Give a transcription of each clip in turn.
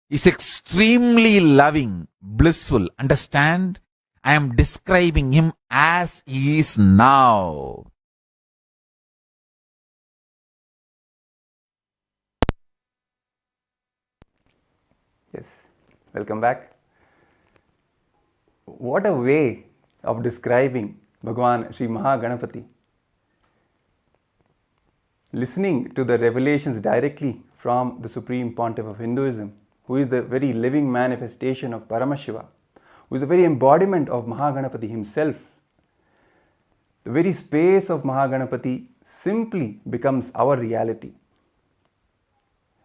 is extremely loving, blissful. Understand? I am describing him as he is now. Yes, welcome back. What a way of describing Bhagavan Sri Maha Ganapathi. Listening to the revelations directly from the Supreme Pontiff of Hinduism, who is the very living manifestation of Paramashivam, who is the very embodiment of Maha Ganapathi himself. The very space of Maha Ganapathi simply becomes our reality.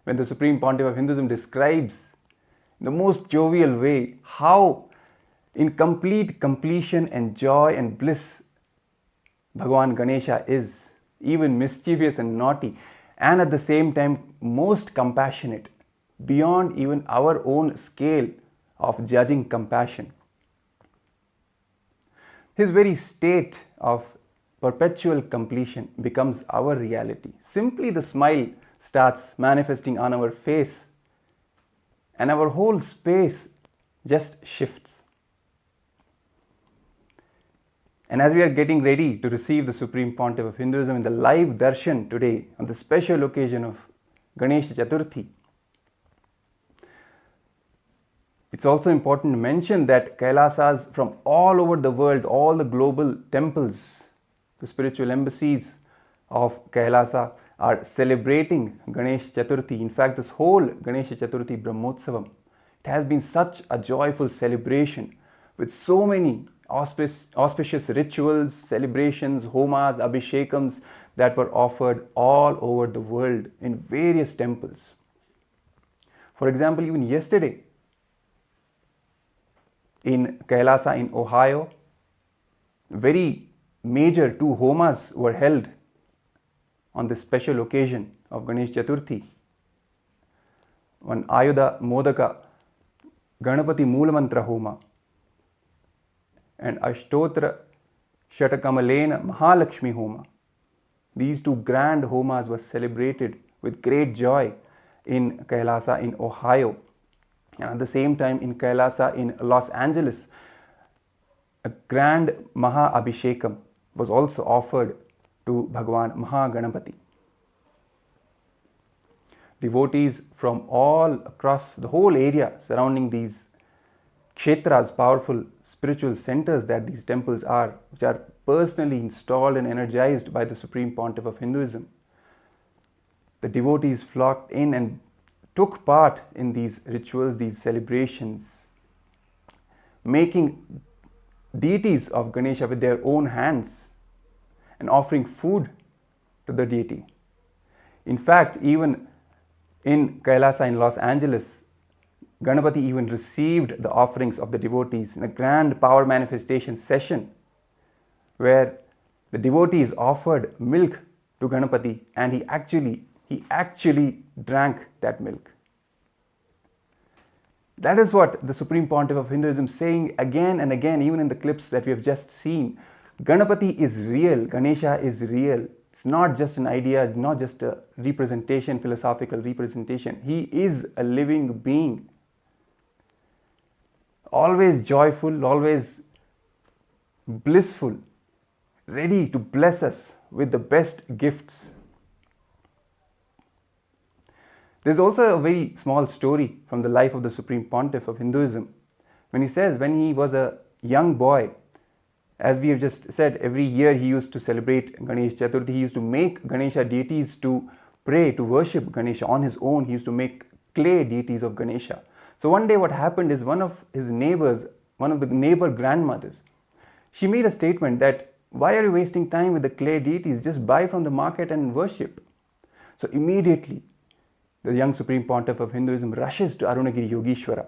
When the Supreme Pontiff of Hinduism describes in the most jovial way how in complete completion and joy and bliss Bhagavan Ganesha is, even mischievous and naughty, and at the same time most compassionate, beyond even our own scale of judging compassion. His very state of perpetual completion becomes our reality. Simply the smile starts manifesting on our face, and our whole space just shifts. And as we are getting ready to receive the Supreme Pontiff of Hinduism in the live Darshan today, on the special occasion of Ganesha Chathurthi, it's also important to mention that Kailasas from all over the world, all the global temples, the spiritual embassies of Kailasa are celebrating Ganesh Chathurthi. In fact, this whole Ganesha Chathurthi Brahmotsavam, it has been such a joyful celebration with so many auspicious rituals, celebrations, homas, abhishekams that were offered all over the world in various temples. For example, even yesterday in Kailasa in Ohio, very major 2 homas were held on this special occasion of Ganesh Chathurthi. One Ayudha Modaka Ganapati Moolamantra Homa and Ashtotra Shatakamalena Mahalakshmi Homa. These 2 grand homas were celebrated with great joy in Kailasa in Ohio. And at the same time in Kailasa in Los Angeles, a grand Maha Abhishekam was also offered to Bhagavan Maha Ganapathi. Devotees from all across the whole area surrounding these kshetras, powerful spiritual centers that these temples are, which are personally installed and energized by the Supreme Pontiff of Hinduism. The devotees flocked in and took part in these rituals, these celebrations, making deities of Ganesha with their own hands and offering food to the deity. In fact, even in Kailasa in Los Angeles, Ganapati even received the offerings of the devotees in a grand power manifestation session where the devotees offered milk to Ganapati and he actually drank that milk. That is what the Supreme Pontiff of Hinduism is saying again and again, even in the clips that we have just seen. Ganapati is real, Ganesha is real. It's not just an idea, it's not just a representation, philosophical representation. He is a living being. Always joyful, always blissful, ready to bless us with the best gifts. There's also a very small story from the life of the Supreme Pontiff of Hinduism. When he says when he was a young boy, as we have just said, every year he used to celebrate Ganesh Chaturthi. He used to make Ganesha deities to pray, to worship Ganesha on his own. He used to make clay deities of Ganesha. So one day what happened is one of his neighbors, one of the neighbor grandmothers, she made a statement that, why are you wasting time with the clay deities? Just buy from the market and worship. So immediately the young Supreme Pontiff of Hinduism rushes to Arunagiri Yogeshwara,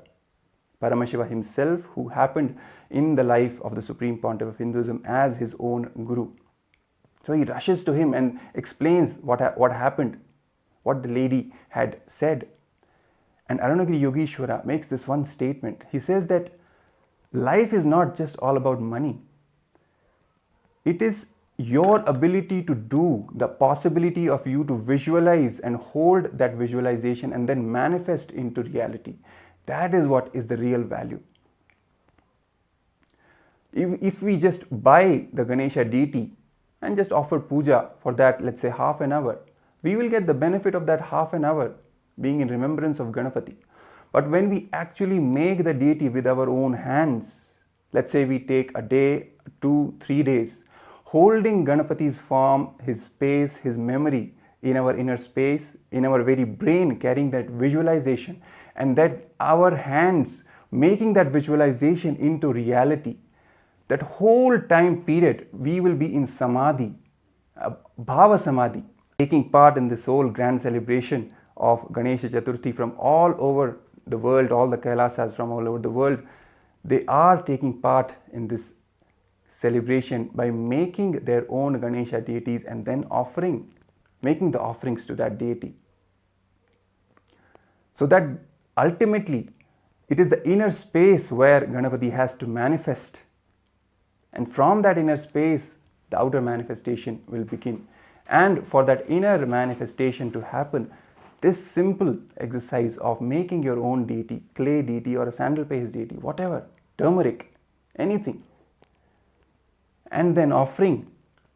Paramashivam himself, who happened in the life of the Supreme Pontiff of Hinduism as his own guru. So he rushes to him and explains what happened, what the lady had said. And Arunagiri Yogeshwara makes this one statement. He says that life is not just all about money. It is your ability to do, the possibility of you to visualize and hold that visualization and then manifest into reality. That is what is the real value. If we just buy the Ganesha deity and just offer puja for that, let's say half an hour, we will get the benefit of that half an hour being in remembrance of Ganapati. But when we actually make the deity with our own hands, let's say we take a day, 2, 3 days, holding Ganapati's form, his space, his memory in our inner space, in our very brain, carrying that visualization, and that our hands making that visualization into reality, that whole time period we will be in samadhi, bhava samadhi, taking part in this whole grand celebration of Ganesha Chathurthi from all over the world. All the Kailasas from all over the world, they are taking part in this celebration by making their own Ganesha deities and then making the offerings to that deity. So that ultimately it is the inner space where Ganapati has to manifest, and from that inner space the outer manifestation will begin. And for that inner manifestation to happen, this simple exercise of making your own deity, clay deity or a sandal paste deity, whatever, turmeric, anything, and then offering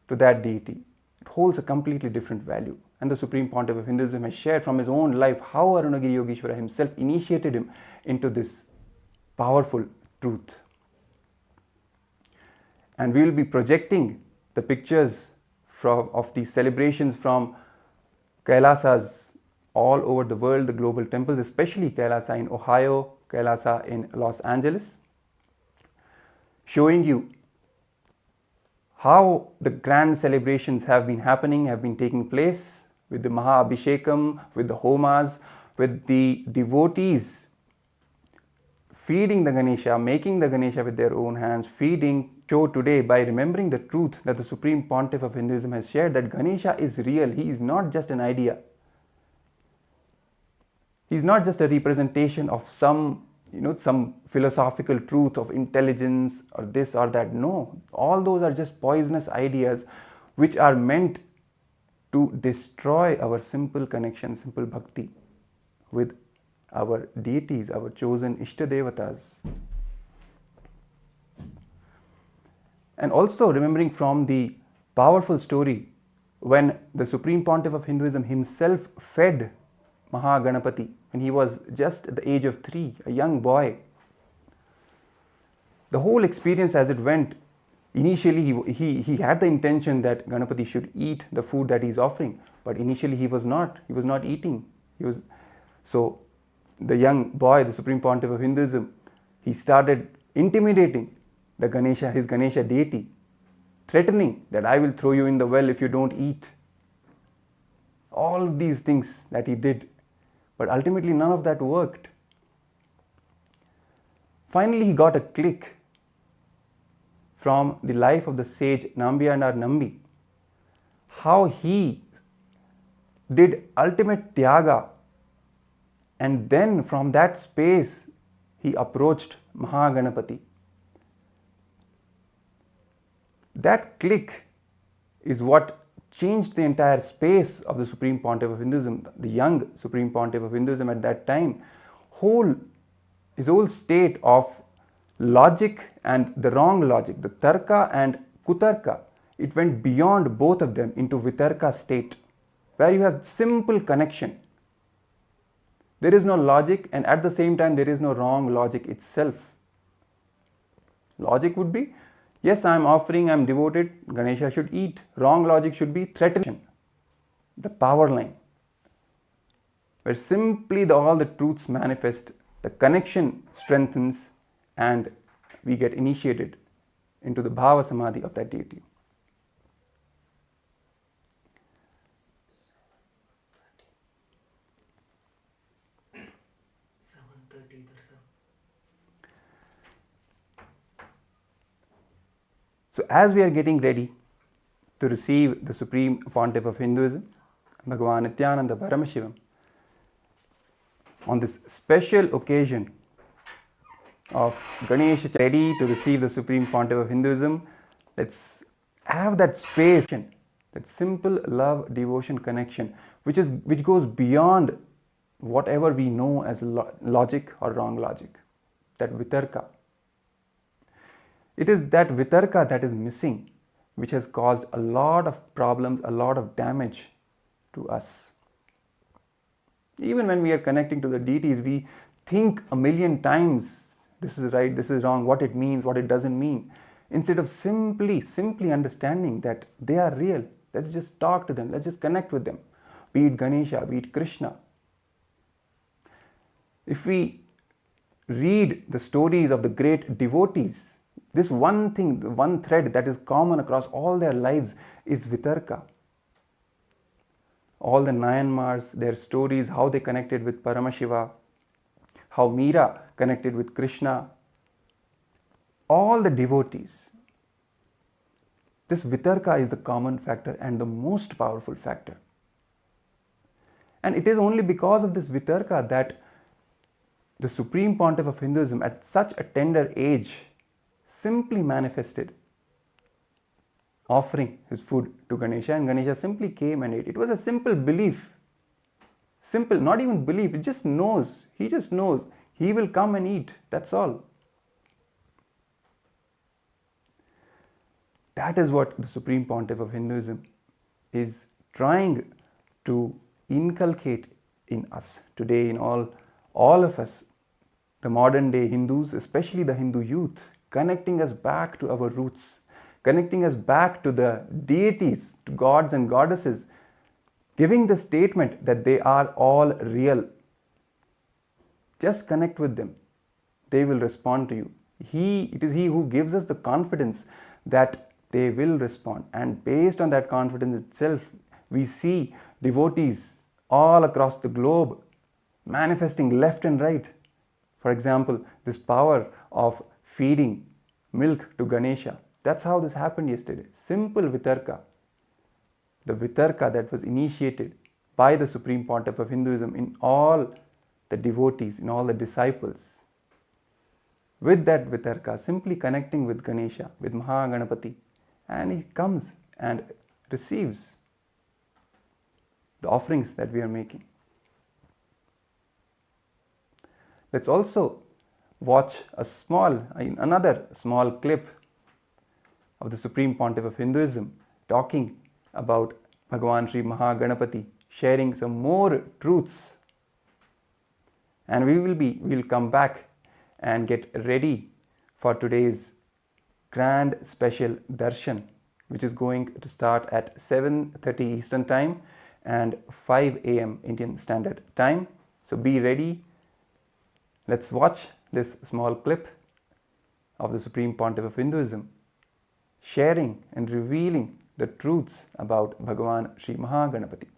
to that deity, it holds a completely different value. And the Supreme Pontiff of Hinduism has shared from his own life how Arunagiri Yogeshwara himself initiated him into this powerful truth. And we will be projecting the pictures of these celebrations from Kailasas all over the world, the global temples, especially Kailasa in Ohio, Kailasa in Los Angeles, showing you how the grand celebrations have been taking place with the Maha Abhishekam, with the Homas, with the devotees feeding the Ganesha, making the Ganesha with their own hands, feeding. Show today by remembering the truth that the Supreme Pontiff of Hinduism has shared, that Ganesha is real. He is not just an idea. He is not just a representation of some philosophical truth of intelligence or this or that. No, all those are just poisonous ideas which are meant to destroy our simple connection, simple bhakti with our deities, our chosen Ishtadevatas. And also remembering from the powerful story when the Supreme Pontiff of Hinduism himself fed Maha Ganapathi when he was just at the age of 3, a young boy. The whole experience as it went, initially he had the intention that Ganapati should eat the food that he is offering, but initially he was not eating. So the young boy, the Supreme Pontiff of Hinduism, he started intimidating his Ganesha deity, threatening that I will throw you in the well if you don't eat. All these things that he did, but ultimately none of that worked. Finally he got a click from the life of the sage Nambiyanar Nambi, how he did ultimate tyaga, and then from that space he approached Maha Ganapathi. That click is what changed the entire space of the Supreme Pontiff of Hinduism, the young Supreme Pontiff of Hinduism at that time. His whole state of logic and the wrong logic, the tarka and kutarka, it went beyond both of them into vitarka state, where you have simple connection. There is no logic, and at the same time there is no wrong logic itself. Logic would be, yes, I am offering, I am devoted, Ganesha should eat. Wrong logic should be threaten, the power line, where simply all the truths manifest, the connection strengthens, and we get initiated into the bhava samadhi of that deity. So as we are getting ready to receive the Supreme Pontiff of Hinduism, Bhagavan Nithyananda Paramashivam, on this special occasion of Ganesha, ready to receive the Supreme Pontiff of Hinduism, let's have that space, that simple love, devotion, connection, which goes beyond whatever we know as logic or wrong logic. That vitarka. It is that vitarka that is missing, which has caused a lot of problems, a lot of damage to us. Even when we are connecting to the deities, we think a million times, this is right, this is wrong, what it means, what it doesn't mean. Instead of simply understanding that they are real, let's just talk to them, let's just connect with them. Be it Ganesha, be it Krishna. If we read the stories of the great devotees, this one thing, the one thread that is common across all their lives is vitarka. All the Nayanmars, their stories, how they connected with Paramashiva, how Meera connected with Krishna, all the devotees. This vitarka is the common factor and the most powerful factor. And it is only because of this vitarka that the Supreme Pontiff of Hinduism at such a tender age simply manifested, offering his food to Ganesha, and Ganesha simply came and ate. It was a simple belief. Simple, not even belief, it just knows. He just knows. He will come and eat. That's all. That is what the Supreme Pontiff of Hinduism is trying to inculcate in us today, in all of us, the modern day Hindus, especially the Hindu youth, connecting us back to our roots, connecting us back to the deities, to gods and goddesses, giving the statement that they are all real. Just connect with them. They will respond to you. It is He who gives us the confidence that they will respond. And based on that confidence itself, we see devotees all across the globe manifesting left and right. For example, this power of feeding milk to Ganesha. That's how this happened yesterday. Simple vitarka. The vitarka that was initiated by the Supreme Pontiff of Hinduism in all the devotees, in all the disciples. With that vitarka, simply connecting with Ganesha, with Maha Ganapathi, and he comes and receives the offerings that we are making. Let's also watch another small clip of the Supreme Pontiff of Hinduism talking about Bhagavan Sri Maha Ganapathi, sharing some more truths. And we'll come back and get ready for today's grand special Darshan, which is going to start at 7:30 Eastern Time and 5 a.m. Indian Standard Time. So be ready. Let's watch this small clip of the Supreme Pontiff of Hinduism sharing and revealing the truths about Bhagavan Sri Maha Ganapathi.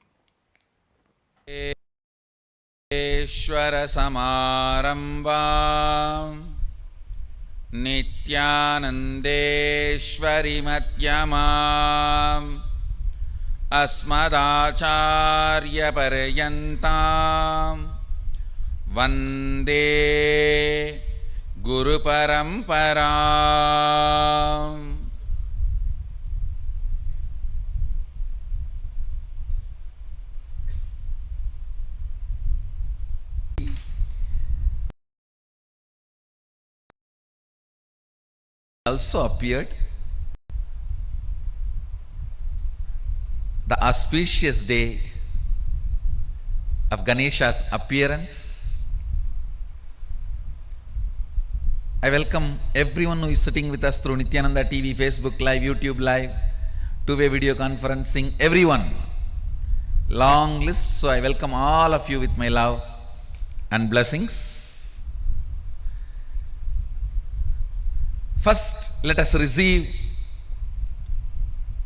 Ishvara Samarambam Nithyanandeshwari Madhyamam Asmadacharya Paryantam Vande Guru Paramparam. Also appeared the auspicious day of Ganesha's appearance. I welcome everyone who is sitting with us through Nithyananda TV, Facebook Live, YouTube Live, two-way video conferencing, everyone. Long list, so I welcome all of you with my love and blessings. First, let us receive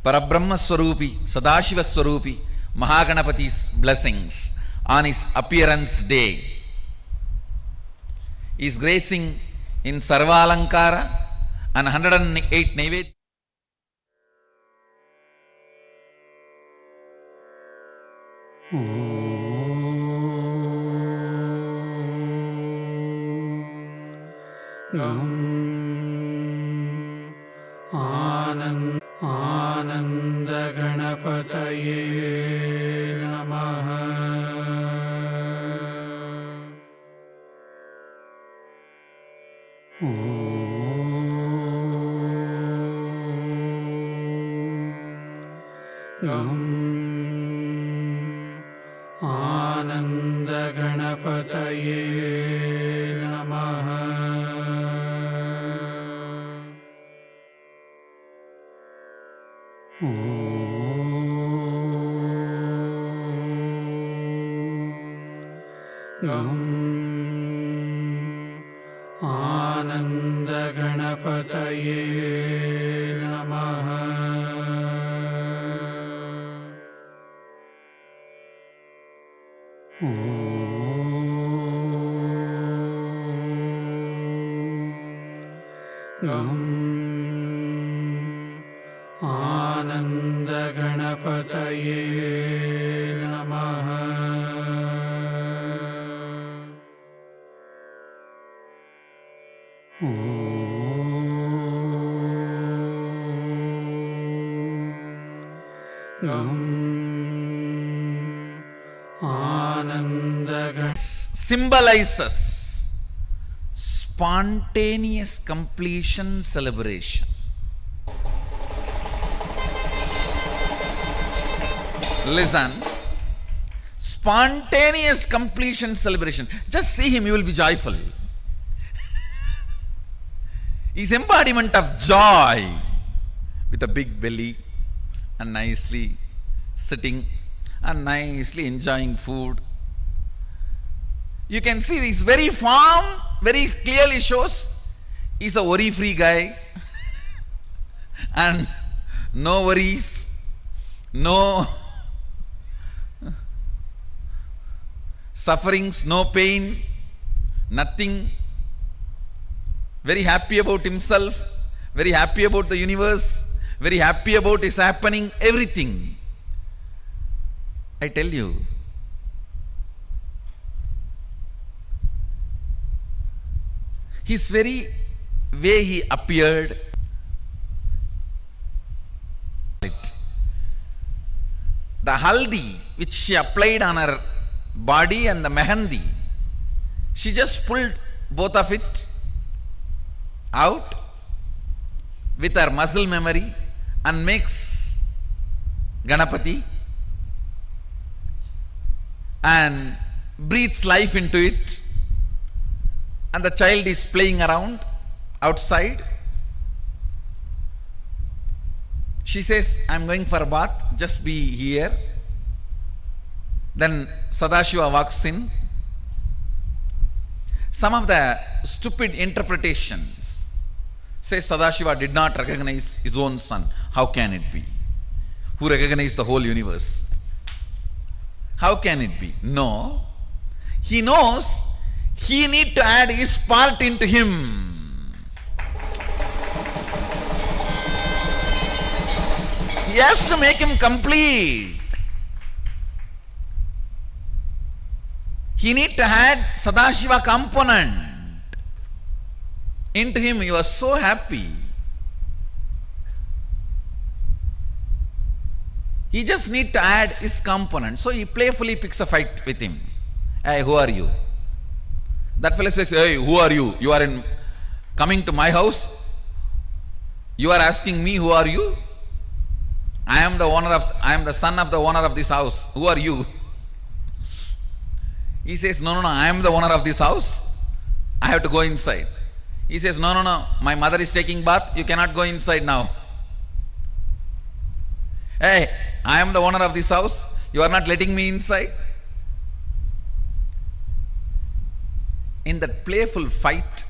Parabrahma Swarupi, Sadashiva Swarupi, Maha Ganapathi's blessings on his appearance day. He is gracing in Sarvalankara and 108 Naivedya. Anand गणपतये नमः। गं आनन्दगणपतये नमः। गं आनन्दगणपतये नमः। गं आनन्दगणपतये नमः। गं Symbolizes spontaneous completion celebration. Listen, spontaneous completion celebration. Just see him, you will be joyful. He's embodiment of joy with a big belly and nicely sitting and nicely enjoying food. You can see this very form very clearly shows he's a worry-free guy and no worries, no sufferings, no pain, nothing. Very happy about himself, very happy about the universe, very happy about his happening, everything. I tell you, his very way he appeared, the haldi which she applied on her body and the mehendi, she just pulled both of it out with her muscle memory and makes Ganapathi and breathes life into it, and the child is playing around outside. She says, I'm going for a bath, just be here. Then Sadashiva walks in. Some of the stupid interpretations say Sadashiva did not recognize his own son. How can it be? Who recognized the whole universe? How can it be? No. He knows he need to add his part into him. He has to make him complete. He need to add Sadashiva component into him. He was so happy. He just need to add his component. So he playfully picks a fight with him. Hey, who are you? That fellow says, hey, who are you? You are coming to my house. You are asking me, who are you? I am the son of the owner of this house. Who are you? He says, no, I am the owner of this house. I have to go inside. He says, no, my mother is taking bath. You cannot go inside now. Hey, I am the owner of this house. You are not letting me inside. In that playful fight,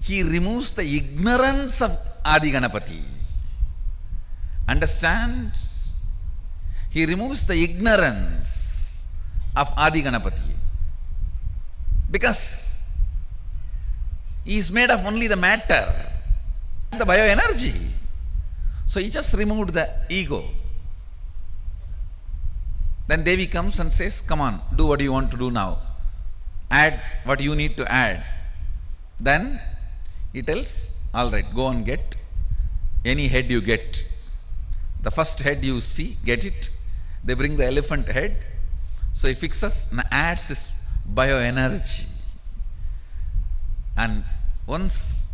he removes the ignorance of Adi Ganapathi. Understand? He removes the ignorance of Adi Ganapathi. Because he is made of only the matter, the bioenergy. So he just removed the ego. Then Devi comes and says, come on, do what you want to do now. Add what you need to add. Then he tells, all right, go and get any head you get. The first head you see, get it? They bring the elephant head. So he fixes and adds his bioenergy. And once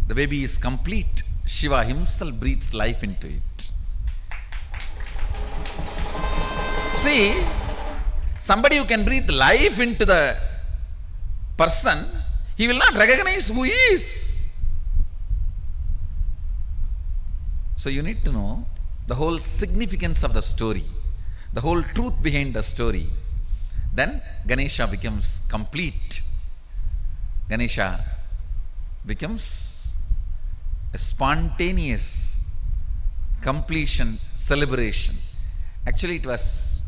the baby is complete, Shiva himself breathes life into it. See, somebody who can breathe life into the person, he will not recognize who he is. So you need to know the whole significance of the story, the whole truth behind the story. Then Ganesha becomes complete. Ganesha becomes a spontaneous completion celebration. Actually, it was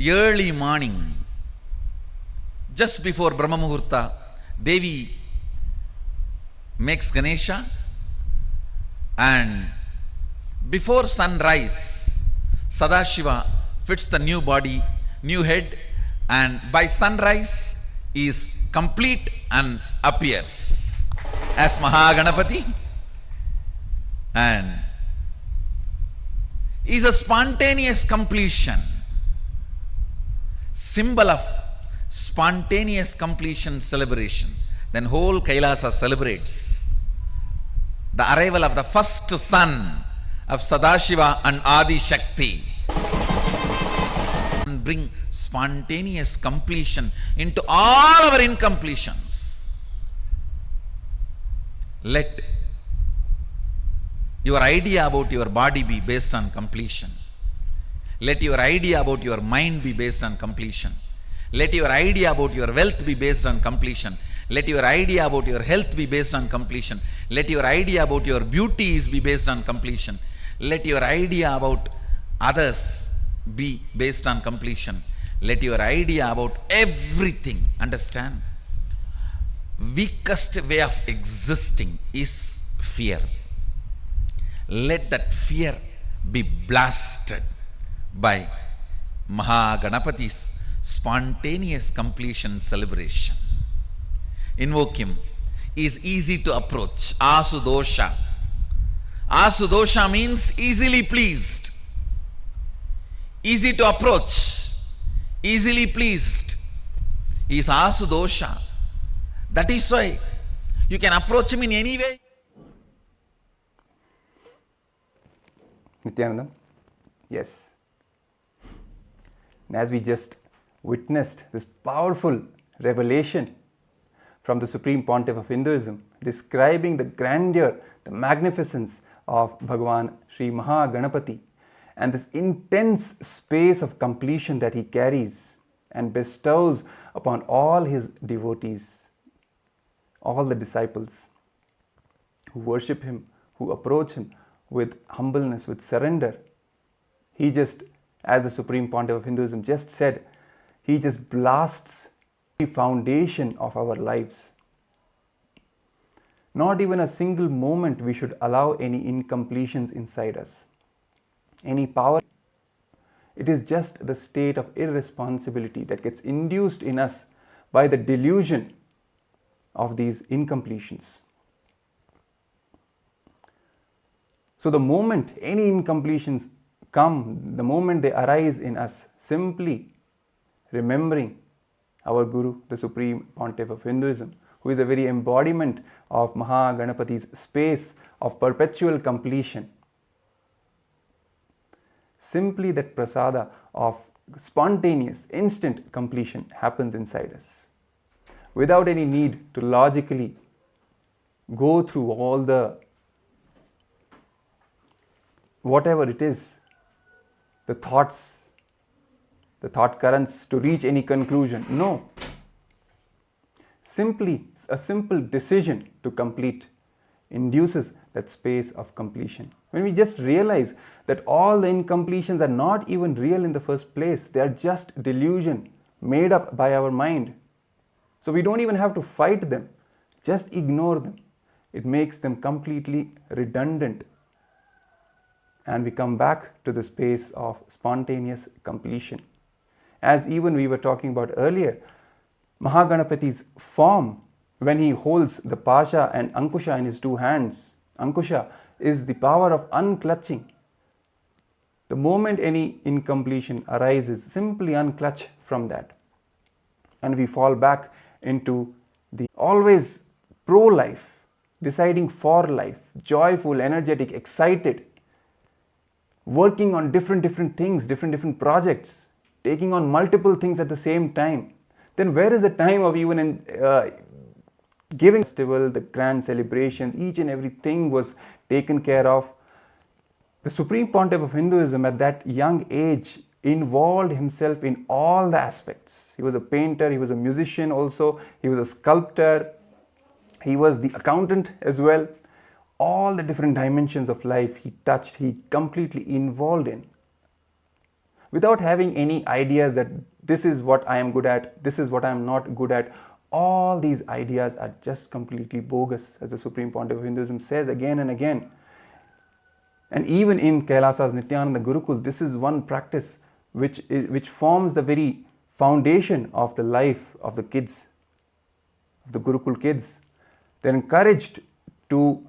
early morning, just before Brahma Muhurta. Devi makes Ganesha, and before sunrise, Sadashiva fits the new body, new head, and by sunrise is complete and appears as Maha Ganapathi, and is a spontaneous completion, symbol of spontaneous completion celebration. Then whole Kailasa celebrates the arrival of the first son of Sadashiva and Adi Shakti, and bring spontaneous completion into all our incompletions. Let your idea about your body be based on completion. Let your idea about your mind be based on completion. Let your idea about your wealth be based on completion. Let your idea about your health be based on completion. Let your idea about your beauties be based on completion. Let your idea about others be based on completion. Let your idea about everything, understand, weakest way of existing is fear. Let that fear be blasted by Maha Ganapathi's spontaneous completion celebration. Invoke him. He is easy to approach. Asudosha. Asudosha means easily pleased, easy to approach, easily pleased. He is Asudosha. That is why you can approach him in any way. Nithyananda, yes. And as we just witnessed this powerful revelation from the Supreme Pontiff of Hinduism, describing the grandeur, the magnificence of Bhagavan Sri Maha Ganapathi, and this intense space of completion that he carries and bestows upon all his devotees, all the disciples who worship him, who approach him with humbleness, with surrender. He just, as the Supreme Pontiff of Hinduism just said, he just blasts the foundation of our lives. Not even a single moment we should allow any incompletions inside us, any power. It is just the state of irresponsibility that gets induced in us by the delusion of these incompletions. So the moment any incompletions come, the moment they arise in us, simply remembering our Guru, the Supreme Pontiff of Hinduism, who is the very embodiment of Maha Ganapathi's space of perpetual completion. Simply that prasada of spontaneous, instant completion happens inside us, without any need to logically go through all the whatever it is, the thoughts, the thought currents to reach any conclusion. No. Simply a simple decision to complete induces that space of completion. When we just realize that all the incompletions are not even real in the first place, they are just delusion made up by our mind. So we don't even have to fight them, just ignore them. It makes them completely redundant. And we come back to the space of spontaneous completion. As even we were talking about earlier, Maha Ganapathi's form, when he holds the Pasha and Ankusha in his two hands, Ankusha is the power of unclutching. The moment any incompletion arises, simply unclutch from that. And we fall back into the always pro-life, deciding for life, joyful, energetic, excited, working on different things, different projects, taking on multiple things at the same time. Then where is the time of even giving festival, the grand celebrations? Each and everything was taken care of. The Supreme Pontiff of Hinduism at that young age involved himself in all the aspects. He was a painter, he was a musician also, he was a sculptor, he was the accountant as well. All the different dimensions of life he touched, he completely involved in. Without having any ideas that this is what I am good at, this is what I am not good at. All these ideas are just completely bogus, as the Supreme Pontiff of Hinduism says again and again. And even in KAILASA's Nithyananda Gurukul, this is one practice which forms the very foundation of the life of the kids, of the Gurukul kids. They're encouraged to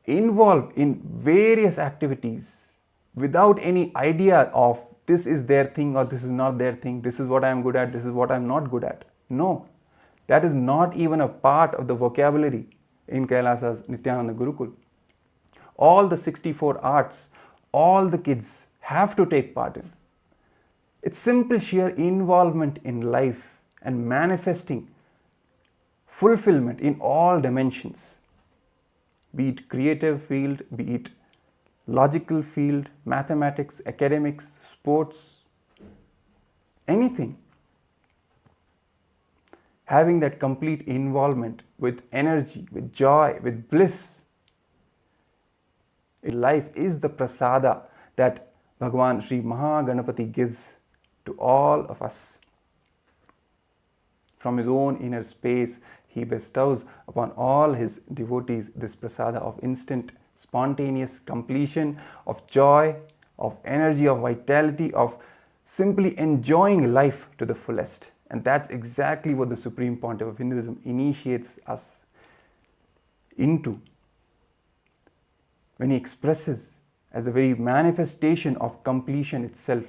involve in various activities without any idea of this is their thing or this is not their thing, this is what I am good at, this is what I am not good at. No, that is not even a part of the vocabulary in KAILASA's Nithyananda Gurukul. All the 64 arts, all the kids have to take part in. It's simple sheer involvement in life and manifesting fulfillment in all dimensions. Be it creative field, be it logical field, mathematics, academics, sports, anything. Having that complete involvement with energy, with joy, with bliss in life is the prasada that Bhagavan Sri Maha Ganapathi gives to all of us. From his own inner space, he bestows upon all his devotees this prasada of instant, spontaneous completion, of joy, of energy, of vitality, of simply enjoying life to the fullest. And that's exactly what the Supreme Pontiff of Hinduism initiates us into when he expresses as a very manifestation of completion itself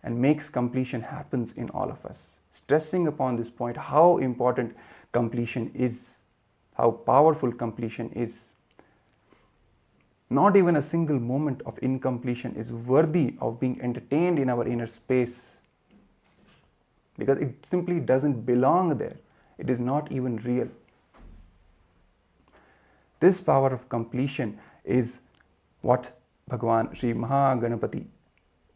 and makes completion happens in all of us. Stressing upon this point how important completion is, how powerful completion is. Not even a single moment of incompletion is worthy of being entertained in our inner space, because it simply doesn't belong there. It is not even real. This power of completion is what Bhagavan Sri Maha Ganapathi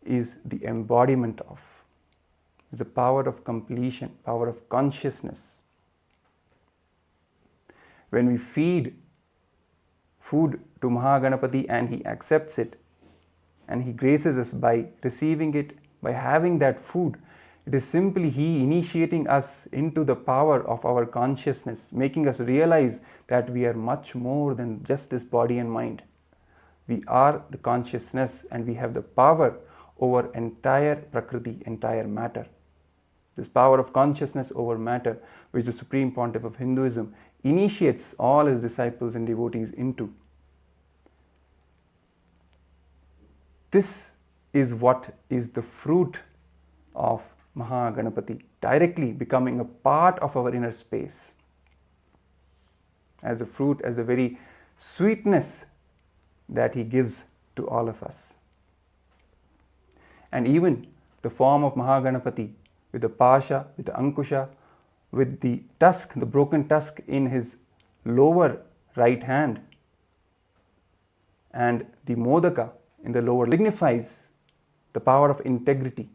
is the embodiment of. It's the power of completion, power of consciousness. When we feed food to Maha Ganapathi and he accepts it and he graces us by receiving it, by having that food, it is simply he initiating us into the power of our consciousness, making us realize that we are much more than just this body and mind. We are the consciousness and we have the power over entire Prakriti, entire matter. This power of consciousness over matter, which the Supreme Pontiff of Hinduism initiates all his disciples and devotees into. This is what is the fruit of Maha Ganapathi, directly becoming a part of our inner space. As a fruit, as the very sweetness that he gives to all of us. And even the form of Maha Ganapathi, with the pasha, with the ankusha, with the tusk, the broken tusk in his lower right hand, and the modaka in the lower, signifies the power of integrity,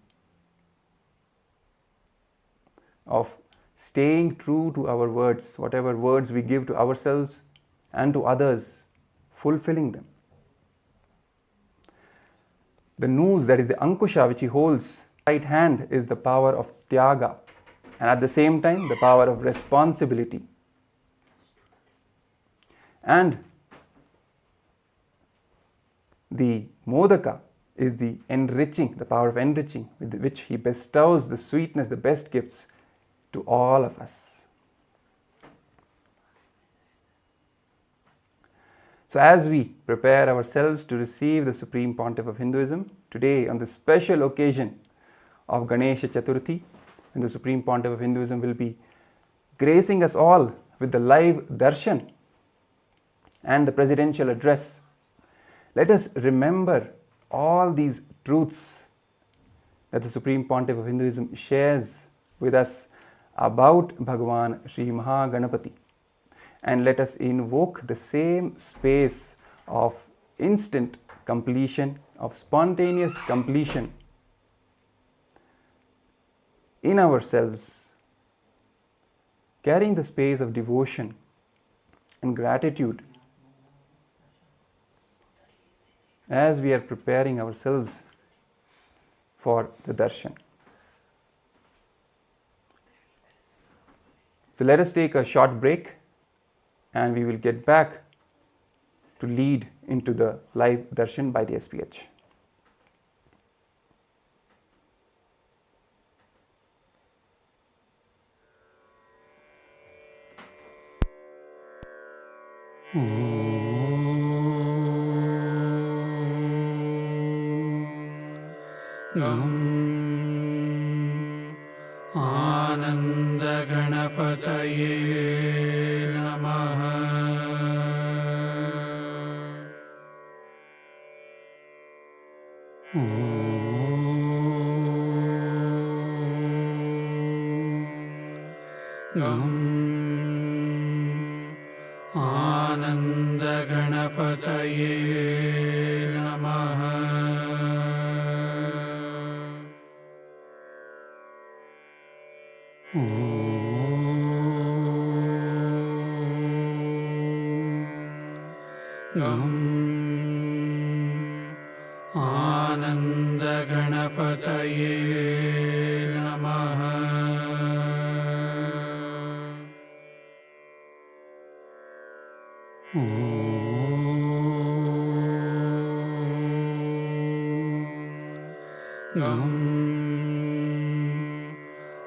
of staying true to our words, whatever words we give to ourselves and to others, fulfilling them. The noose, that is the ankusha which he holds right hand, is the power of tyaga, and at the same time the power of responsibility. And the modaka is the enriching, the power of enriching, with which he bestows the sweetness, the best gifts to all of us. So, as we prepare ourselves to receive the Supreme Pontiff of Hinduism, today on this special occasion of Ganesha Chathurthi, when the Supreme Pontiff of Hinduism will be gracing us all with the live Darshan and the presidential address, let us remember all these truths that the Supreme Pontiff of Hinduism shares with us about Bhagavan Sri Maha Ganapathi, and let us invoke the same space of instant completion, of spontaneous completion in ourselves, carrying the space of devotion and gratitude as we are preparing ourselves for the darshan. So let us take a short break and we will get back to lead into the live darshan by the SPH. आनंद गणपतये नमः। आनंद गणपतये नमः। आनंद गणपतये नमः।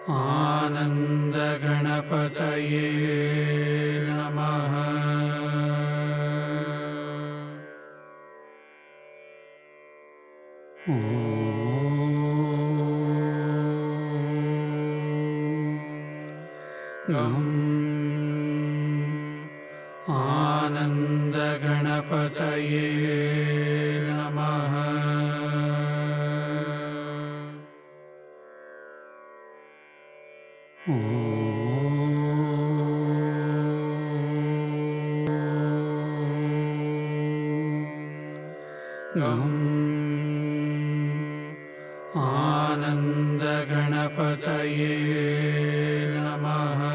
आनंद गणपतये नमः। आनंद गणपतये नमः। आनंद गणपतये नमः।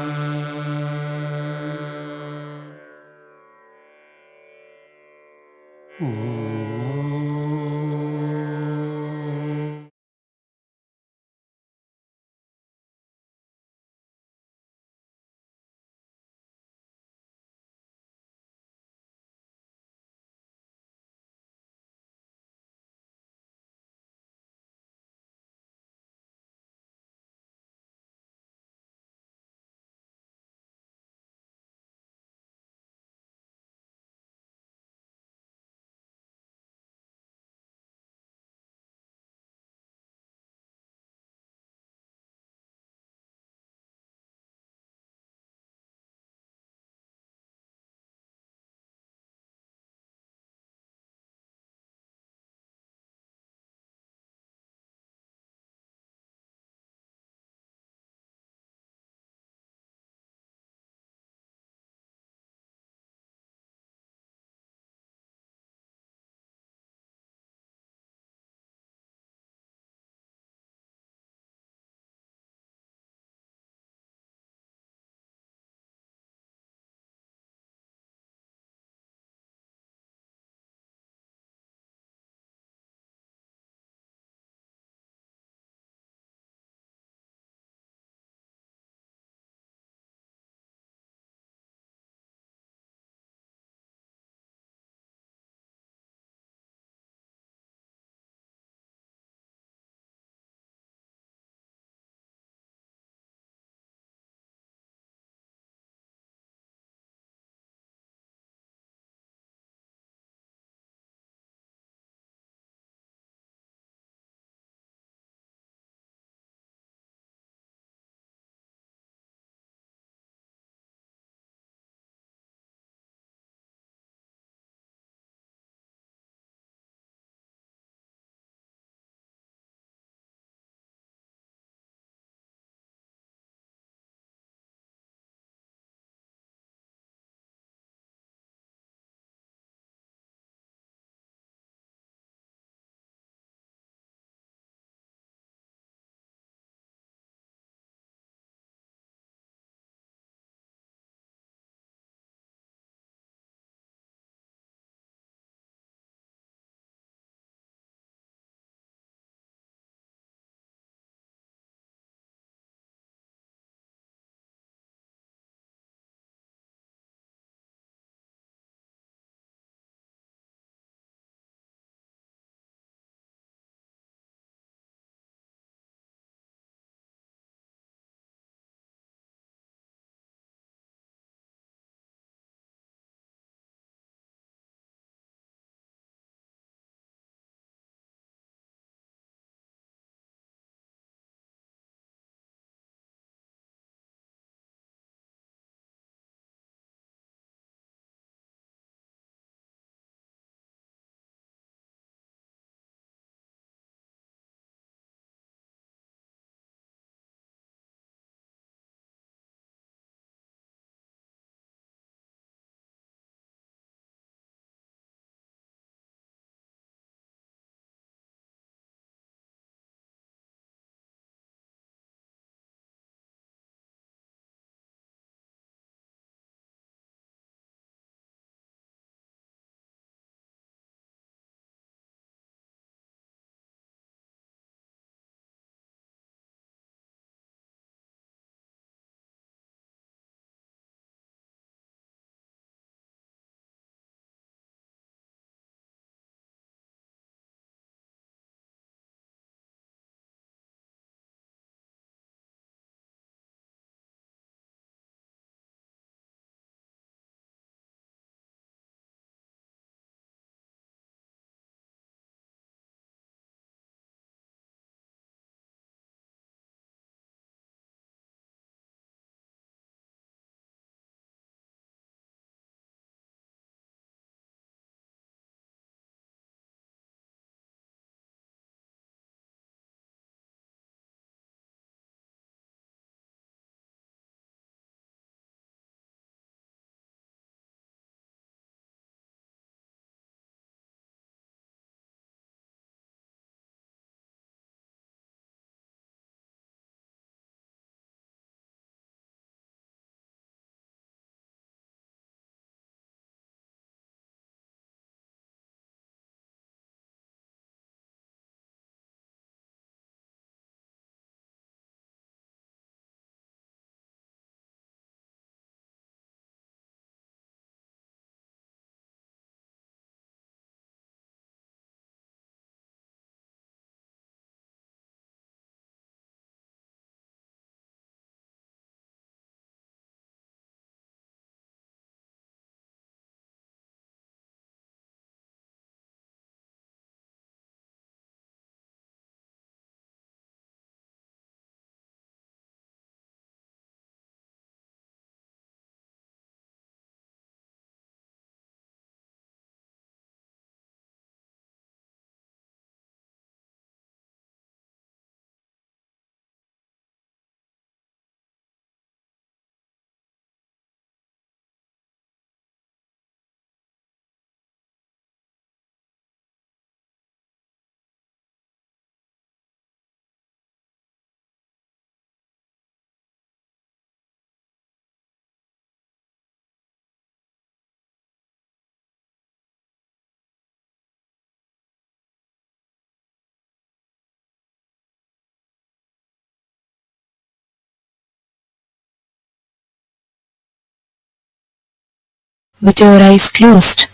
with your eyes closed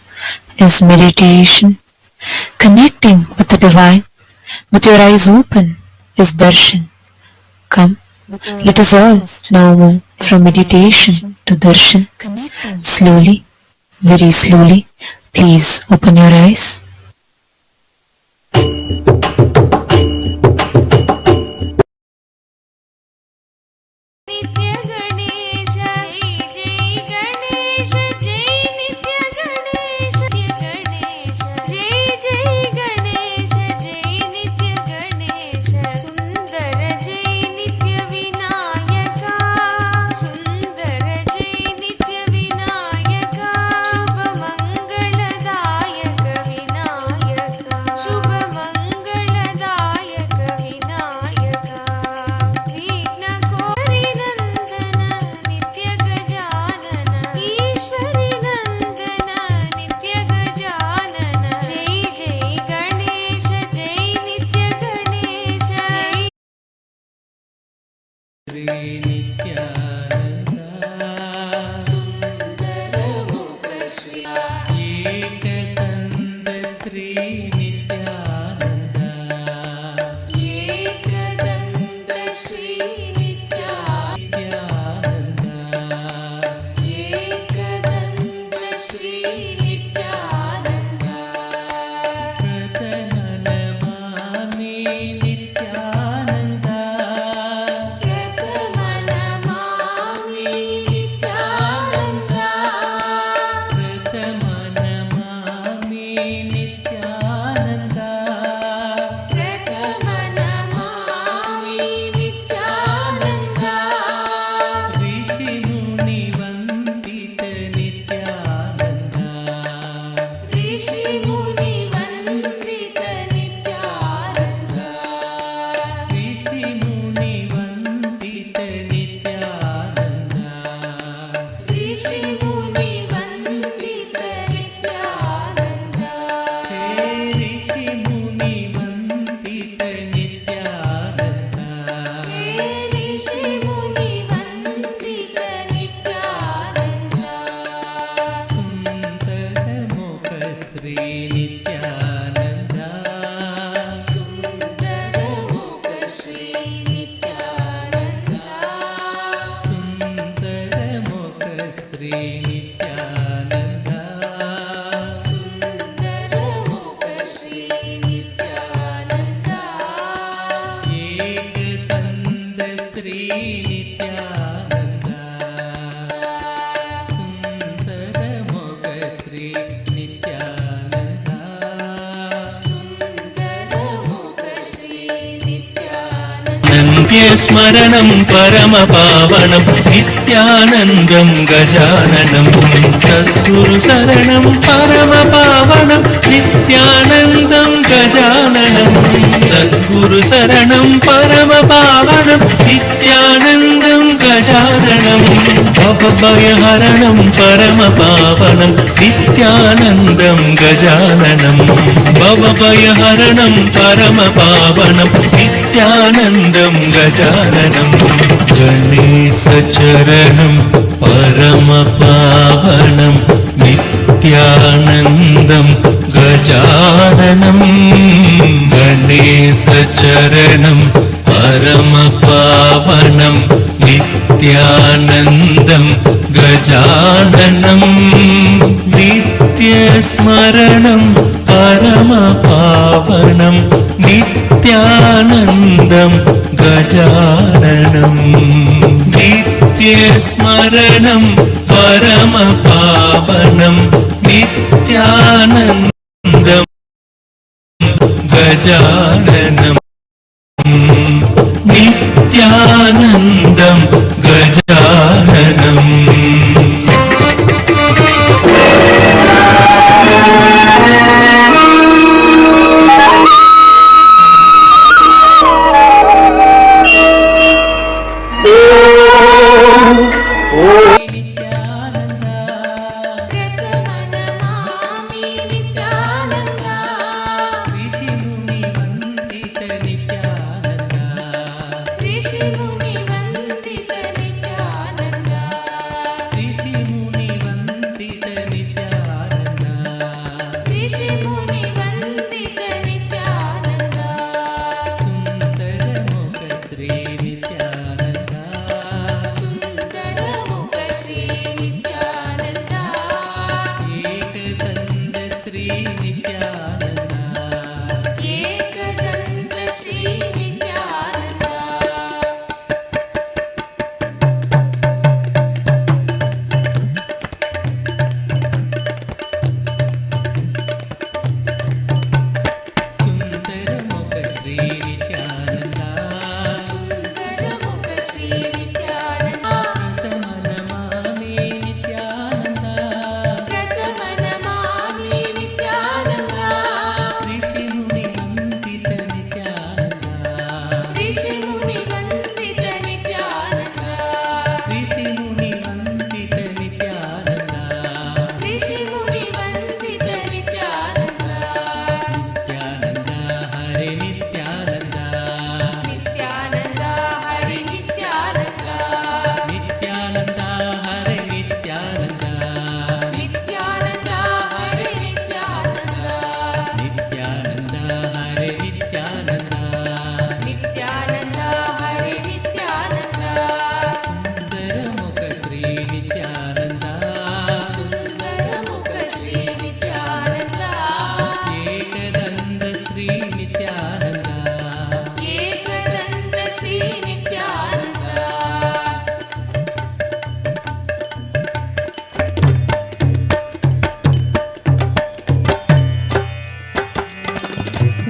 is meditation. Connecting with the divine with your eyes open is darshan. Come, let us all now move from meditation to darshan. Slowly, very slowly, please open your eyes. Nitya Ganesha, Jai Ganesha, Jai Nitya Ganesha, Nitya Ganesha, Jai Ganesha, Jai Nitya Ganesha, Sundara Jai Nitya Vinayaka, Sundara Jai Nitya Vinayaka, Shubha Mangaladayaka Vinayaka, Shubha Mangaladayaka Vinayaka, Vigna Nandana Nitya Gajanana Ishwari Nandana Nitya Gajanana Jai Jai Ganesha Jai Nitya Ganesha Sundara Mukha Shri Ekadanta Shri Nithyananda Ekadanda Shri Nithyananda Ekadanda Shri Nithyananda ಪ್ರಥಮನಮಾಮಿ Nithyananda Pratamanamami Nithyananda ಪ್ರಥಮನಮಾಮಿ Nithyananda Pratamanamami Nithyananda Rishi Muni ವಂದಿತ Nithyananda Rishi Muni Vandita Nithyananda Rishi Muni ವಂದಿತ Nithyananda Rishi Muni Vandita Nithyananda hey Rishi Muni ವಂದಿತ Nithyananda He Rishi Muni Vandita Nithyananda ಸುಂದರ ಮುಖ Shri Nithyananda Sundara Mukha Shri Nithyananda ಸುಂದರ ಮುಖ Shri Nithyananda Sundara Mukha Shri Nithyananda Ekadanta Shri Nithyananda ಸುಂದರ ಮುಖ Shri Nithyananda Sundara Mukha Shri Nithyananda నంద్యస్మరణం పరమపావనం నిత్యానందం గజాననం సద్గురు శరణం పరమపావనం నిత్యానందం గజాననం సద్గురు శరణం పరమపావనం నిత్యానందం గజాననం భవభయహరణం పరమపావనం నిత్యానందం గజాననం భవభయహరణం పరమపావనం నిత్యానందం గజాననం గణేశచరణం పరమపావనం నిత్యానందం గజాననం గణేశచరణం పరమపావనం నిత్యానందం గజాననం నిత్యస్మరణం పరమపావనం నిత్యానందం గజాననం నిత్యస్మరణం పరమపావనం నిత్యానందం గజాననం నిత్యానందం గజాననం Pratamanamami Nithyananda ಋಷಿ ಮುನಿ ವಂದಿತ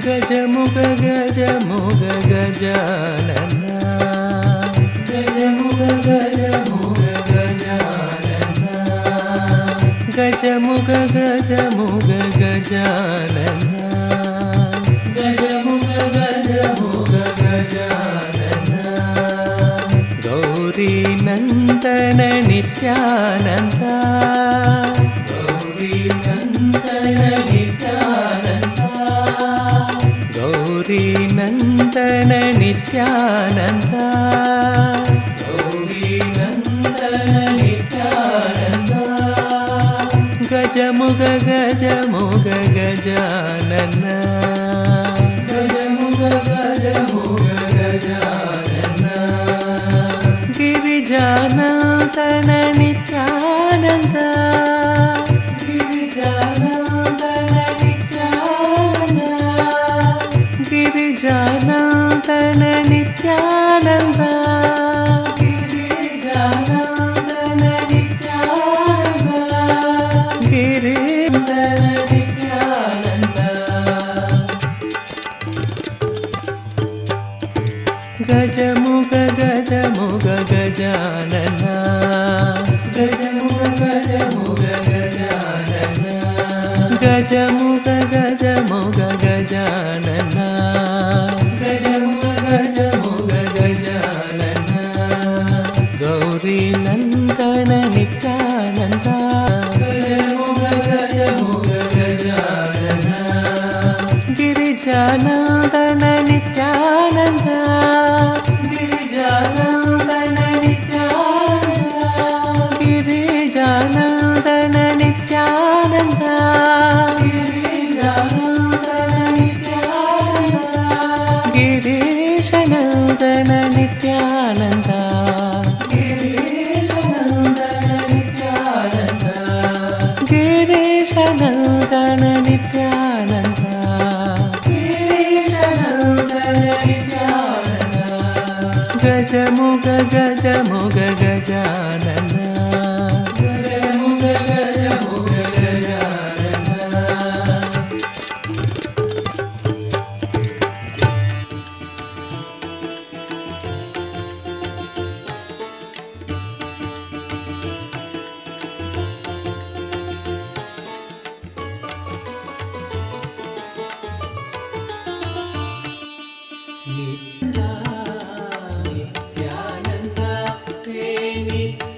గజముగ గజముగ గజానన గజముగ గజముగ గజానన గజముగ గజముగ గజానన గజముగ గజముగ గజానన గౌరీ నందన నిత్యానంద గౌరీ నందన నిత్యానంద గౌరీ నందన నిత్యానంద గౌరీ నందన నిత్యానంద గజముగ గజముగ గజానన గజముగ గజముగ గజానన గిరిజానందన నిత్యానంద గిరిజానందన నిత్యానంద గిరిజానందన నిత్యానంద గిరిజానందన నిత్యానంద గిరిజానందన నిత్యానంద గజముగ గజముగ గజానన గజముగ గజముగ గజానన గజముగ గజముగ గజానన గజముగ గజముగ గజానన గౌరీ నందన నిత్యానంద గజముగ గజముగ గజానన గిరిజానందన నిత్యానంద గిరిజానందన నిత్యానంద గిరిజానందన నిత్యానంద గిరిజానందన నిత్యానంద గిరీశనందన నిత్యానంద గిరీశనందన నిత్యానంద గిరీశనందన నిత్యానంద గిరీశనందన నిత్యానంద గజముగ గజముగ గజానన గజముగ గజముగ గజానన నిత్యానంద హే నిత్యానంద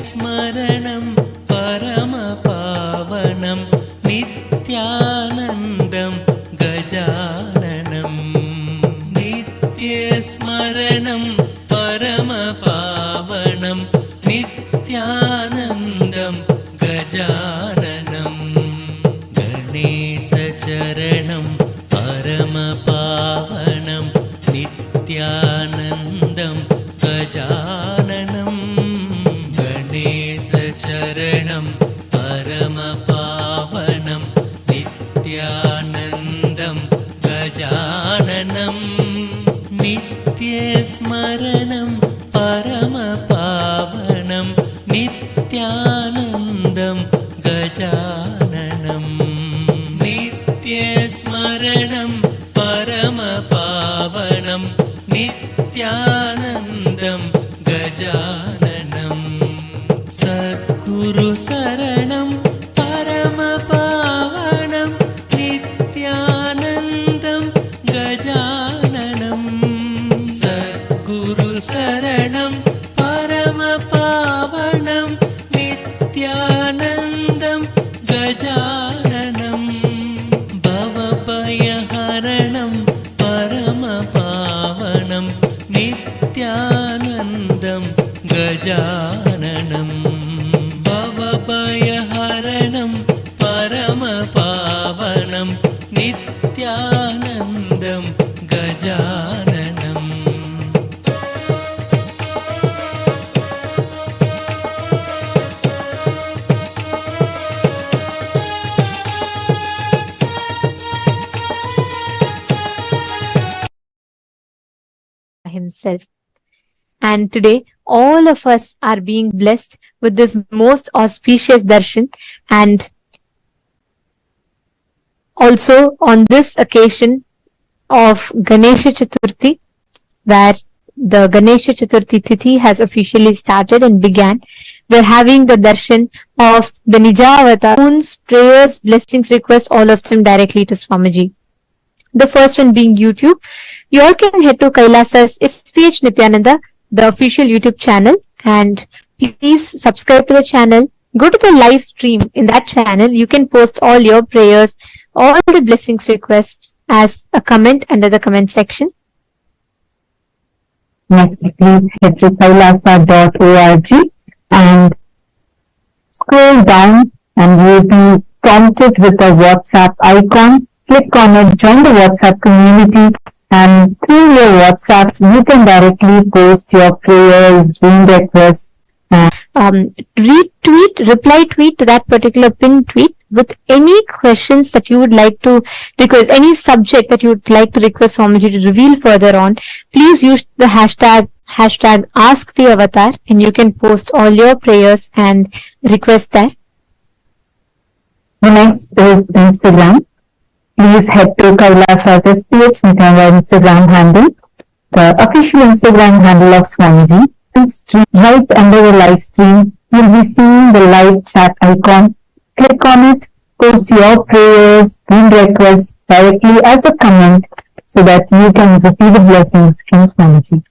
स्मरणं परमपावनं नित्यानन्दं गजाननं नित्यस्मरणं परमपावनं नित्यानन्दं गजाननं गणेशचरणं परमपावनं नित्यानन्दं गजाननं गणेशचरणं परमपावनं नित्यानन्दं गजाननं नित्यस्मरणं परमपावनं नित्यानन्दं गजाननं नित्यस्मरणं परमपावनं नित्यानन्दं गजाननं सद्गुरु शरणं परमपावनं नित्यानन्दं गजाननं सद्गुरु शरणं परमपावनं नित्यानन्दं गजाननं भवभयहरणं परमपावनं नित्यानन्दं गजाननं भवभयहरणं परमपावनं नित्यानन्दं गजाननम् himself. And today, all of us are being blessed with this most auspicious darshan. And also on this occasion of Ganesha Chathurthi, where the Ganesha Chathurthi Tithi has officially started and began, we're having the darshan of the Nijavatar, whose prayers, blessings, requests, all of them directly to Swamiji. The first one being YouTube. You all can head to KAILASA's SPH Nithyananda, the official YouTube channel, and please subscribe to the channel. Go to the live stream in that channel. You can post all your prayers, all the blessings requests as a comment under the comment section. Next, please head to kailasa.org and scroll down and you'll be prompted with a WhatsApp icon. Click on it, join the WhatsApp community, and through your WhatsApp, you can directly post your prayers, dream requests. Retweet, reply tweet to that particular pinned tweet with any questions that you would like to request, any subject that you would like to request Swamiji to reveal further on. Please use the hashtag #AskTheAvatar, and you can post all your prayers and requests there. The next is Instagram. Please head to KAILASA's SPH Nithyananda Instagram handle, the official Instagram handle of Swamiji. Right under the live stream, you'll be seeing the live chat icon. Click on it, post your prayers, dream requests directly as a comment so that you can receive the blessings from Swamiji.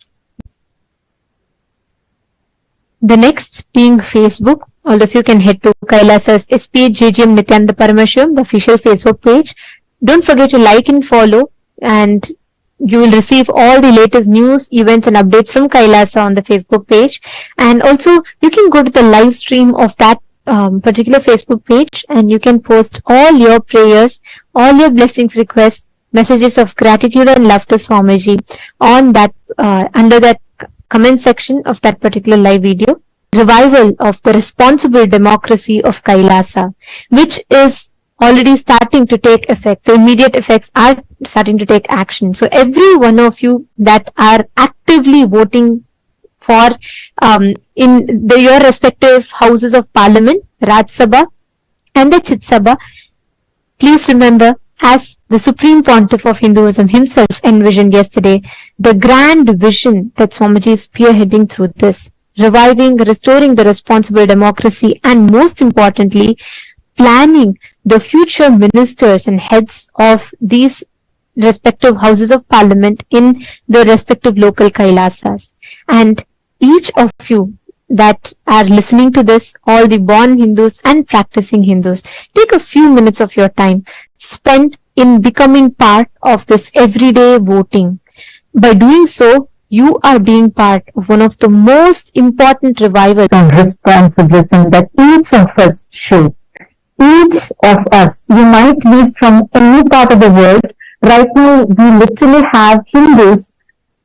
The next being Facebook. All of you can head to KAILASA's SPH JGM Nithyananda Paramashivam, the official Facebook page. Don't forget to like and follow, and you will receive all the latest news, events and updates from KAILASA on the Facebook page. And also you can go to the live stream of that particular Facebook page, and you can post all your prayers, all your blessings requests, messages of gratitude and love to Swamiji on that under that comment section of that particular live video. Revival of the responsible democracy of KAILASA, which is already starting to take effect. The immediate effects are starting to take action. So every one of you that are actively voting for in your respective houses of parliament, Raj Sabha and the Chit Sabha, please remember, as the Supreme Pontiff of Hinduism himself envisioned yesterday, the grand vision that Swamiji is spearheading through this, reviving, restoring the responsible democracy, and most importantly, planning the future ministers and heads of these respective houses of parliament in the respective local Kailasas. And each of you, that are listening to this, all the born Hindus and practicing Hindus, take a few minutes of your time spent in becoming part of this everyday voting. By doing so, you are being part of one of the most important revivals of responsivism that each of us show. Each of us, you might be from any part of the world. Right now, we literally have Hindus,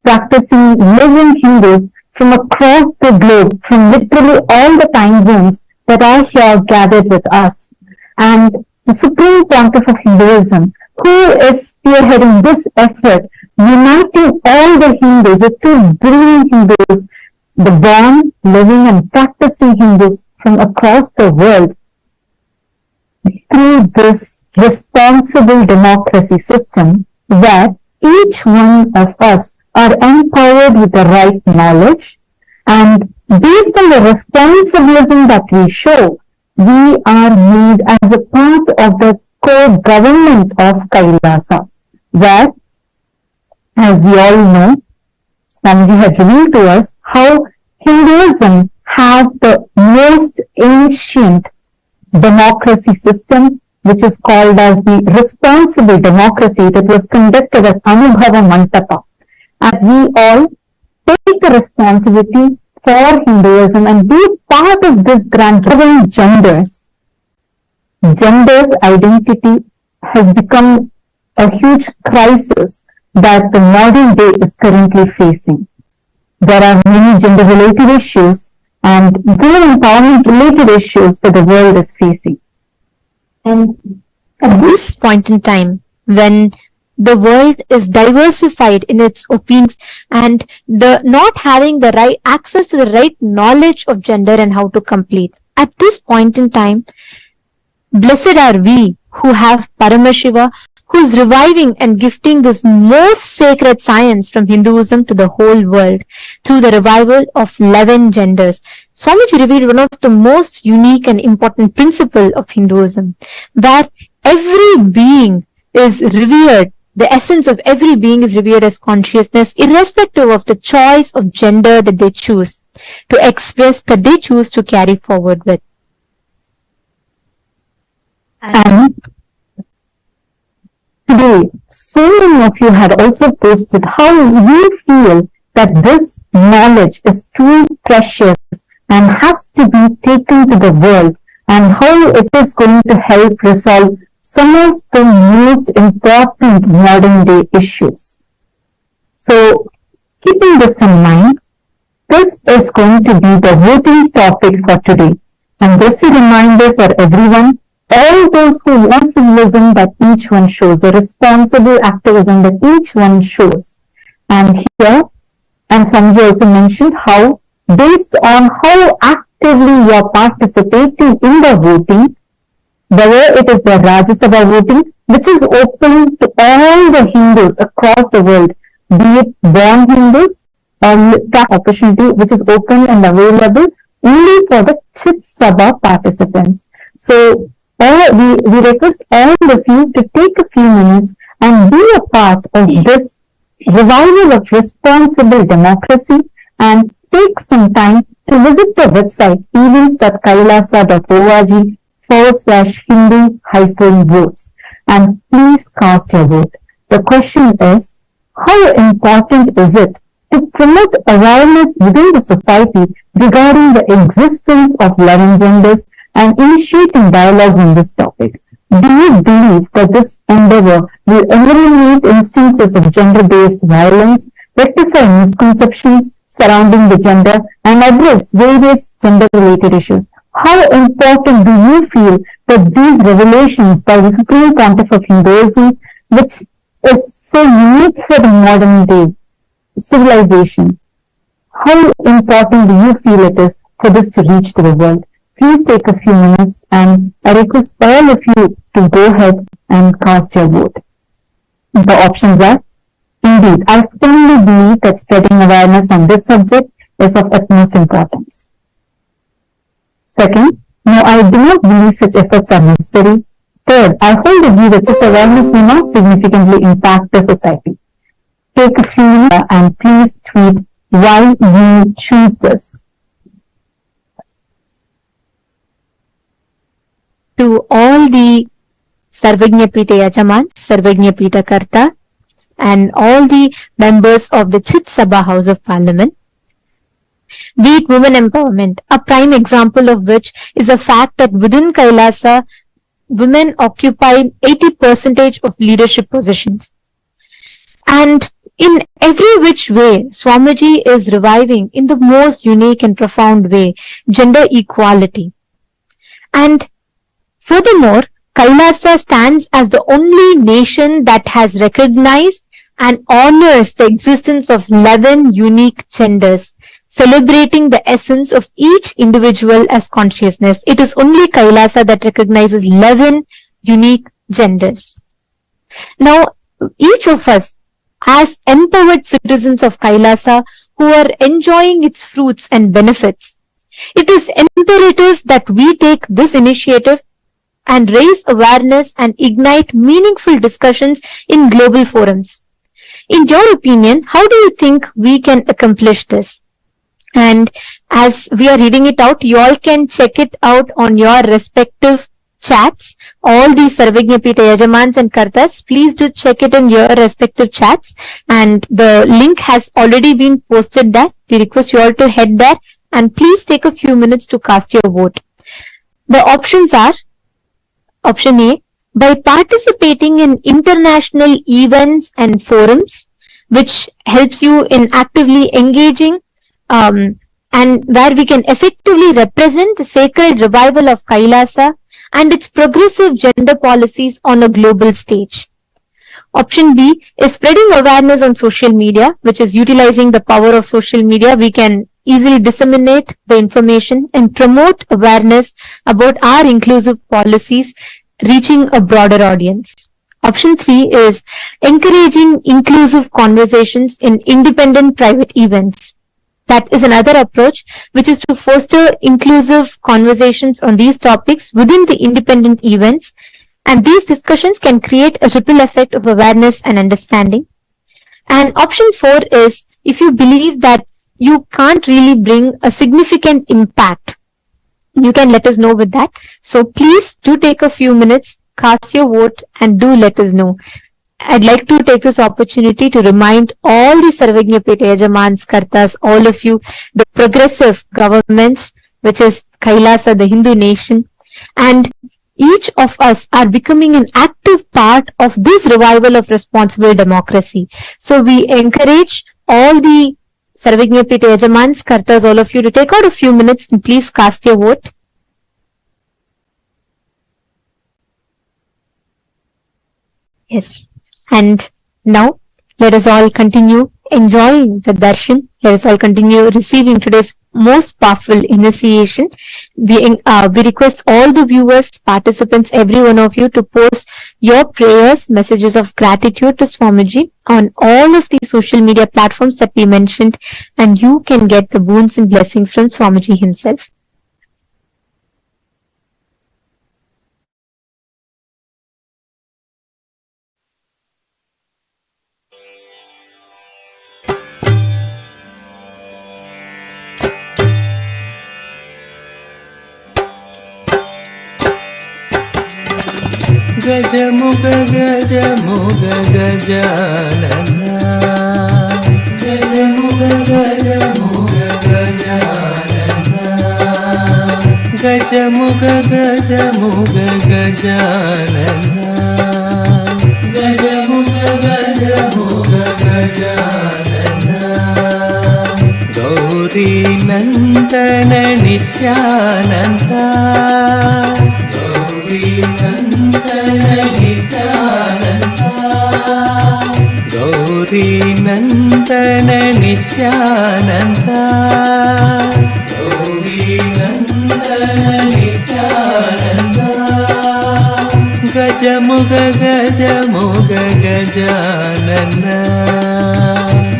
practicing living Hindus from across the globe, from literally all the time zones that are here gathered with us. And the Supreme Pontiff of Hinduism, who is spearheading this effort, uniting all the Hindus, the 2 billion Hindus, the born, living and practicing Hindus from across the world, through this responsible democracy system where each one of us are empowered with the right knowledge, and based on the responsibilism that we show, we are made as a part of the co-government of Kailasa, where, as we all know, Swamiji had revealed to us how Hinduism has the most ancient democracy system, which is called as the responsible democracy that was conducted as Anubhava Mantapa. And we all take the responsibility for Hinduism and be part of this grand genders. Gender identity has become a huge crisis that the modern day is currently facing. There are many gender-related issues and women empowerment-related issues that the world is facing. And at this point in time, when the world is diversified in its opinions and the not having the right access to the right knowledge of gender and how to complete, at this point in time, blessed are we who have Paramashiva, who is reviving and gifting this most sacred science from Hinduism to the whole world through the revival of 11 genders. Swamiji revealed one of the most unique and important principle of Hinduism, where every being is revered, the essence of every being is revered as consciousness, irrespective of the choice of gender that they choose to express, that they choose to carry forward with. And today, so many of you had also posted how you feel that this knowledge is too precious and has to be taken to the world, and how it is going to help resolve some of the most important modern day issues. So, keeping this in mind, this is going to be the voting topic for today. And just a reminder for everyone, all those who want civilism that each one shows, the responsible activism that each one shows. And here, and Swamiji also mentioned how, based on how actively you are participating in the voting, whether it is the Rajya Sabha voting, which is open to all the Hindus across the world, be it born Hindus, or that opportunity which is open and available only for the Chit Sabha participants. So, we request all of you to take a few minutes and be a part of this revival of responsible democracy, and take some time to visit the website events.kailasa.org/Hindu-votes, and please cast your vote. The question is, how important is it to promote awareness within the society regarding the existence of 11 genders and initiating dialogues on this topic? Do you believe that this endeavor will eliminate instances of gender-based violence, rectify misconceptions surrounding the gender, and address various gender-related issues? How important do you feel that these revelations by the Supreme Pontiff of Hinduism, which is so unique for the modern day civilization, how important do you feel it is for this to reach to the world? Please take a few minutes, and I request all of you to go ahead and cast your vote. The options are, indeed, I firmly believe that spreading awareness on this subject is of utmost importance. Second, no, I do not believe such efforts are necessary. Third, I hold the view that such awareness may not significantly impact the society. Take a few minutes and please tweet why you choose this. all the Sarvajñapita Yajaman, Sarvajñapita Karta, and all the members of the Chit Sabha House of Parliament. Be it women empowerment, a prime example of which is the fact that within Kailasa, women occupy 80% of leadership positions. And in every which way, Swamiji is reviving in the most unique and profound way gender equality. And furthermore, Kailasa stands as the only nation that has recognized and honors the existence of 11 unique genders, celebrating the essence of each individual as consciousness. It is only Kailasa that recognizes 11 unique genders. Now, each of us, as empowered citizens of Kailasa who are enjoying its fruits and benefits, it is imperative that we take this initiative and raise awareness and ignite meaningful discussions in global forums. In your opinion, how do you think we can accomplish this? And as we are reading it out, you all can check it out on your respective chats. All the Sarvajñapita Yajamans and Kartas, please do check it in your respective chats. And the link has already been posted there. We request you all to head there and please take a few minutes to cast your vote. The options are: option A, by participating in international events and forums, which helps you in actively engaging and where we can effectively represent the sacred revival of Kailasa and its progressive gender policies on a global stage. Option B is spreading awareness on social media, which is utilizing the power of social media. We can easily disseminate the information and promote awareness about our inclusive policies, reaching a broader audience. Option 3 is encouraging inclusive conversations in independent private events. That is another approach, which is to foster inclusive conversations on these topics within the independent events. And these discussions can create a ripple effect of awareness and understanding. And option 4 is if you believe that you can't really bring a significant impact, you can let us know with that. So please do take a few minutes, cast your vote, and do let us know. I'd like to take this opportunity to remind all the Sarvajñapita Yajamans, Kartas, all of you, the progressive governments, which is Kailasa, the Hindu nation, and each of us are becoming an active part of this revival of responsible democracy. So we encourage all the Sarvajñapita Yajamans, Kartas, all of you to take out a few minutes and please cast your vote. Yes. And now let us all continue enjoying the darshan. Let us all continue receiving today's most powerful initiation. We request all the viewers, participants, every one of you to post your prayers, messages of gratitude to Swamiji on all of the social media platforms that we mentioned, and you can get the boons and blessings from Swamiji himself. Gajamuga Gajamuga Gajanana, Gajamuga Gajamuga Gajanana, Gajamuga Gajamuga Gajanana, Gajamuga Gajamuga Gajanana, Gauri Nandana Nithyananda, Gauri Nityananda, Gauri Nandana Nityananda, Gauri Nandana Nityananda, Gajamuga Gajamuga Gajanana,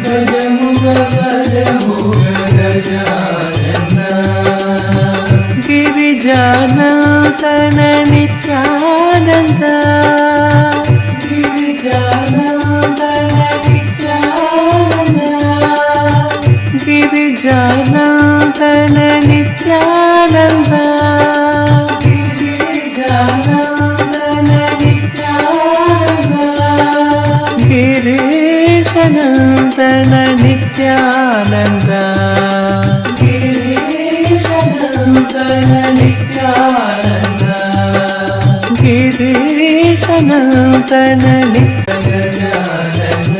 Gajamuga Gajamuga Gajanana, Girijanandana Nityananda, Girijanandana Nityananda, Girijanandana Nityananda, Girijanandana Gajanan नित्य गजानन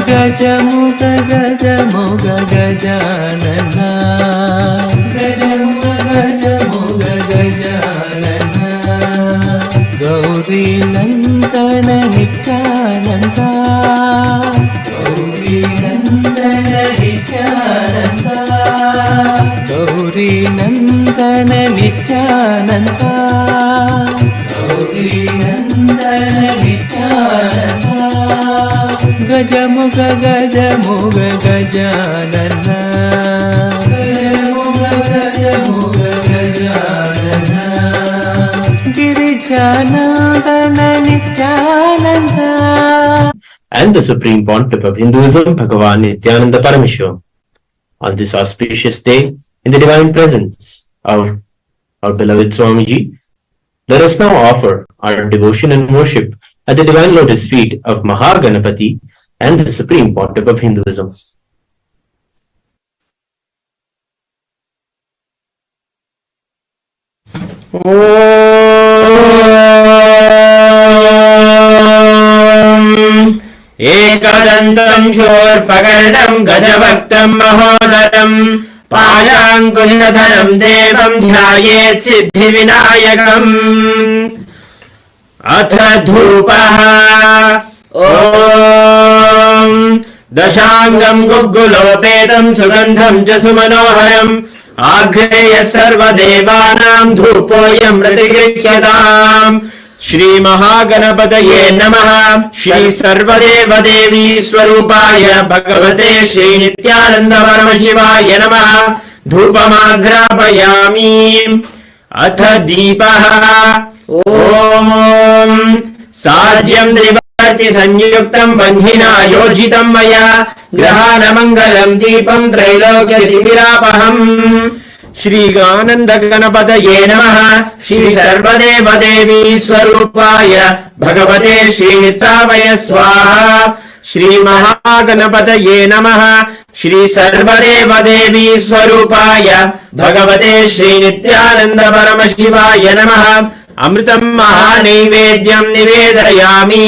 गजमुख गजमुख गजानन गजमुख गजमुख गजानन गौरी नंदन नित्यानंद गौरी नंदन नित्यानंद गौरी नंदन नित्यानंद गौरी नंदन Nityanand गजमुख गजमुख Gajanan गजमुख गजमुख Gajanan Girijanandan Nityanand. And the Supreme Pontiff of Hinduism, Bhagavan Nithyananda Paramashivam. On this auspicious day, in the divine presence of our beloved Swamiji, let us now offer our devotion and worship at the divine lotus feet of Maha Ganapathi and the Supreme Pontiff of Hinduism. एकदन्तं शूर्पकर्णं गजभक्तं महोदरं पाशाङ्कुशधरं देवं ध्यायेत् सिद्धिविनायकम्. अथ धूपः. ॐ दशाङ्गं गुग्गुलोपेतं सुगन्धं च सुमनोहरम् आघ्रेय सर्वदेवानां धूपोऽयं प्रतिगृह्यताम्. श्री महागणपतये नमः. श्री सर्वदेवदेवी स्वरूपाय भगवते श्री नित्यानंद परमशिवाय नमः. धूपमाघ्रापयामि. अथ दीपः. ॐ साज्यं त्रिवर्ति संयुक्तं बन्धिना योजितं मया ग्रहाणमङ्गलं दीपं त्रैलोक्यतिमिरापहम्. श्री आनंद गणपतये नमः. श्री सर्वदेवदेवी स्वरूपाय भगवते श्री नित्रावय स्वाहा. श्री महागणपतये नमः. श्री सर्वदेवदेवी स्वरूपाय भगवते श्री नित्यानंद परमशिवाय नमः. अमृतं महानैवेद्यं निवेदयामि.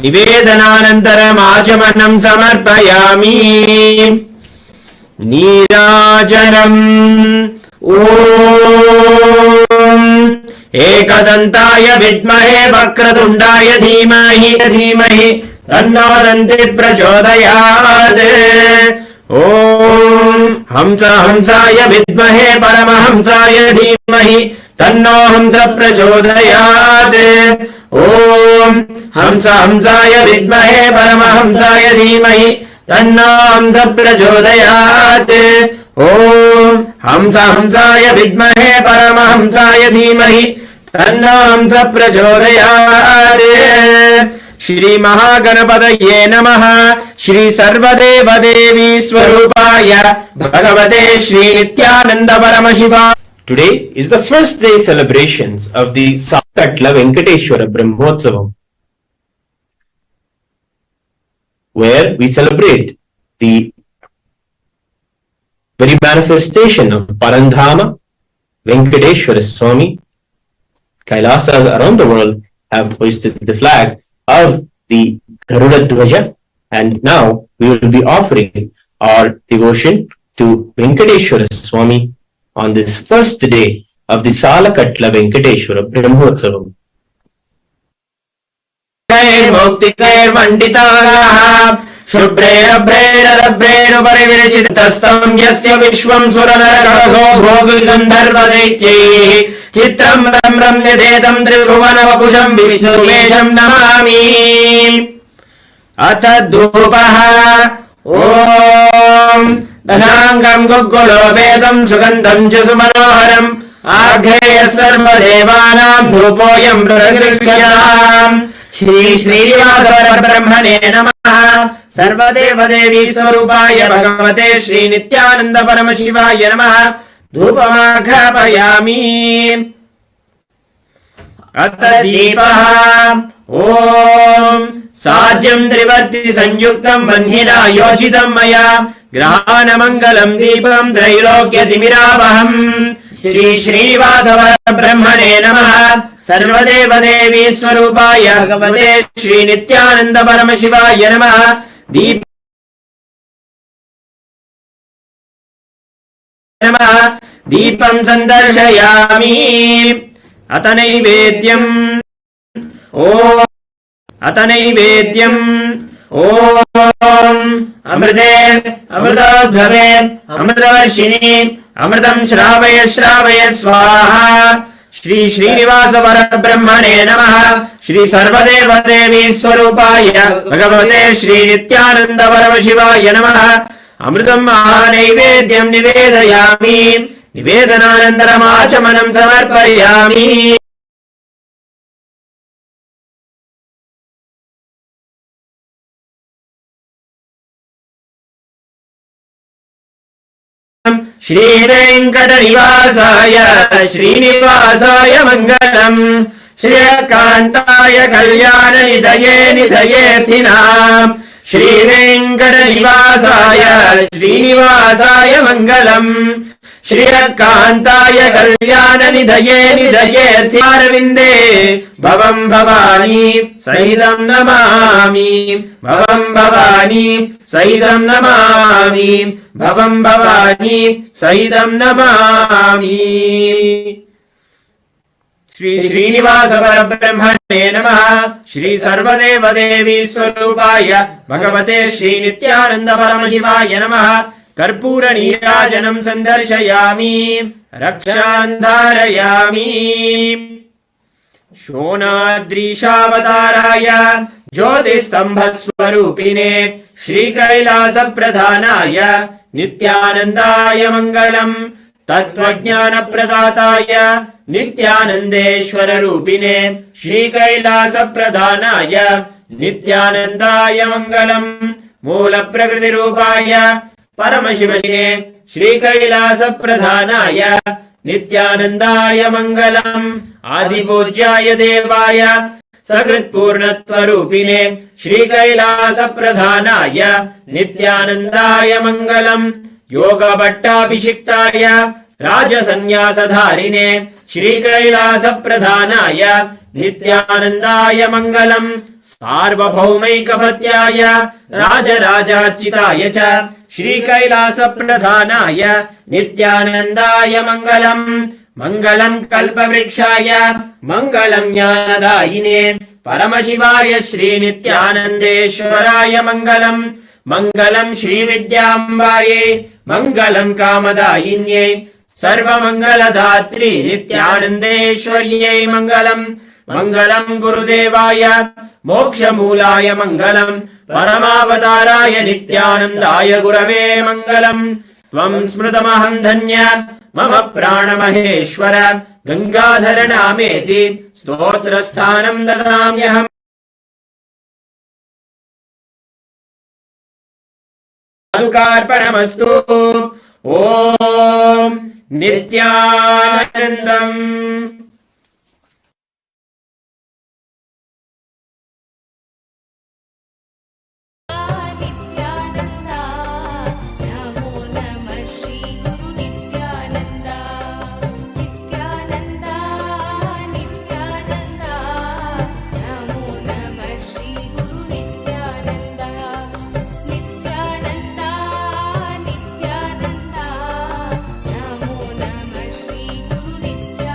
निवेदनानन्तरम् आचमनं समर्पयामि. नीराजनम्. ॐ एकदन्ताय विद्महे वक्रतुण्डाय धीमहि तन्नो दन्ति प्रचोदयात्. ॐ हंसाय विद्महे परमहंसाय धीमहि तन्नो हंस प्रचोदयात्. ॐ हंसाय विद्महे परमहंसाय धीमहि तन्नो हंस प्रचोदयात्. ॐ हंसाय विद्महे परमहंसाय धीमहि तन्नो हंस प्रचोदयात्. श्री महागणपतये नमः. श्री सर्वदेवदेवी स्वरूपाय भगवते Shri Nityanand परमशिवाय. Today is the first day celebrations of the Sakatla Venkateshwara Brahmotsavam, where we celebrate the very manifestation of Parandhama, Venkateshwara Swami. Kailasas around the world have hoisted the flag of the Garuda Dhwaja, and now we will be offering our devotion to Venkateshwara Swami on this first day of the Salakatla Venkateshwara Brahmotsavam. शुभ्रैरभ्रैरभ्रैरुपरिविरचितस्तं यस्य विश्वं सुरनरकहो भोगगन्धर्वदैत्यैः चित्रं रम्यधेदं त्रिभुवनवपुषं विष्णुवेशं नमामि. अथ धूपः. ॐ दशाङ्गं गुग्गुलोपेतं सुगन्धं च सुमनोहरम् आघ्रेय सर्वदेवानां धूपोऽयं प्रतिगृह्यताम्. श्री श्रीनिवास ब्रह्मणे नमः. सर्वदेवदेवी स्वरूपाय भगवते श्री नित्यानंद परमशिवाय नमः. धूपमाघ्रापयामि. अथ दीपः. ॐ साज्यं त्रिवर्ति संयुक्तं बन्धिना योजितं मया ग्रहाणमङ्गलं दीपं त्रैलोक्यतिमिरापहम्. श्री श्रीनिवास ब्रह्मणे नमः. सर्वदेवदेवी स्वरूपाय भगवते श्री नित्यानंद परमशिवाय नमः। दीपं संदर्शयामि। अत नैवेद्यम् ॐ अमृते अमृतोद्भवे अमृतवर्षिणि अमृतं श्रावय श्रावय स्वाहा। श्री श्रीनिवास परब्रह्मणे नमः। श्री सर्वदेवदेवी स्वरूपाय भगवते श्री नित्यानंद परमशिवाय नमः। अमृतं महानैवेद्यं निवेदयामि। निवेदनानन्तरम् आचमनं समर्पयामि। श्रीवेङ्कटनिवासाय श्रीनिवासाय मङ्गलम्। श्रीकान्ताय कल्याणनिधये निधयेऽर्थिनाम्। श्रीवेङ्कटनिवासाय श्रीनिवासाय मङ्गलम्। श्रीकान्ताय कल्याणनिधये निधयेऽर्थिनारविन्दे भवं भवानी सहितं नमामि। भवं भवानी सहितं नमामि। भवं भवानी सहितं नमामि। श्री श्रीनिवास परब्रह्मणे नमः। श्री सर्वदेवदेवी स्वरूपाय भगवते श्री नित्यानंद परमशिवाय नमः। कर्पूर नीराजनं संदर्शयामि। रक्षां धारयामि। शोणाद्रीशावताराय ज्योतिस्तम्भस्वरूपिणे श्रीकैलासप्रधानाय नित्यानन्दाय मङ्गलम्। तत्त्वज्ञानप्रदाताय नित्यानन्देश्वररूपिणे श्रीकैलासप्रधानाय नित्यानन्दाय मङ्गलम्। मूलप्रकृतिरूपाय परमशिवने श्रीकैलासप्रधानाय नित्यानन्दाय मङ्गलम्। आदिपूज्याय देवाय सकृत्पूर्णत्वरूपिणे श्रीकैलासप्रधानाय नित्यानन्दाय मङ्गलम्। योगभट्टाभिषिक्ताय राजसन्न्यासधारिणे श्रीकैलासप्रधानाय नित्यानन्दाय मङ्गलम्। सार्वभौमैकपत्याय राजराजार्चिताय च श्रीकैलासप्रधानाय नित्यानन्दाय मङ्गलम्। मङ्गलम् कल्पवृक्षाय मङ्गलम् ज्ञानदायिने परमशिवाय श्रीनित्यानन्देश्वराय मङ्गलम्। मङ्गलम् श्रीविद्याम्बायै मङ्गलम् कामदायिन्यै सर्वमङ्गलदात्री नित्यानन्देश्वर्यै मङ्गलम्। मङ्गलम् गुरुदेवाय मोक्षमूलाय मङ्गलम्। परमावताराय नित्यानन्दाय गुरवे मङ्गलम्। त्वं स्मृतमहं धन्य मम प्राणमहेश्वर गङ्गाधर नामेति स्तोत्रस्थानं ददाम्यहम्। पादुकार्पणमस्तु। ॐ नित्यानन्दम्। नित्यानन्दा नमो नमः श्री गुरु नित्यानन्दा। नित्यानन्दा नित्यानन्दा नमो नमः श्री गुरु नित्यानन्दा। नित्यानन्दा नित्यानन्दा नमो नमः श्री गुरु Nityananda.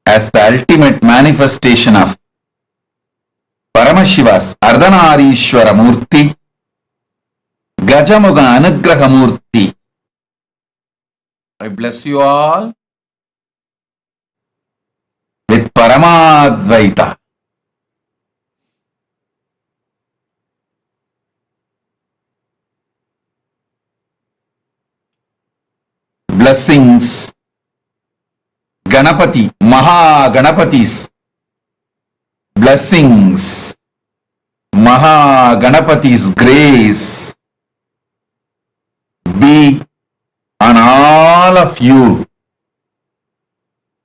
as the ultimate manifestation of Paramashiva's Ardhanarishwara Murti, Gajamuga Anugraha Murti. I bless you all with Paramadvaita. Blessings, Ganapati, Maha Ganapathis. Blessings, Maha Ganapathi's grace be on all of you.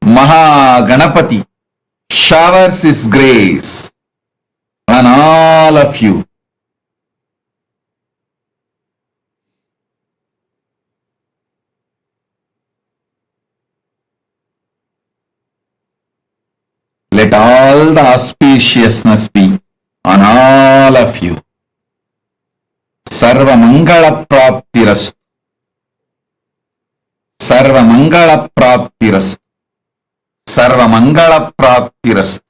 Maha Ganapathi showers his grace on all of you. Let all the auspiciousness be on all of you. Sarva Mangala Praptirastu. Sarva Mangala Praptirastu. Sarva Mangala Praptirastu.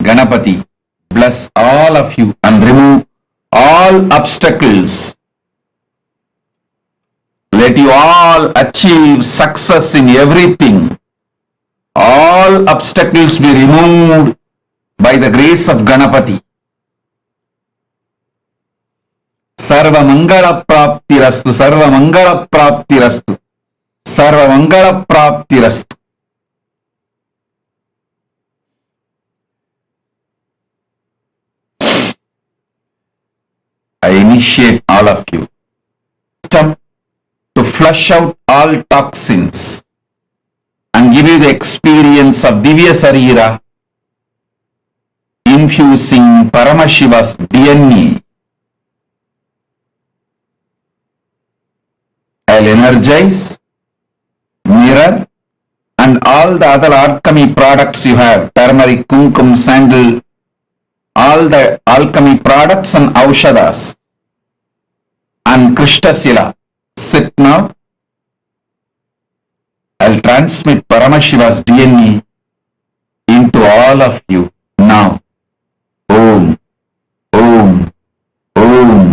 Ganapati, bless all of you and remove all obstacles. Let you all achieve success in everything. All obstacles be removed by the grace of Ganapati. Sarva Mangala Praptirastu, Sarva Mangala Praptirastu, Sarva Mangala Praptirastu. I initiate all of you to flush out all toxins and give you the experience of Divya Sarira, infusing Paramashiva's DNA. I'll energize, mirror, and all the other alchemy products you have, turmeric, kumkum, sandal, all the alchemy products and aushadas, and Krishtasila. Sit now. I'll transmit Paramashiva's DNA into all of you now. Om, Om, Om.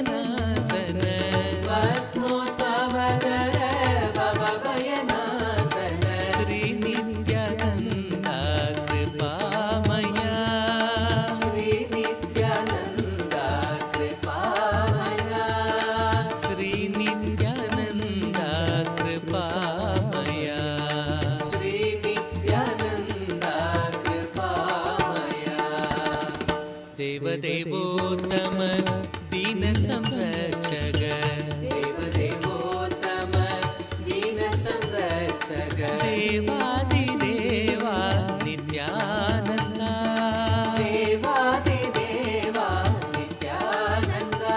भवभयनाशन भस्मोद्भवकर भवभयनाशन Shri Nityananda कृपामया Shri Nityananda कृपामया Shri Nityananda कृपामया Shri Nityananda कृपामया देवदेवोत्तम दीन संरक्षक देवदेवोत्तम दीन संरक्षक देवादिदेवा नित्यानन्दा देवादिदेवा नित्यानन्दा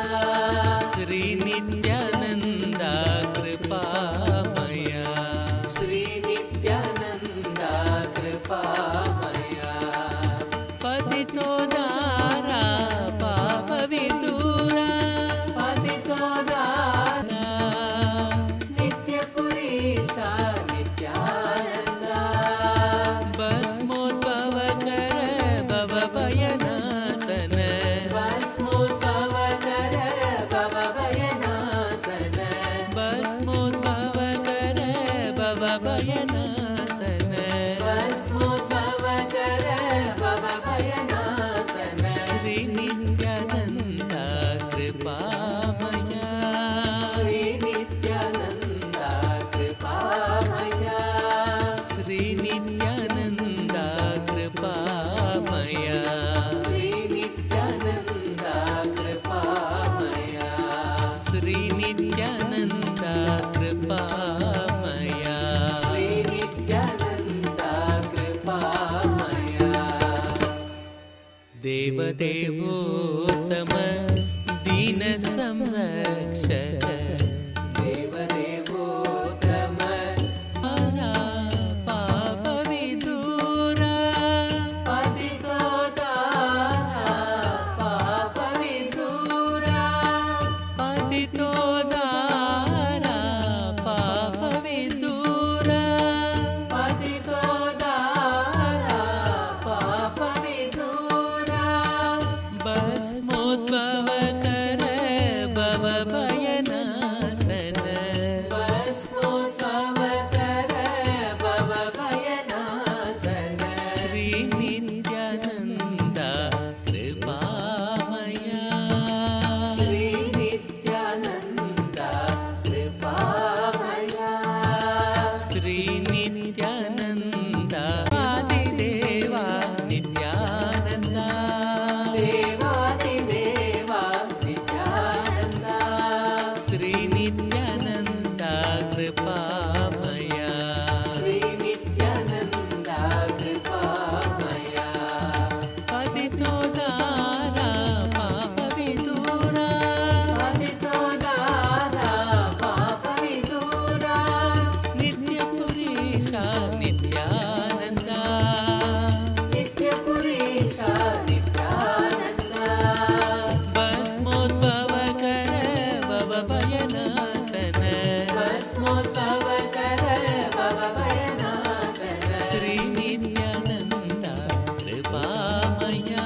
श्री नित्यानन्दा कृपामया श्री नित्यानन्दा कृपामया पतितोदारा पापविदूरा पतितोदारा नित्यपुरीशा नित्यानन्दा भस्मोद्भवकर भवभयनाशन भस्मोद्भवकर भवभयनाशन भस्मोद्भवकर भवभयनाशन भस्मोद्भवकर भवभयनाशन श्री नित्यानन्दा कृपामया श्री नित्यानन्दा कृपामया श्री नित्यानन्दा कृपामया श्री नित्यानन्दा कृपामया श्री नित्यानन्दा कृपामया श्री नित्यानन्दा कृपामया देवदेवोत्तम दीन संरक्षक देवदेवोत्तम हरा पापविदूरा पतितोदारा पापविदूरा पतितोदारा पापविदूरा पतितोदारा पापविदूरा भस्मोद्भवकर भवभयनाशन भस्मोद्भवकर भवभयनाशन श्री नित्यानन्दा कृपामया श्री नित्यानन्दा कृपामया श्री नित्यानन्दा आदिदेवा नित्यानन्दा देवादिदेवा नित्यानन्दा श्री नित्यानन्दा कृपामया श्री नित्यानन्दा कृपामया पतितोदारा पापविदूरा पतितोदारा पापविदूरा नित्यपुरीशा नित्यानन्दा नित्यपुरीशा नित्यानन्दा भस्मोद्भवकर भवभयनाशन भस्मोद्भवकर भवभयनाशन श्री नित्यानन्दा कृपामया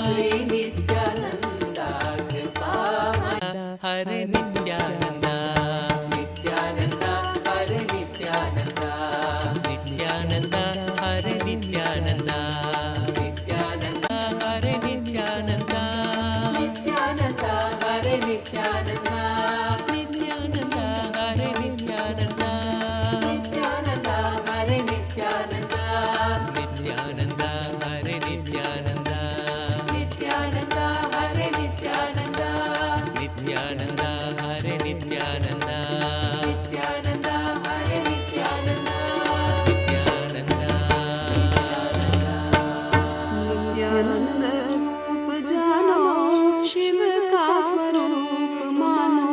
श्री नित्यानन्दा कृपामया हरे नित्यानन्दा नित्यानन्दा हरे नित्यानन्दा नित्यानन्दा हरे नित्यानन्दा नित्यानन्दा हरे नित्यानन्दा नित्यानन्दा हरे नित्यानन्दा नित्यानन्दा हरे नित्यानन्दा नित्यानन्दा हरे नित्यानन्दा नित्यानन्दा हरे नित्यानन्दा नित्यानन्दा हरे नित्यानन्दा नित्यानन्दा हरे नित्यानन्दा नित्यानन्दा हरे नित्यानन्दा नित्यानंद रूप जानो शिव का स्वरूप मानो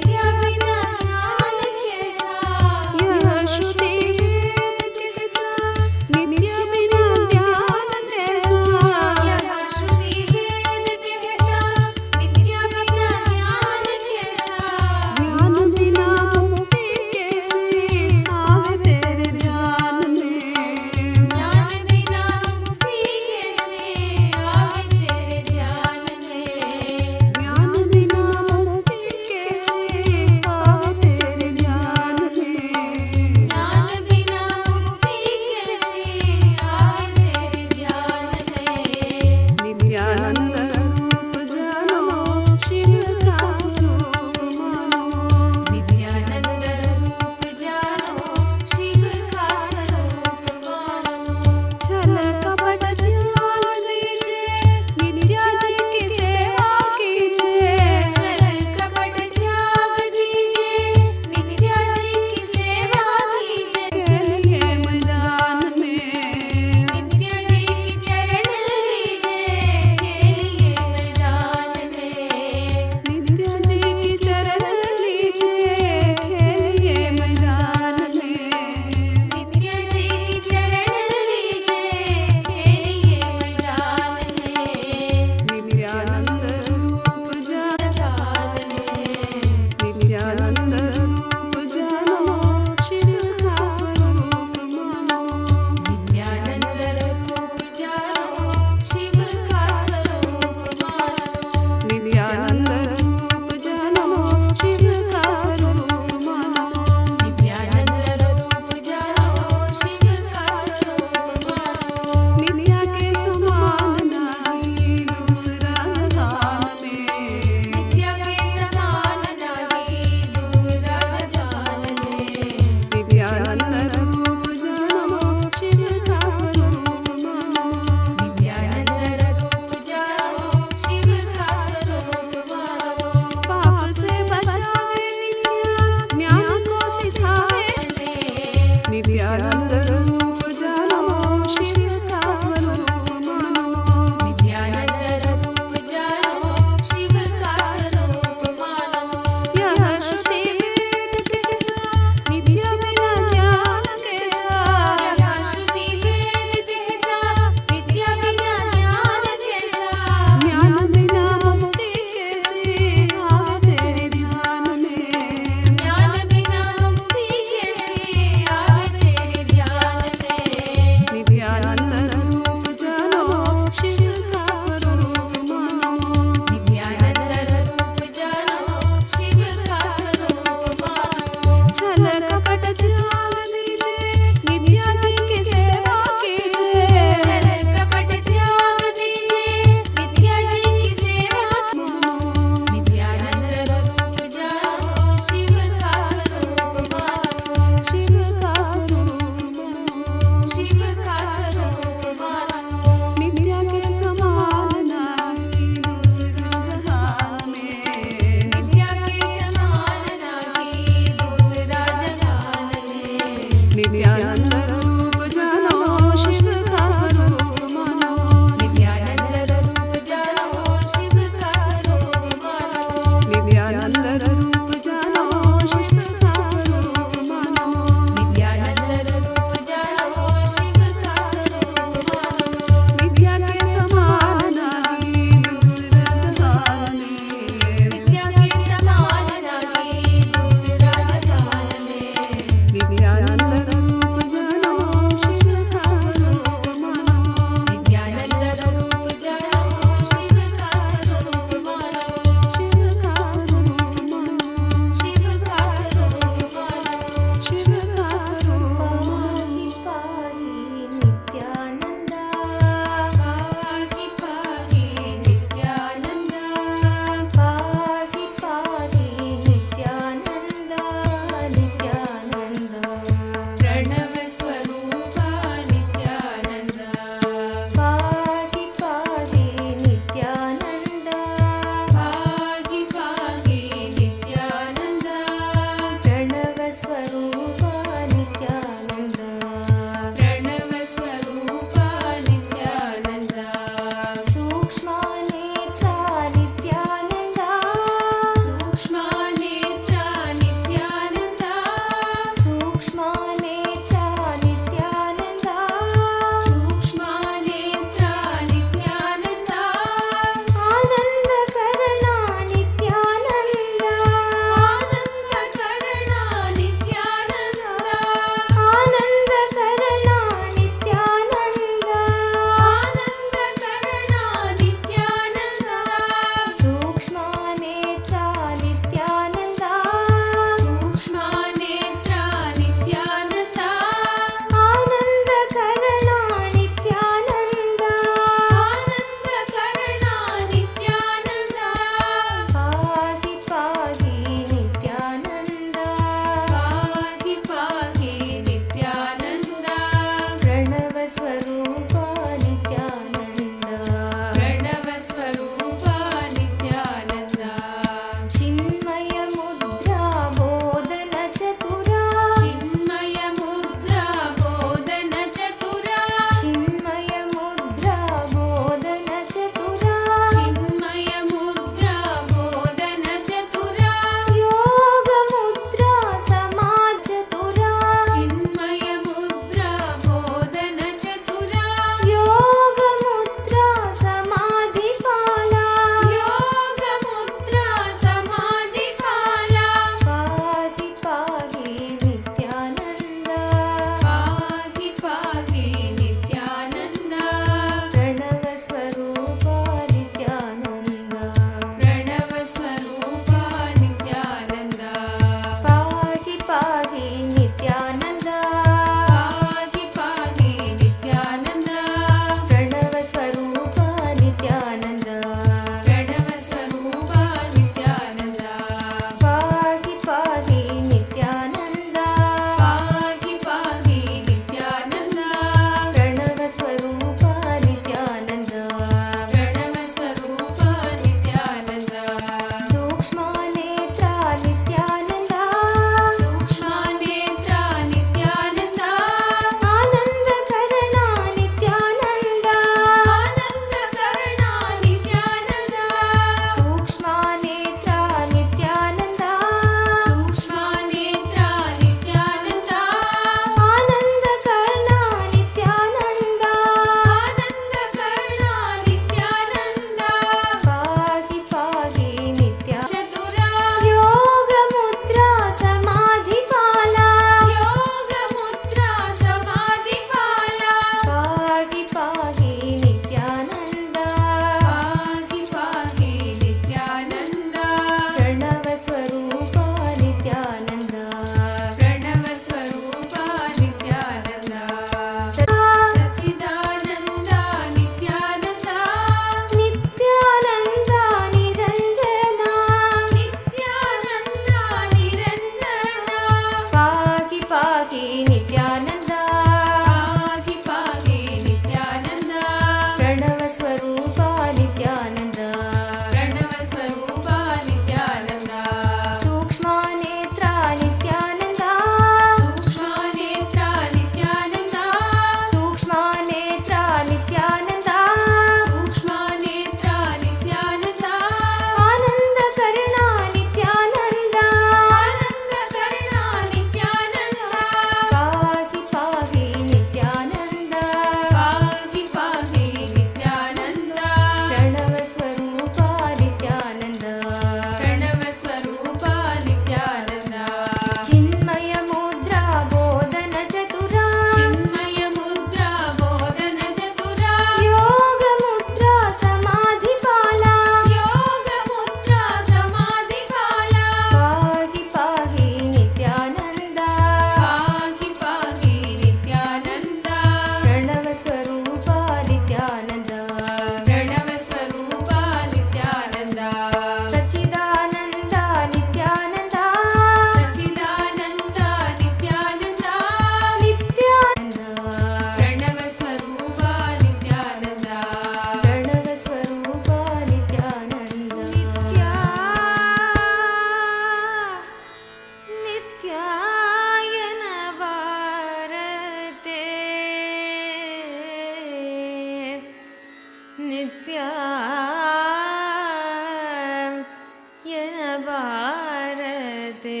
ನಿತ್ಯಾಯನ ಭಾರತೆ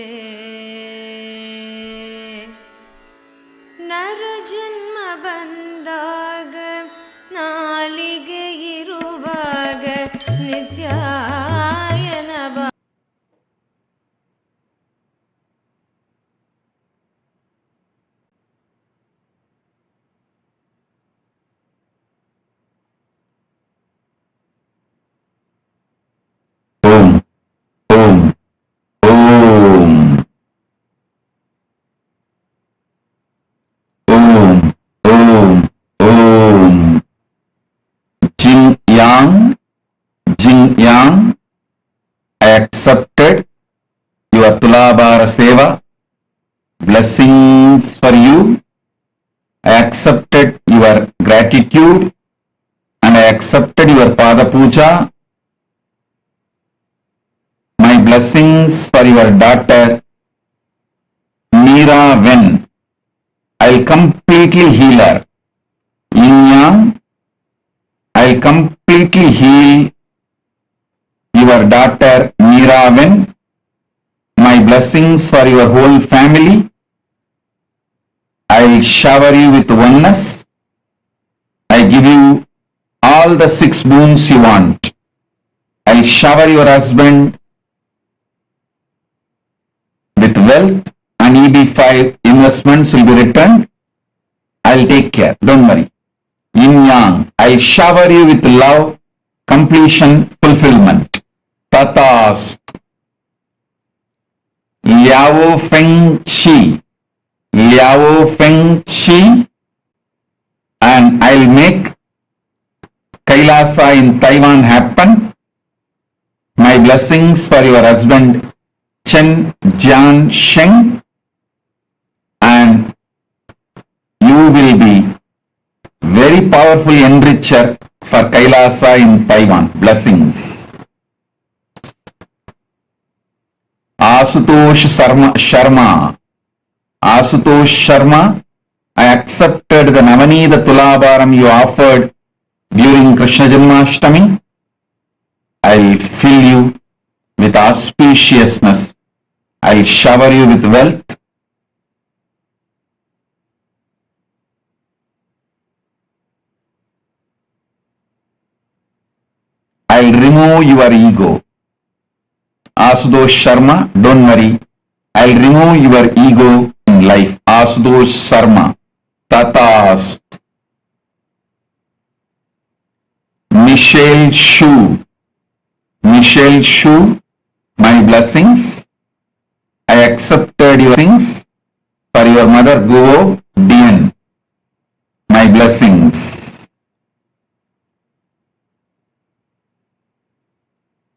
ನರ ಜನ್ಮ ಬಂದಾಗ ನಾಲಿಗೆ ಇರುವಾಗ ನಿತ್ಯಾಯನ Om, Om, Om. Om, Om, Om. Jin Yang, Jin Yang, I accepted your Tulabhara Seva, blessings for you. I accepted your gratitude and I accepted your Pada Puja. My blessings for your daughter Meera Ven. I'll completely heal her. Yin Yang, I'll completely heal your daughter Meera Ven. My blessings for your whole family. I'll shower you with oneness. I give you all the 6 boons you want. I'll shower your husband with wealth and EB5 investments will be returned. I'll take care. Don't worry. Yin Yang, I'll shower you with love, completion, fulfillment. Tatast. Liao Feng Chi. Liao Feng Chi. And I'll make Kailasa in Taiwan happen. My blessings for your husband Chen Jian Sheng, and you will be very powerful enricher for Kailasa in Taiwan. Blessings. Asutosh Sharma. Asutosh Sharma, I accepted the Navanida Tulabharam you offered during Krishna Janmashtami. I'll fill you with auspiciousness. I'll shower you with wealth. I'll remove your ego. Asutosh Sharma, don't worry. I'll remove your ego in life. Asutosh Sharma. Tatast. Michelle Shu. Michelle Shu, my blessings. I accepted your blessings for your mother Guo Dian. My blessings.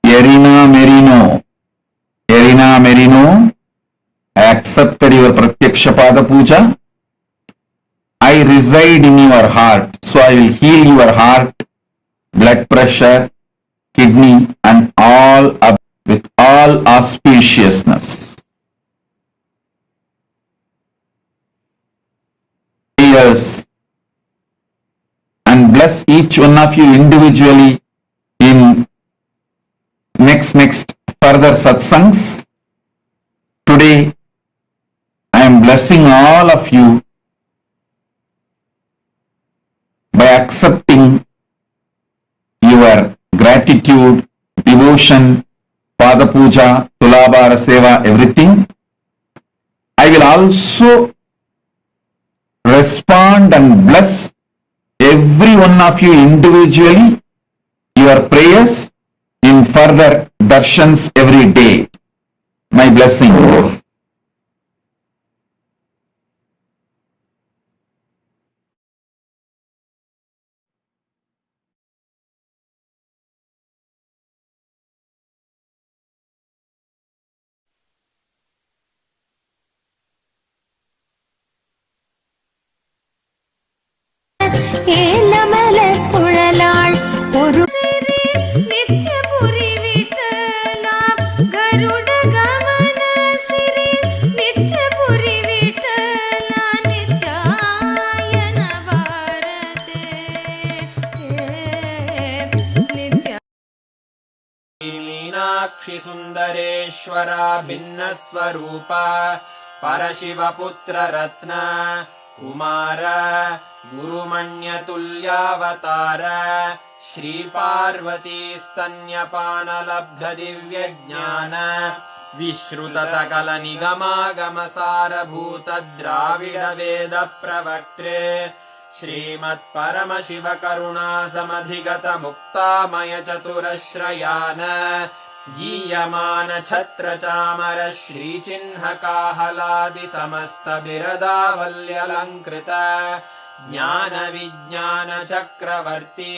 Yerina Merino. Yerina Merino, I accepted your Pratyaksha Pada Puja. I reside in your heart, so I will heal your heart, blood pressure, kidney and all up with all auspiciousness. Prayers and bless each one of you individually in next further satsangs. Today I am blessing all of you by accepting your gratitude, devotion, Pada Puja, Tulabhara Seva, everything. I will also respond and bless every one of you individually, your prayers in further darshans every day. My blessings. ഏലമലക്കുഴലാൾ ഒരു നിത്യപുരി Vitthala Garuda ഗമന Siri നിത്യപുരി Vitthala നിത്യായന ഭാരതേ साक्षि सुन्दरेश्वरा भिन्नस्वरूप परशिवपुत्र रत्न कुमार गुरुमण्यतुल्यावतार श्रीपार्वतीस्तन्यपानलब्ध दिव्यज्ञान विश्रुत सकल निगमागमसारभूत द्राविड वेद प्रवक्त्रे श्रीमत्परमशिव करुणा समधिगत मुक्तामय चतुरश्रयान गीयमान छत्र चामर श्रीचिह्न काहलादि समस्त बिरदावल्यलङ्कृत ज्ञान विज्ञान चक्रवर्ती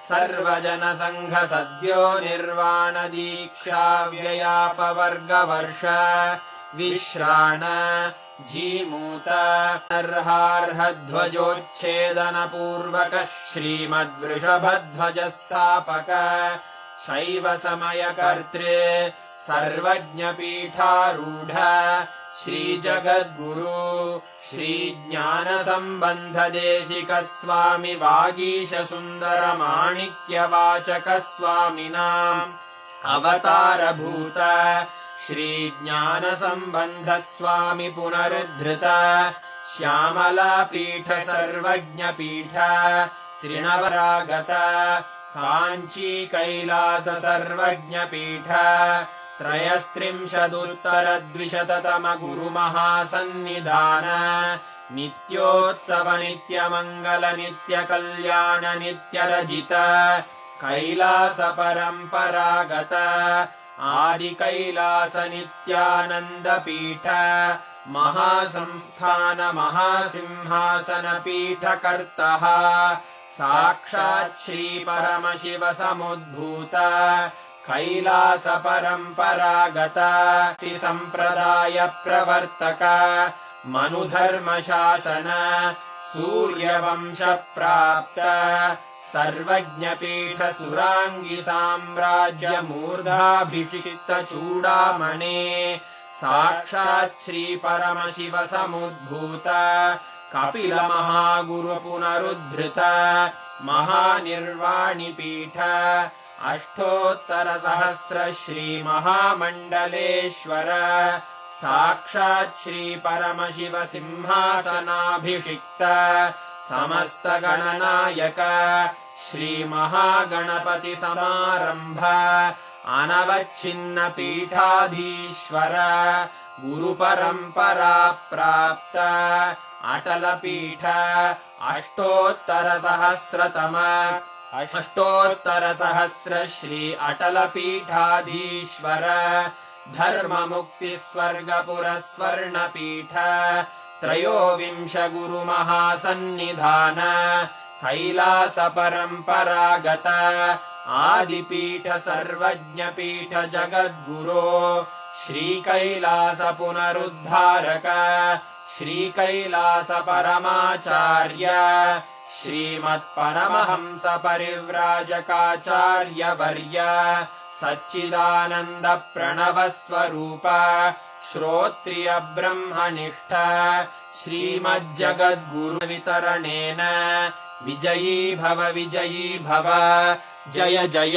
सर्वजन संघ सद्यो निर्वाण दीक्षा व्ययापवर्गवर्ष विश्राण जीमूत अर्हार्हध्वजोच्छेदन पूर्वक श्रीमद्वृषभध्वजस्थापक शैव समय कर्त्रे सर्वज्ञ पीठारूढ श्री जगद्गुरु श्री ज्ञान संबंध देशिक स्वामी वागीश सुंदर माणिक्य वाचक स्वामिनाम् अवतार भूत श्री ज्ञान संबंध स्वामी पुनरुद्धृत श्यामला पीठ सर्वज्ञ पीठ त्रिनवरागत कांची कैलास सर्वज्ञ पीठ त्रयस्त्रिंशदुत्तरद्विशततम गुरुमहासन्निधान नित्योत्सव नित्यमङ्गल नित्यकल्याण नित्यरजित कैलास परम्परागत आदि कैलास नित्यानन्द पीठ महासंस्थान महासिंहासन पीठकर्तः साक्षात् श्री परमशिव समुद्भूत कैलास परम्परागत संप्रदाय प्रवर्तक मनुधर्म शासन सूर्यवंश प्राप्त सर्वज्ञ पीठ सुरांगी साम्राज्य मूर्धाभिषिक्त चूडामणे साक्षात् श्री परमशिव समुद्भूत कपिल महागुरु पुनरुद्धृत महानिर्वाणि पीठ अष्टोत्तर सहस्र श्री महामण्डलेश्वर साक्षात् श्री परमशिव सिंहासनाभिषिक्त समस्त गणनायक श्री महागणपति समारंभ अनवच्छिन्न पीठाधीश्वर गुरु परंपरा प्राप्त अटल पीठ अष्टोत्तर सहस्र श्री अटल पीठाधीश्वर धर्म मुक्ति स्वर्गपुर स्वर्ण पीठ त्रयोविंश गुरु महासन्निधान कैलास परम्परागत आदिपीठ सर्वज्ञ पीठ जगद्गुरो श्री कैलास पुनरुद्धारक श्री कैलास परमाचार्य श्रीमत्परमहंस परिव्राजकाचार्य वर्य सच्चिदानंद प्रणव स्वरूप श्रोत्रिय ब्रह्मनिष्ठ श्रीमज्जगद्गुरु वितरणेन विजयी भव जय जय।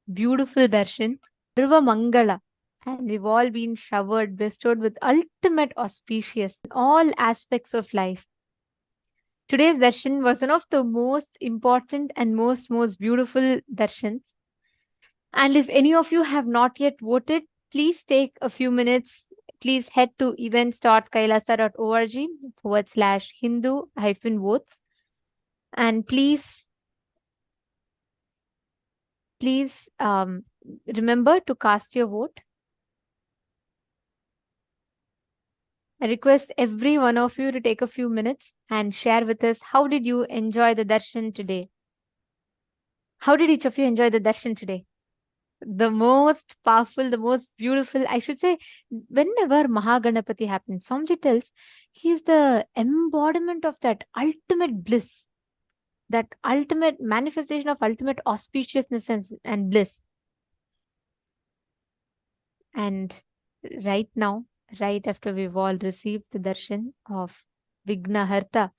Beautiful darshan, Sarva Mangala, and we've all been showered, bestowed with ultimate auspicious in all aspects of life. Today's darshan was one of the most important and most beautiful darshans. And if any of you have not yet voted, please take a few minutes. Please head to events.kailasa.org/Hindu-votes, and please please remember to cast your vote. I request every one of you to take a few minutes and share with us how did you enjoy the darshan today? How did each of you enjoy the darshan today? The most powerful, the most beautiful, I should say, whenever Maha Ganapathi happens, Swamiji tells he is the embodiment of that ultimate bliss, that ultimate manifestation of ultimate auspiciousness and bliss. And right now, right after we've all received the darshan of Vignaharta,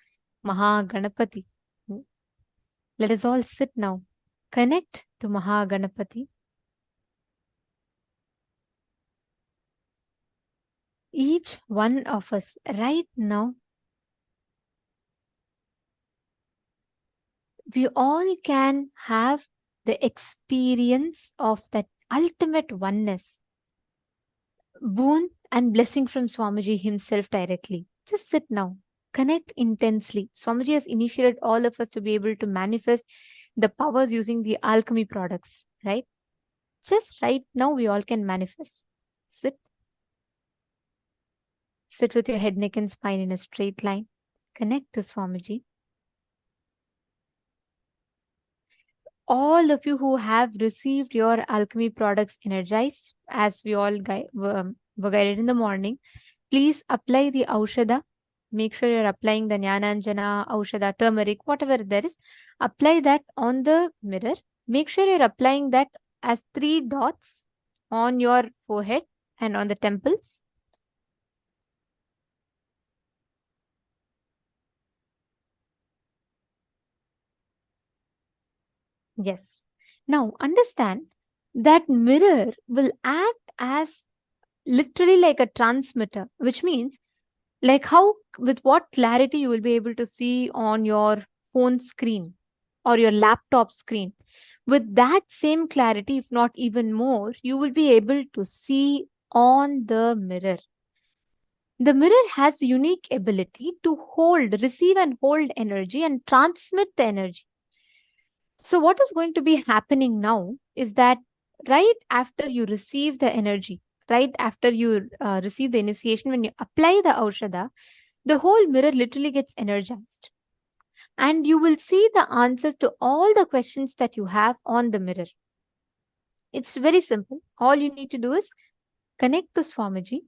Maha Ganapathi, let us all sit now, connect to Maha Ganapathi. Each one of us right now, we all can have the experience of that ultimate oneness, boon and blessing from Swamiji himself directly. Just sit now, connect intensely. Swamiji has initiated all of us to be able to manifest the powers using the alchemy products, right? Just right now, we all can manifest. Sit. Sit with your head, neck, and spine in a straight line. Connect to Swamiji. All of you who have received your alchemy products energized, as we all were guided in the morning, please apply the Aushada. Make sure you're applying the Jnananjana, Aushada, turmeric, whatever there is. Apply that on the mirror. Make sure you're applying that as 3 dots on your forehead and on the temples. Yes. Now understand that mirror will act as literally like a transmitter, which means like how, with what clarity you will be able to see on your phone screen or your laptop screen. With that same clarity, if not even more, you will be able to see on the mirror. The mirror has a unique ability to receive and hold energy and transmit the energy. So what is going to be happening now is that right after you receive the energy, right after you receive the initiation, when you apply the Aushada, the whole mirror literally gets energized. And you will see the answers to all the questions that you have on the mirror. It's very simple. All you need to do is connect to Swamiji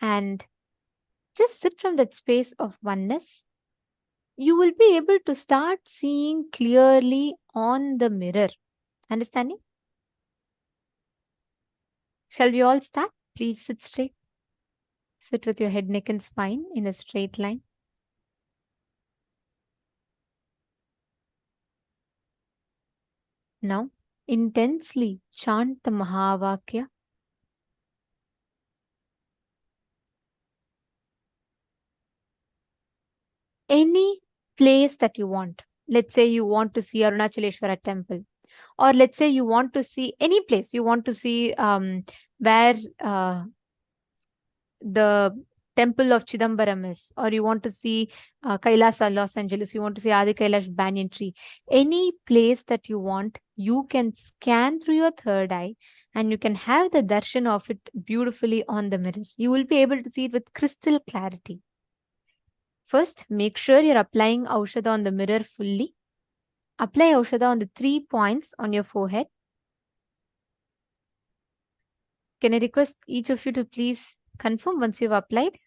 and just sit from that space of oneness. You will be able to start seeing clearly on the mirror. Understanding? Shall we all start? Please sit straight. Sit with your head, neck, and spine in a straight line. Now, intensely chant the Mahavakya. Any place that you want. Let's say you want to see Arunachaleshwara temple, or let's say you want to see any place. You want to see where the temple of Chidambaram is, or you want to see Kailasa, Los Angeles. You want to see Adi Kailash banyan tree. Any place that you want, you can scan through your third eye and you can have the darshan of it beautifully on the mirror. You will be able to see it with crystal clarity. First, make sure you're applying Aushada on the mirror fully. Apply Aushada on the 3 points on your forehead. Can I request each of you to please confirm once you've applied?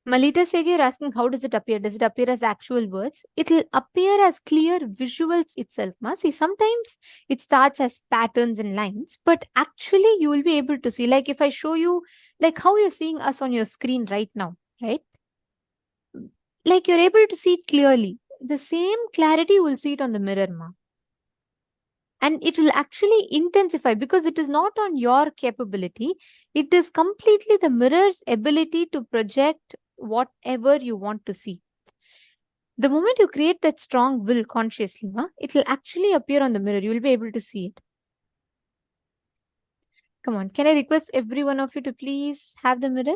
Malita Sege, you're asking how does it appear? Does it appear as actual words? It will appear as clear visuals itself. See, sometimes it starts as patterns and lines, but actually you will be able to see, like if I show you, like how you're seeing us on your screen right now, right? Like you're able to see it clearly. The same clarity you will see it on the mirror, ma. And it will actually intensify because it is not on your capability. It is completely the mirror's ability to project whatever you want to see. The moment you create that strong will consciously, it will actually appear on the mirror. You will be able to see it. Come on, can I request every one of you to please have the mirror?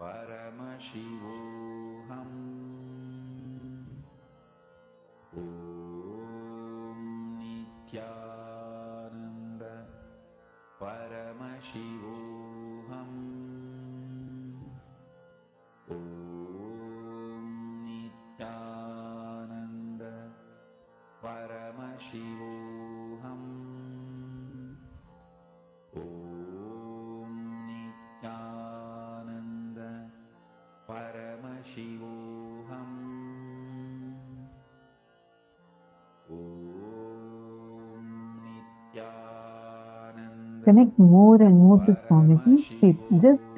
Paramashivoham. Om Nithyananda Paramashivoham. Om Nithyananda Paramashivoham. Om Nithyananda Paramashivoham. Om Nithyananda. Connect more and more to Swamiji. See, just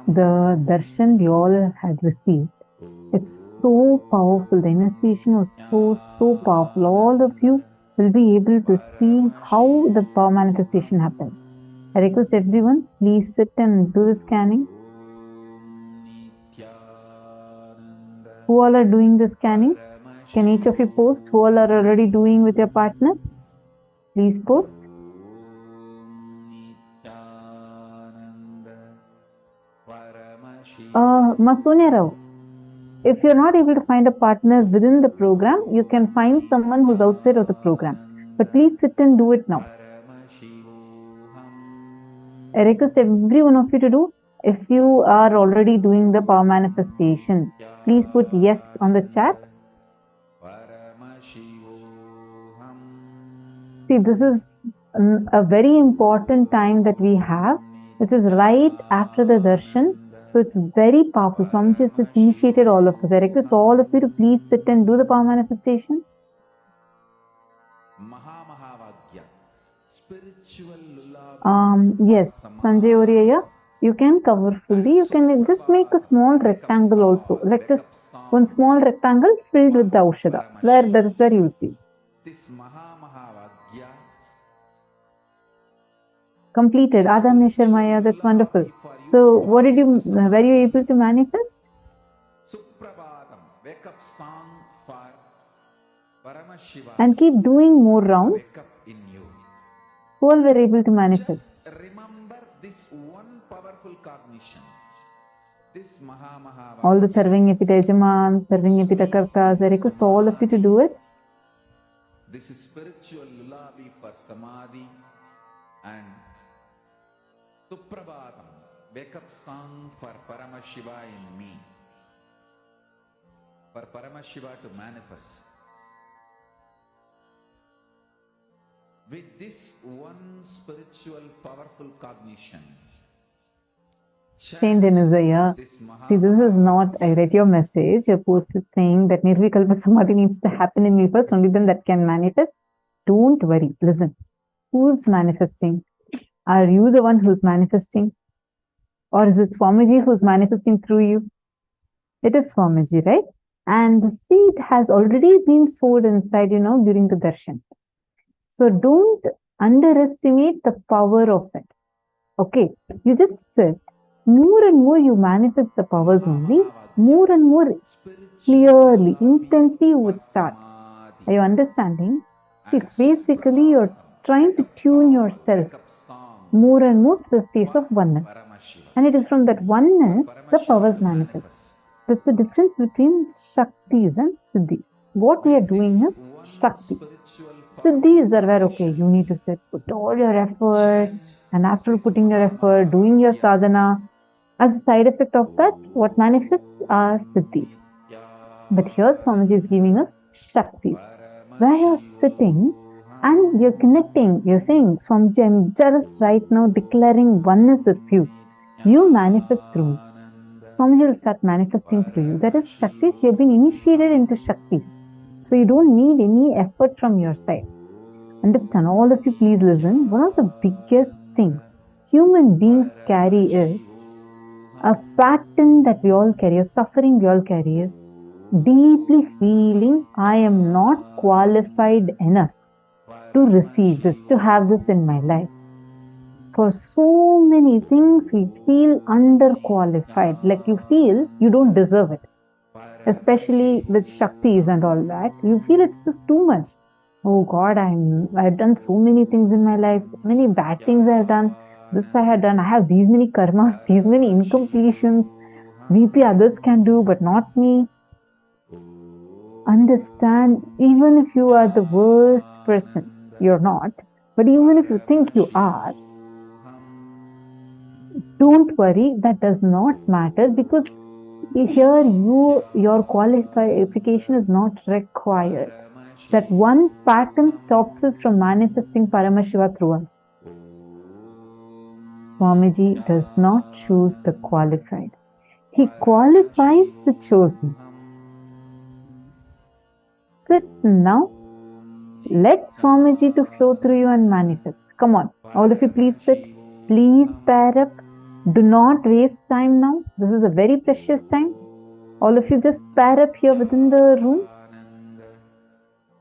the darshan we all had received. It's so powerful. The initiation was so powerful. All of you will be able to see how the power manifestation happens. I request everyone, please sit and do the scanning. Who all are doing the scanning? Can each of you post? Who all are already doing with your partners? Please post. Masonia Rao, if you're not able to find a partner within the program, you can find someone who's outside of the program. But please sit and do it now. I request every one of you to do. If you are already doing the power manifestation, please put yes on the chat. See, this is a very important time that we have. This is right after the darshan. So it's very powerful. Swamiji has just initiated all of us. I request all of you to please sit and do the power manifestation. Yes, Sanjay Oriya, you can cover fully. You can just make a small rectangle also. Like just one small rectangle filled with the Aushadha. That is where you will see. Completed. Adam Sharmaya, that's wonderful. So, were you able to manifest? Wake up song for Paramashivam. And keep doing more rounds. Wake up in you. Who all were able to manifest? Just remember this one powerful cognition. This Maha. All the serving Epitajaman, serving Epitakartas, I request all of you to do it. This is spiritual lullaby for Samadhi and Suprabhatam. Wake up song for Paramashiva in me. For Paramashiva to manifest. With this one spiritual powerful cognition. Saint Denizaya. See, this is not, I read your message, your post is saying that Nirvikalpa Samadhi needs to happen in me first, only then that can manifest. Don't worry, listen. Who's manifesting? Are you the one who's manifesting? Or is it Swamiji who's manifesting through you? It is Swamiji, right? And the seed has already been sowed inside, during the darshan. So don't underestimate the power of it. Okay, you just sit. More and more you manifest the powers only, more and more clearly, intensely you would start. Are you understanding? See, it's basically you're trying to tune yourself more and more to the space of oneness. And it is from that oneness the powers manifest. That's the difference between Shaktis and Siddhis. What we are doing is Shakti. Siddhis are where, okay, you need to sit, put all your effort, and after putting your effort, doing your sadhana, as a side effect of that, what manifests are Siddhis. But here Swamiji is giving us Shaktis, where you're sitting and you're connecting, you're saying, Swamiji, I'm just right now declaring oneness with you. You manifest through me. Swamiji will start manifesting through you. That is Shaktis. You have been initiated into Shaktis. So you don't need any effort from your side. Understand, all of you please listen. One of the biggest things human beings carry is a pattern that we all carry, a suffering we all carry is deeply feeling I am not qualified enough to receive this, to have this in my life. For so many things we feel underqualified, like you feel you don't deserve it. Especially with Shaktis and all that, you feel it's just too much. Oh God, I've done so many things in my life, so many bad things I've done, this I have done, I have these many karmas, these many incompletions, maybe others can do, but not me. Understand, even if you are the worst person, you're not, but even if you think you are, don't worry, that does not matter, because here your qualification is not required. That one pattern stops us from manifesting Paramashiva through us. Swamiji does not choose the qualified. He qualifies the chosen. Sit now. Let Swamiji to flow through you and manifest. Come on, all of you, please sit. Please pair up. Do not waste time now. This is a very precious time. All of you just pair up here within the room.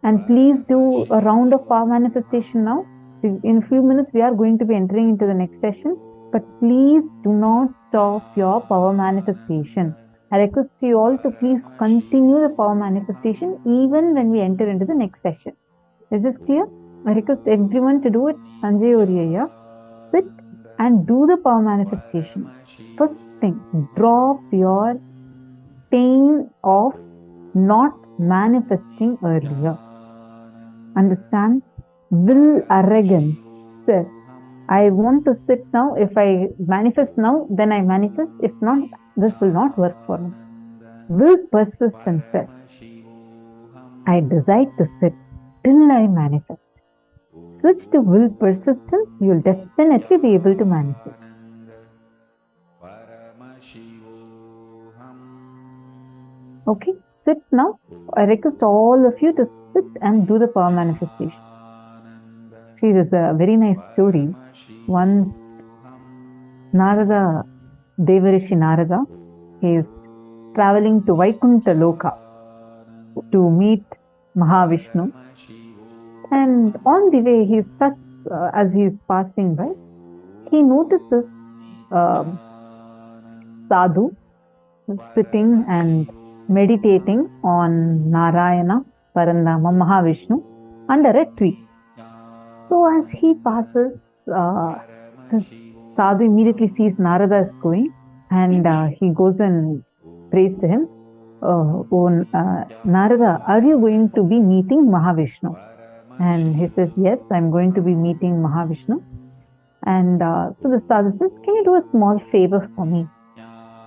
And please do a round of power manifestation now. So in a few minutes, we are going to be entering into the next session. But please do not stop your power manifestation. I request you all to please continue the power manifestation even when we enter into the next session. Is this clear? I request everyone to do it. Sanjay Oriya, sit and do the power manifestation. First thing, drop your pain of not manifesting earlier. Understand? Will arrogance says, I want to sit now. If I manifest now, then I manifest. If not, this will not work for me. Will persistence says, I decide to sit till I manifest. Switch to will persistence, you'll definitely be able to manifest. Okay, sit now. I request all of you to sit and do the power manifestation. See, there's a very nice story. Once Narada, Devarishi Narada, he is traveling to Vaikuntha Loka to meet Mahavishnu. And on the way, as he is passing by, he notices Sadhu sitting and meditating on Narayana, Parandama, Mahavishnu under a tree. So as he passes, this Sadhu immediately sees Narada is going, and he goes and prays to him. Narada, are you going to be meeting Mahavishnu? And he says, yes, I'm going to be meeting Mahavishnu. And so the Sadhu says, can you do a small favor for me?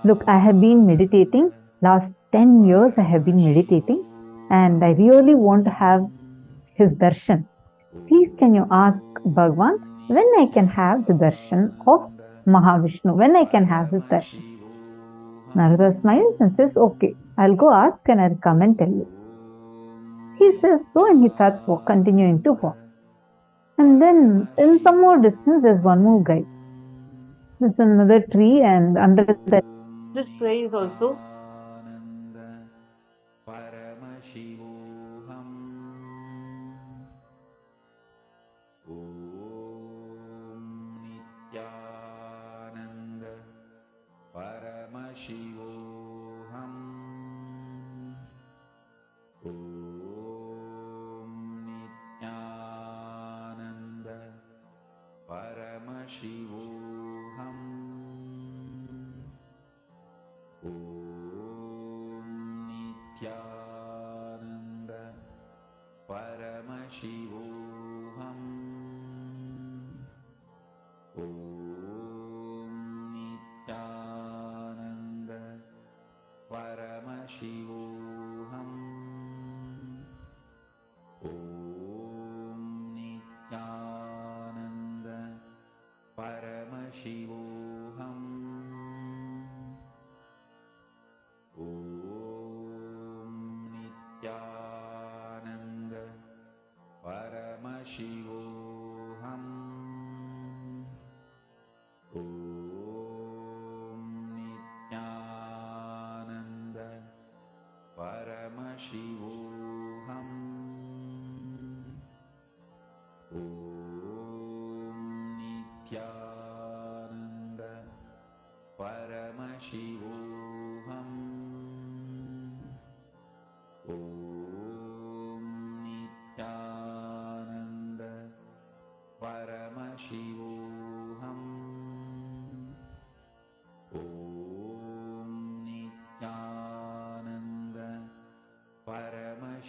Look, I have been meditating. Last 10 years I have been meditating. And I really want to have his darshan. Please can you ask Bhagavan when I can have the darshan of Mahavishnu? When I can have his darshan? Narada smiles and says, okay, I'll go ask and I'll come and tell you. He says so, and he starts continuing to walk. And then in some more distance, there's one more guy. There's another tree, and under that, this guy is also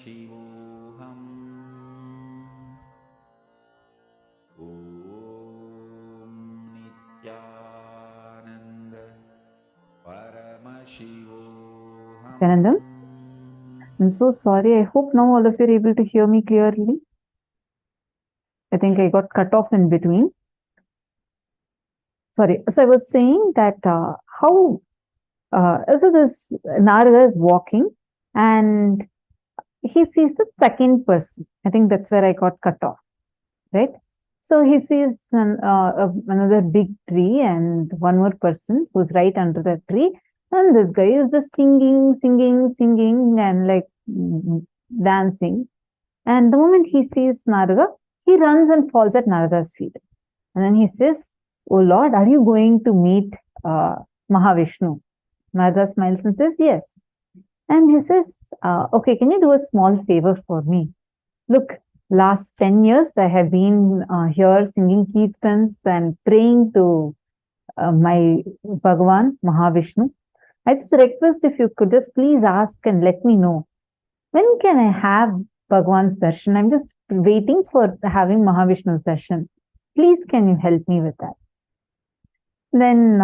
Paramashivoham. Om Nithyananda Paramashivoham. Nityananda, I'm so sorry. I hope now all of you are able to hear me clearly. I think I got cut off in between. Sorry. So I was saying that so this Narada is walking and he sees the second person. I think that's where I got cut off, right? So he sees another big tree and one more person who's right under the tree. And this guy is just singing and like dancing. And the moment he sees Narada, he runs and falls at Narada's feet. And then he says, "Oh Lord, are you going to meet Mahavishnu?" Narada smiles and says, "Yes." And he says, "Okay, can you do a small favor for me? Look, last 10 years I have been here singing kirtans and praying to my Bhagavan, Mahavishnu. I just request if you could just please ask and let me know, when can I have Bhagavan's darshan? I'm just waiting for having Mahavishnu's darshan. Please, can you help me with that?" Then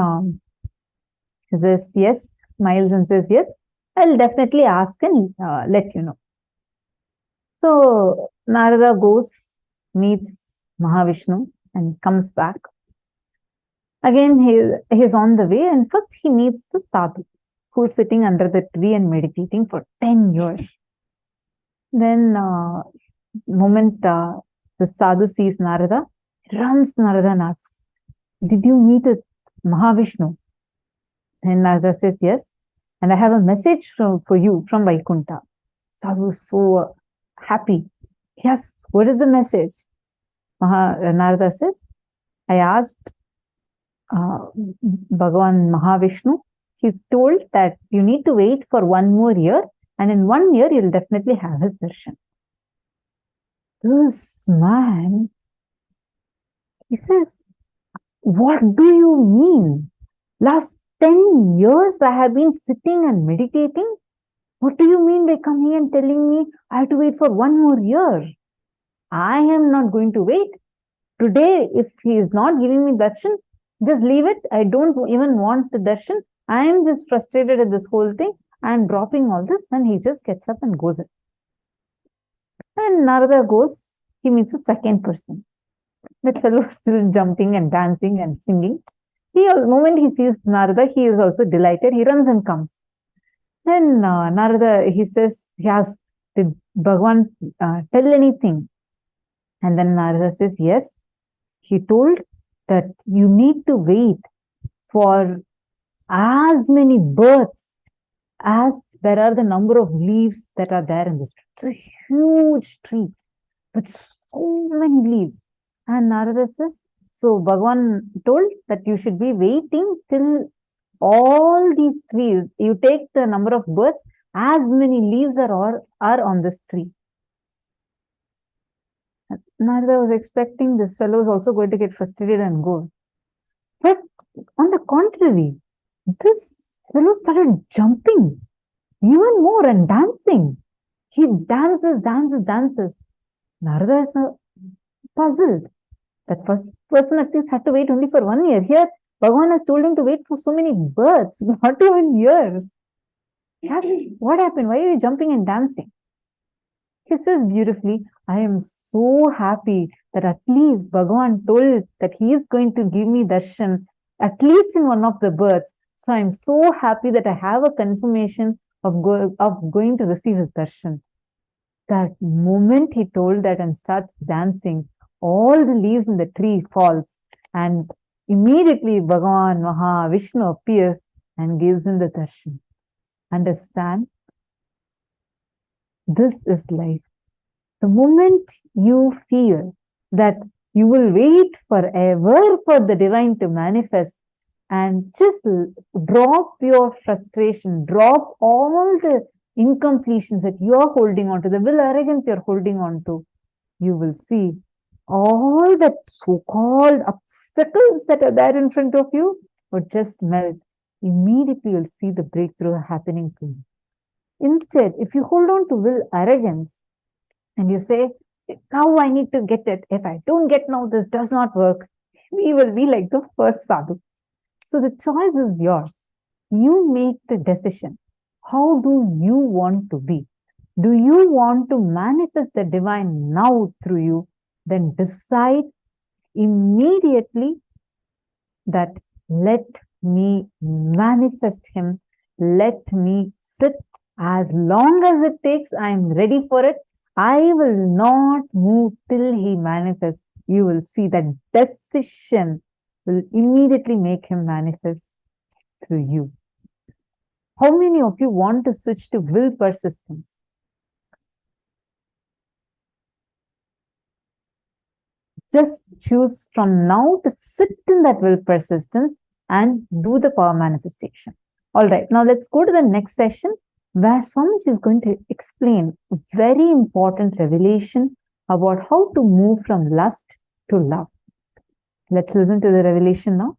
he says, "Yes," smiles and says, "Yes, I'll definitely ask and let you know." So Narada goes, meets Mahavishnu and comes back. Again, he's on the way, and first he meets the sadhu who's sitting under the tree and meditating for 10 years. Then moment the sadhu sees Narada, he runs to Narada and asks, "Did you meet Mahavishnu?" And Narada says, "Yes, and I have a message for you from Vaikuntha." Sadhu is so happy. "Yes, what is the message?" Narada says, "I asked Bhagavan Mahavishnu. He told that you need to wait for 1 more year, and in 1 year you'll definitely have his darshan." This man, he says, "What do you mean? Last 10 years I have been sitting and meditating. What do you mean by coming and telling me I have to wait for 1 more year? I am not going to wait. Today, if he is not giving me darshan, just leave it. I don't even want the darshan. I am just frustrated at this whole thing. I am dropping all this." And he just gets up and goes in. And Narada goes, he meets a second person. That fellow is still jumping and dancing and singing. The moment he sees Narada, he is also delighted. He runs and comes. Then Narada, he says, he asks, "Did Bhagavan tell anything?" And then Narada says, "Yes. He told that you need to wait for as many births as there are the number of leaves that are there in this tree." It's a huge tree with so many leaves. And Narada says, so Bhagavan told that you should be waiting till all these trees, you take the number of birds, as many leaves are on this tree. Narada was expecting this fellow is also going to get frustrated and go. But on the contrary, this fellow started jumping even more and dancing. He dances. Narada is puzzled. That first person at least had to wait only for 1 year. Here, Bhagavan has told him to wait for so many births, not even years. What happened? Why are you jumping and dancing? He says beautifully, "I am so happy that at least Bhagavan told that he is going to give me darshan, at least in one of the births. So I am so happy that I have a confirmation of going to receive his darshan." That moment he told that and starts dancing, all the leaves in the tree falls, and immediately Bhagavan Mahavishnu appears and gives him the darshan. Understand? This is life. The moment you feel that you will wait forever for the divine to manifest, and just drop your frustration, drop all the incompletions that you are holding on to, the will arrogance you're holding on to, you will see all the so-called obstacles that are there in front of you would just melt. Immediately you'll see the breakthrough happening to you. Instead, if you hold on to will arrogance and you say, now I need to get it. If I don't get now, this does not work. We will be like the first sadhu. So the choice is yours. You make the decision. How do you want to be? Do you want to manifest the divine now through you? Then decide immediately that let me manifest him. Let me sit as long as it takes. I am ready for it. I will not move till he manifests. You will see that decision will immediately make him manifest through you. How many of you want to switch to will persistence? Just choose from now to sit in that will persistence and do the power manifestation. All right, now let's go to the next session where Swamiji is going to explain a very important revelation about how to move from lust to love. Let's listen to the revelation now.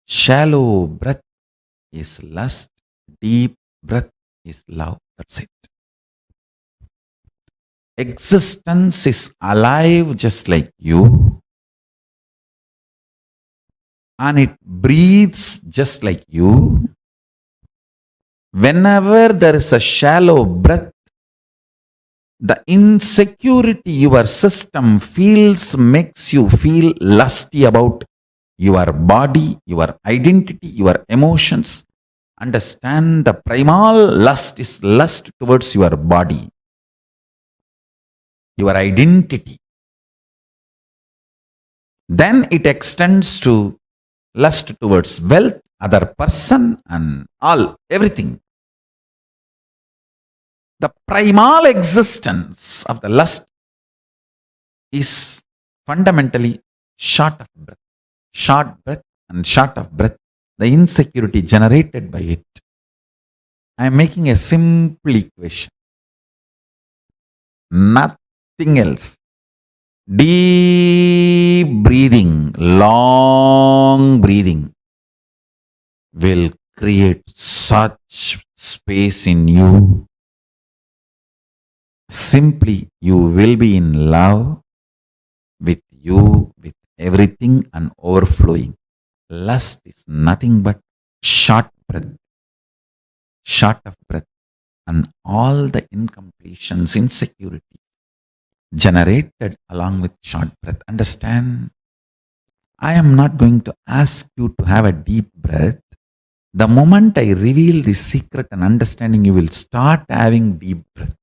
Shallow breath is lust, deep breath is love. That's it. Existence is alive just like you, and it breathes just like you. Whenever there is a shallow breath, the insecurity your system feels makes you feel lusty about your body, your identity, your emotions. Understand the primal lust is lust towards your body, your identity. Then it extends to lust towards wealth, other person, and all, everything. The primal existence of the lust is fundamentally short of breath. Short breath and short of breath, the insecurity generated by it. I am making a simple equation. Nothing else. Deep breathing, long breathing will create such space in you. Simply, you will be in love with you, with everything and overflowing. Lust is nothing but short breath, short of breath, and all the incompletions, insecurity generated along with short breath. Understand? I am not going to ask you to have a deep breath. The moment I reveal this secret and understanding, you will start having deep breath.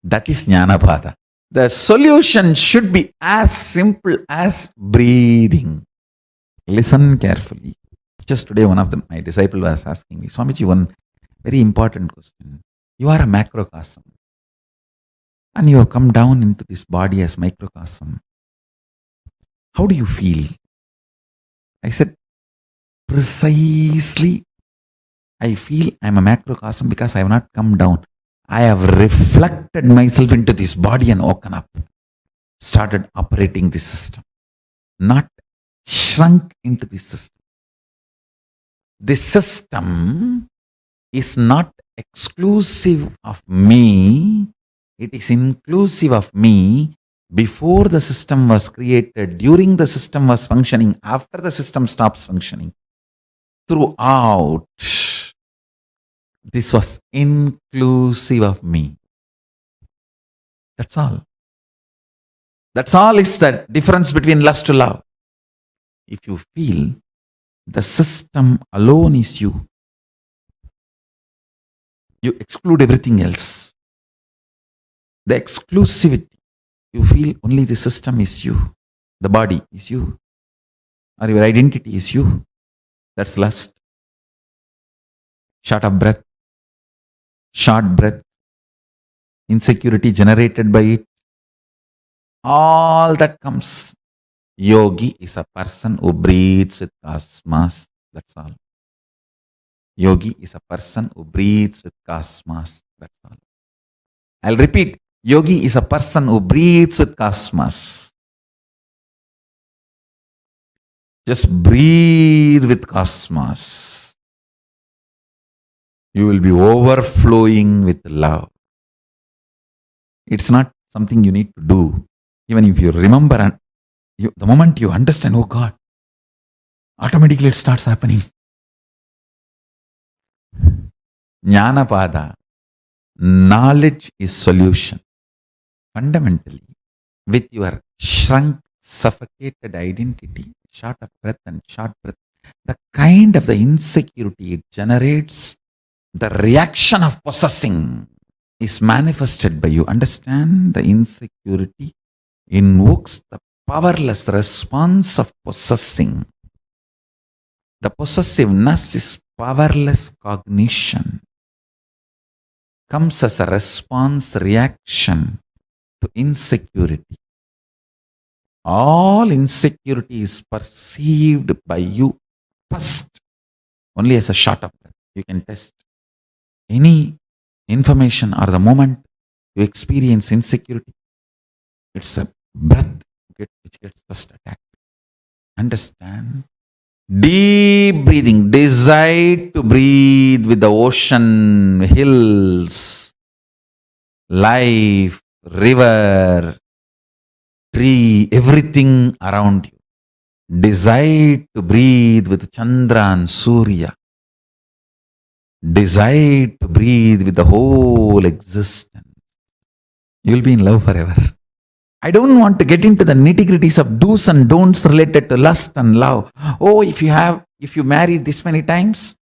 That is Jnanapada. The solution should be as simple as breathing. Listen carefully. Just today, one of my disciples was asking me, Swamiji, one very important question. You are a macrocosm, and you have come down into this body as microcosm. How do you feel? I said, precisely, I feel I am a macrocosm because I have not come down. I have reflected myself into this body and woken up, started operating this system, not shrunk into this system. This system is not exclusive of me, it is inclusive of me. Before the system was created, during the system was functioning, after the system stops functioning. Throughout, this was inclusive of me. That's all. That's all is the difference between lust to love. If you feel the system alone is you, you exclude everything else. The exclusivity, you feel only the system is you, the body is you, or your identity is you. That's lust. Short of breath. short breath, insecurity generated by it, all that comes. Yogi is a person who breathes with cosmos. That's all. Yogi is a person who breathes with cosmos. That's all. I'll repeat. Yogi is a person who breathes with cosmos. Just breathe with cosmos. You will be overflowing with love. It's not something you need to do. Even if you remember and the moment you understand, oh God, automatically it starts happening. Jnanapada, knowledge is solution. Fundamentally, with your shrunk, suffocated identity, short of breath and short breath, the kind of the insecurity it generates, the reaction of possessing is manifested by you. Understand? The insecurity invokes the powerless response of possessing. The possessiveness is powerless cognition. Comes as a response reaction to insecurity. All insecurity is perceived by you first, only as a short of breath. You can test any information or the moment you experience insecurity. It's a breath which gets first attacked. Understand? Deep breathing. Decide to breathe with the ocean, hills, life, river, tree, everything around you. Decide to breathe with Chandra and Surya. Decide to breathe with the whole existence. You'll be in love forever. I don't want to get into the nitty-gritties of do's and don'ts related to lust and love. Oh, if you marry this many times,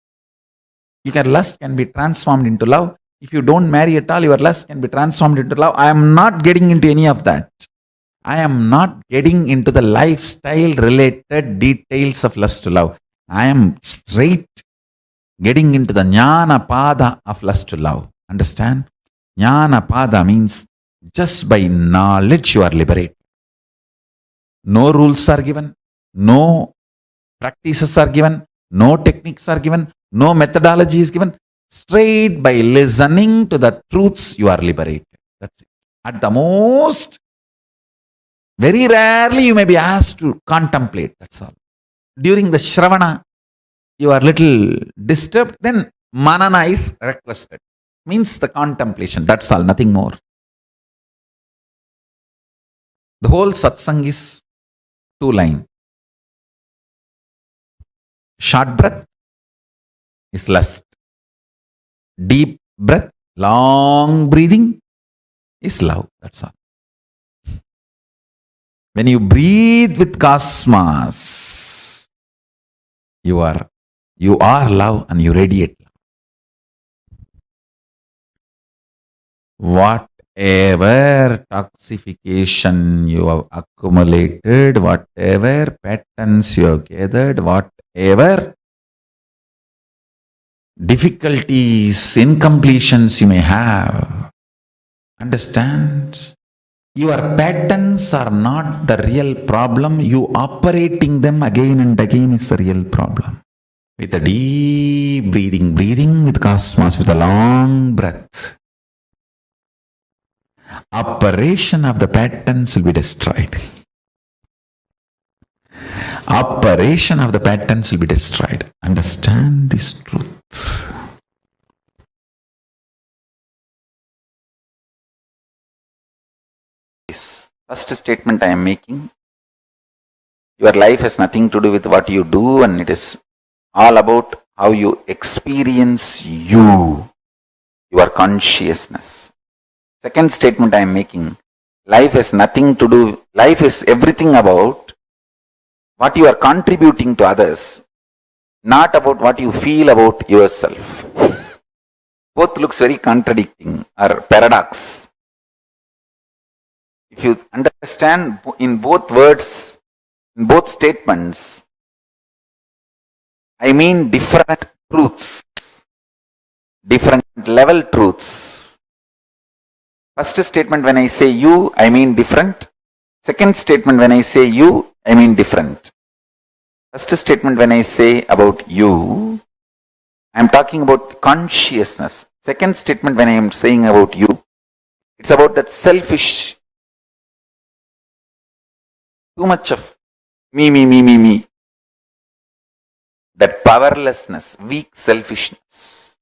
lust can be transformed into love. If you don't marry at all, your lust can be transformed into love. I am not getting into any of that. I am not getting into the lifestyle related details of lust to love. I am straight getting into the jnana pada of lust to love. Understand? Jnana pada means just by knowledge you are liberated. No rules are given, no practices are given, no techniques are given, no methodology is given. Straight by listening to the truths you are liberated. That's it. At the most, very rarely you may be asked to contemplate. That's all. During the Shravana, you are little disturbed, then manana is requested. Means the contemplation. That's all, nothing more. The whole satsang is 2 lines. Short breath is lust. Deep breath, long breathing is love. That's all. When you breathe with cosmos, you are love and you radiate love. Whatever toxification you have accumulated, whatever patterns you have gathered, whatever difficulties, incompletions you may have, understand? Your patterns are not the real problem. You operating them again and again is the real problem. With a deep breathing with cosmos, with a long breath, operation of the patterns will be destroyed. Operation of the patterns will be destroyed. Understand this truth. This first statement I am making, your life has nothing to do with what you do, and it is all about how you experience your consciousness. Second statement I am making, life has nothing to do, life is everything about what you are contributing to others, not about what you feel about yourself. Both looks very contradicting or paradox. If you understand in both words, in both statements, I mean different truths, different level truths. First statement, when I say you, I mean different. Second statement, when I say you, I mean different. First statement, when I say about you, I am talking about consciousness. Second statement, when I am saying about you, it's about that selfish, too much of me. That powerlessness, weak selfishness.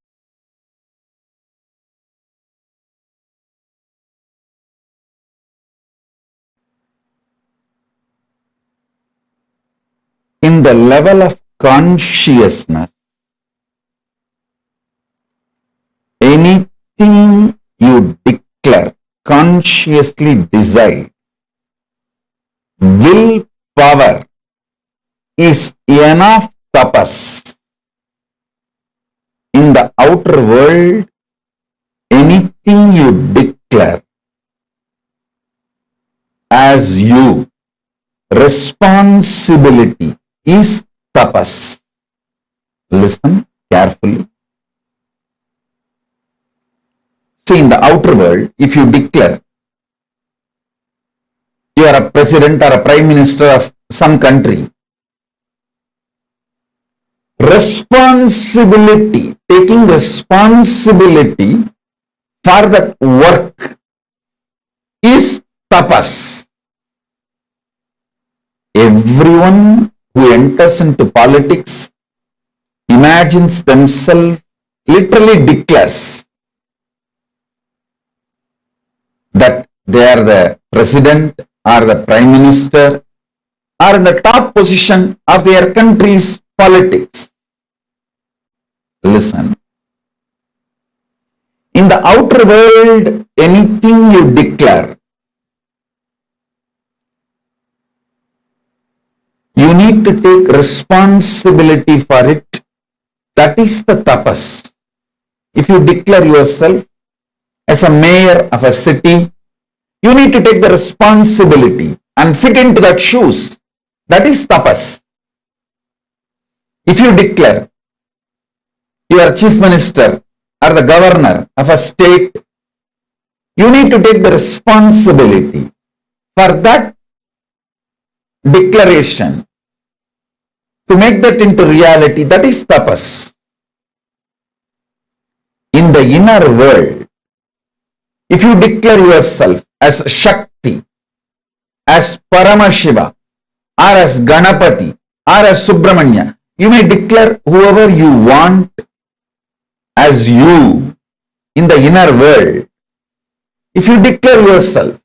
In the level of consciousness, anything you declare, consciously decide, willpower is enough tapas. In the outer world, anything you declare as you, responsibility is tapas. Listen carefully. See, in the outer world, if you declare you are a president or a prime minister of some country, responsibility, taking responsibility for that work is tapas. Everyone who enters into politics imagines themselves, literally declares that they are the president or the prime minister or in the top position of their country's politics. Listen. In the outer world, anything you declare, you need to take responsibility for it. That is the tapas. If you declare yourself as a mayor of a city, you need to take the responsibility and fit into that shoes. That is tapas. If you declare you are chief minister or the governor of a state, you need to take the responsibility for that declaration to make that into reality. That is tapas. In the inner world, if you declare yourself as Shakti, as Paramashiva, or as Ganapati, or as Subramanya, you may declare whoever you want as you in the inner world. If you declare yourself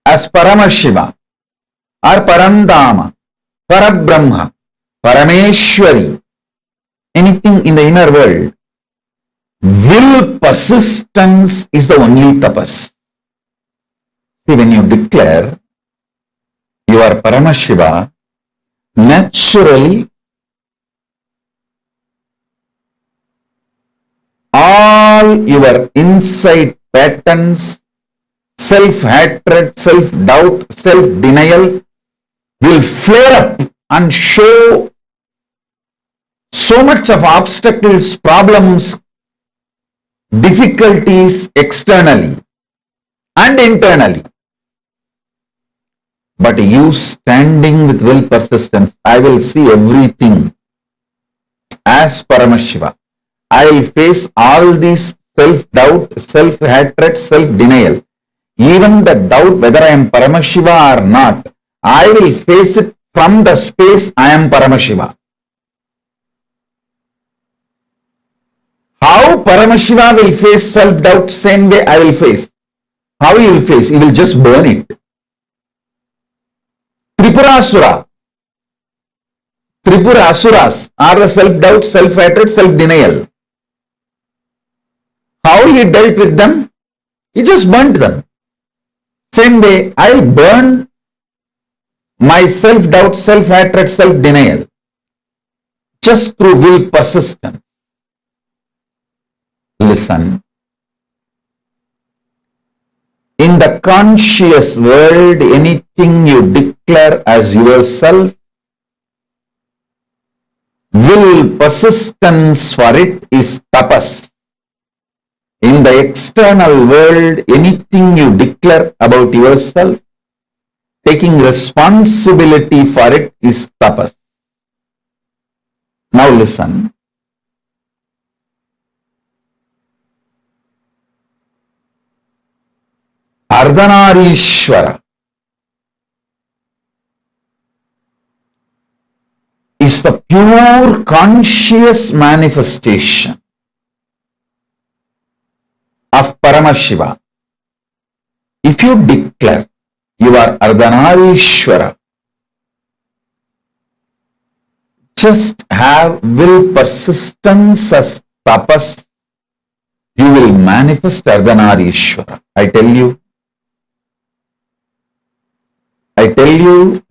as Paramashiva, or Parandama, Parabrahma, Parameshwari, anything in the inner world, will persistence is the only tapas. See, when you declare you are Paramashiva, naturally all your inside patterns, self-hatred, self-doubt, self-denial will flare up and show so much of obstacles, problems, difficulties externally and internally. But you standing with will persistence, I will see everything as Paramashiva. I will face all these self-doubt, self-hatred, self-denial. Even the doubt whether I am Paramashiva or not, I will face it from the space I am Paramashiva. How Paramashiva will face self-doubt, same way I will face. How he will face? He will just burn it. Tripura Asuras are the self-doubt, self-hatred, self-denial. How he dealt with them? He just burnt them. Same way, I will burn my self-doubt, self-hatred, self-denial just through will persistence. Listen. In the conscious world, anything you declare as yourself, will persistence for it is tapas. In the external world, anything you declare about yourself, taking responsibility for it is tapas. Now listen. Ardhanarishwara is the pure conscious manifestation of Paramashiva. If you declare you are Ardhanarishwara, just have will persistence as tapas, you will manifest Ardhanarishwara. I tell you,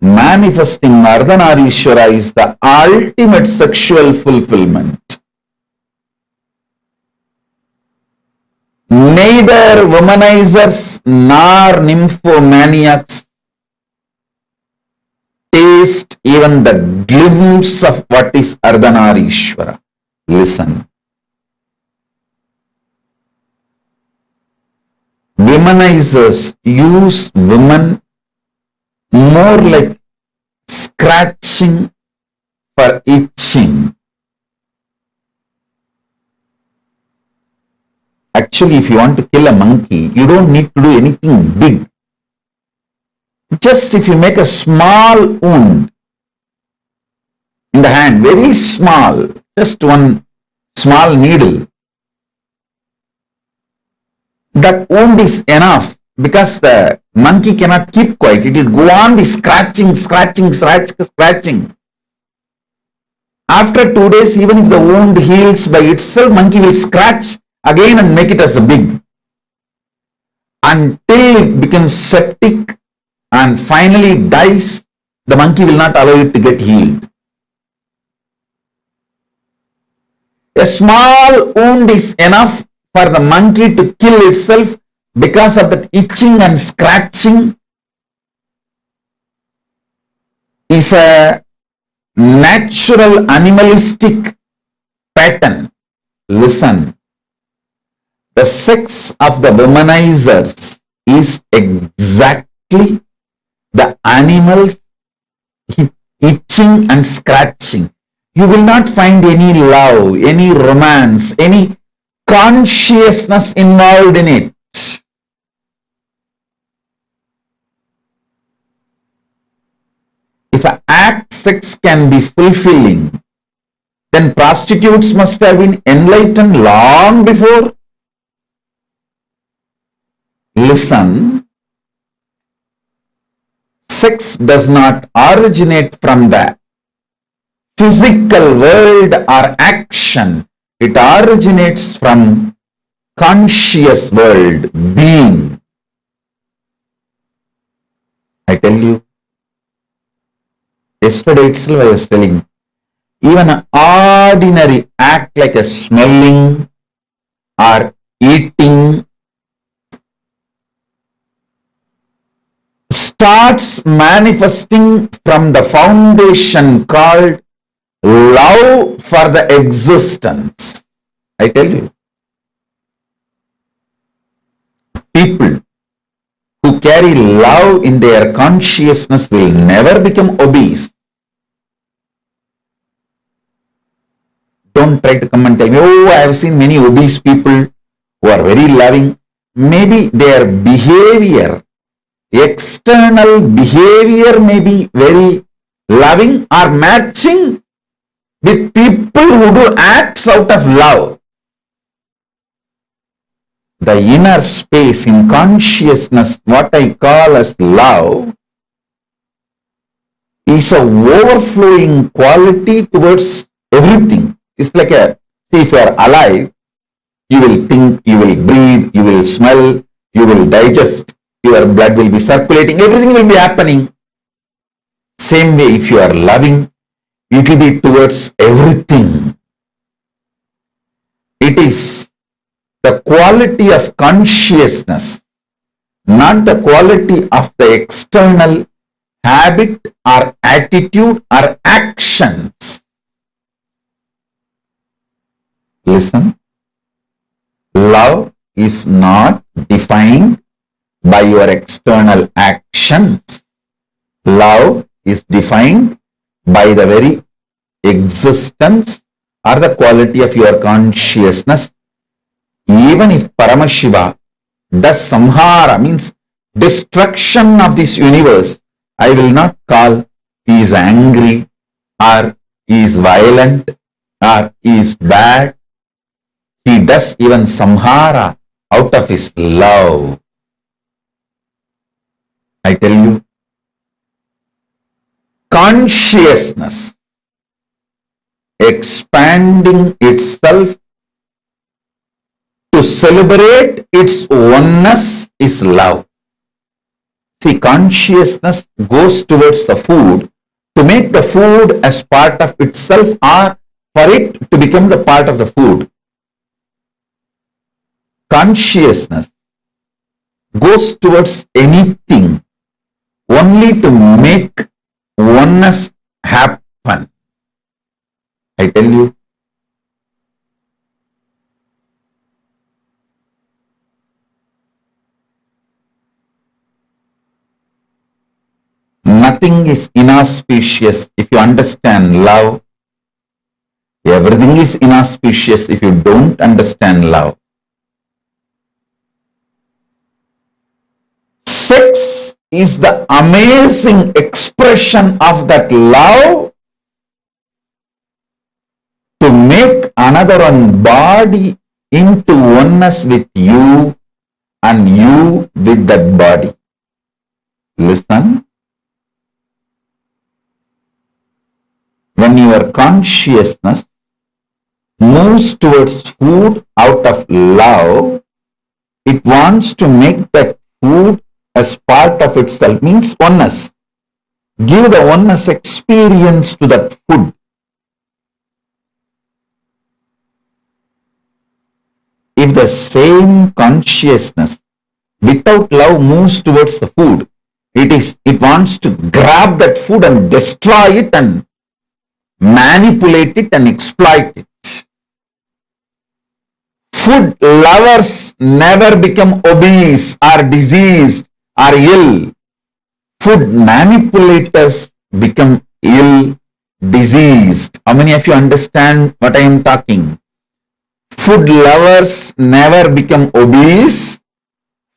manifesting Ardhanarishwara is the ultimate sexual fulfillment. Neither womanizers nor nymphomaniacs taste even the glimpse of what is Ardhanarishwara. Listen. Womanizers use women more like scratching for itching. Actually, if you want to kill a monkey, you don't need to do anything big. Just if you make a small wound in the hand, very small, just one small needle, that wound is enough, because the monkey cannot keep quiet. It will go on the scratching. After 2 days, even if the wound heals by itself, monkey will scratch again and make it as a big, until it becomes septic and finally dies. The monkey will not allow it to get healed. A small wound is enough for the monkey to kill itself because of that itching and scratching. Is a natural animalistic pattern. Listen. The sex of the womanizers is exactly the animals itching and scratching. You will not find any love, any romance, any consciousness involved in it. If an act sex can be fulfilling, then prostitutes must have been enlightened long before. Listen, sex does not originate from the physical world or action. It originates from conscious world, being. I tell you, yesterday itself I was telling, even an ordinary act like a smelling or eating starts manifesting from the foundation called love for the existence. I tell you, people who carry love in their consciousness will never become obese. Don't try to come and tell me, oh, I have seen many obese people who are very loving. Maybe their behavior, external behavior may be very loving or matching with people who do acts out of love. The inner space in consciousness, what I call as love, is a overflowing quality towards everything. It's like a, see, if you are alive, you will think, you will breathe, you will smell, you will digest, your blood will be circulating, everything will be happening. Same way, if you are loving, it will be towards everything. It is the quality of consciousness, not the quality of the external habit or attitude or actions. Listen, love is not defined by your external actions. Love is defined by the very existence or the quality of your consciousness. Even if Paramashiva does samhara, means destruction of this universe, I will not call he is angry or he is violent or he is bad. He does even samhara out of his love. I tell you, consciousness expanding itself to celebrate its oneness is love. See, consciousness goes towards the food to make the food as part of itself or for it to become the part of the food. Consciousness goes towards anything only to make oneness happen. I tell you, nothing is inauspicious if you understand love. Everything is inauspicious if you don't understand love. Sex is the amazing expression of that love to make another one body into oneness with you and you with that body. Listen. When your consciousness moves towards food out of love, it wants to make that food as part of itself, means oneness. Give the oneness experience to that food. If the same consciousness without love moves towards the food, it wants to grab that food and destroy it and manipulate it and exploit it. Food lovers never become obese or diseased or ill. Food manipulators become ill, diseased. How many of you understand what I am talking? Food lovers never become obese.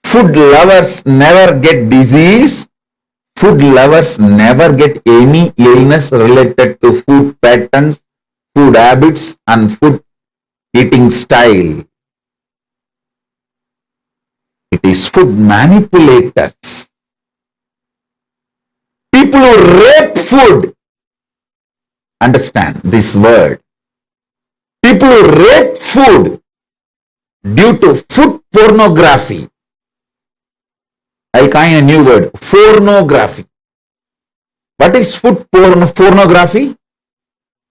Food lovers never get disease. Food lovers never get any illness related to food patterns, food habits, and food eating style. It is food manipulators. People who rape food. Understand this word. People who rape food due to food pornography. I coin a new word, pornography. What is food pornography?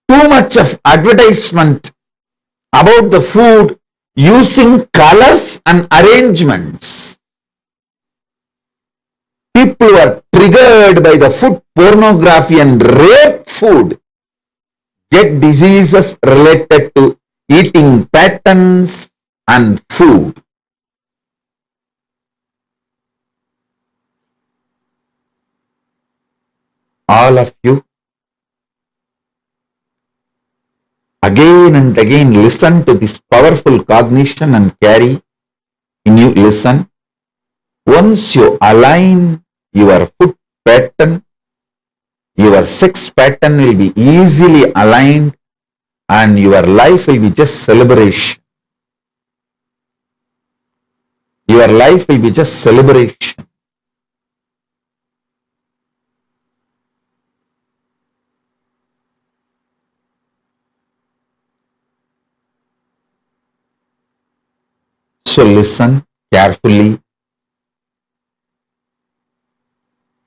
Too much of advertisement about the food using colors and arrangements. People who are triggered by the food pornography and rape food get diseases related to eating patterns and food. All of you, again and again listen to this powerful cognition and carry in you. Listen. Once you align your food pattern, your sex pattern will be easily aligned and your life will be just celebration. Your life will be just celebration. So listen carefully,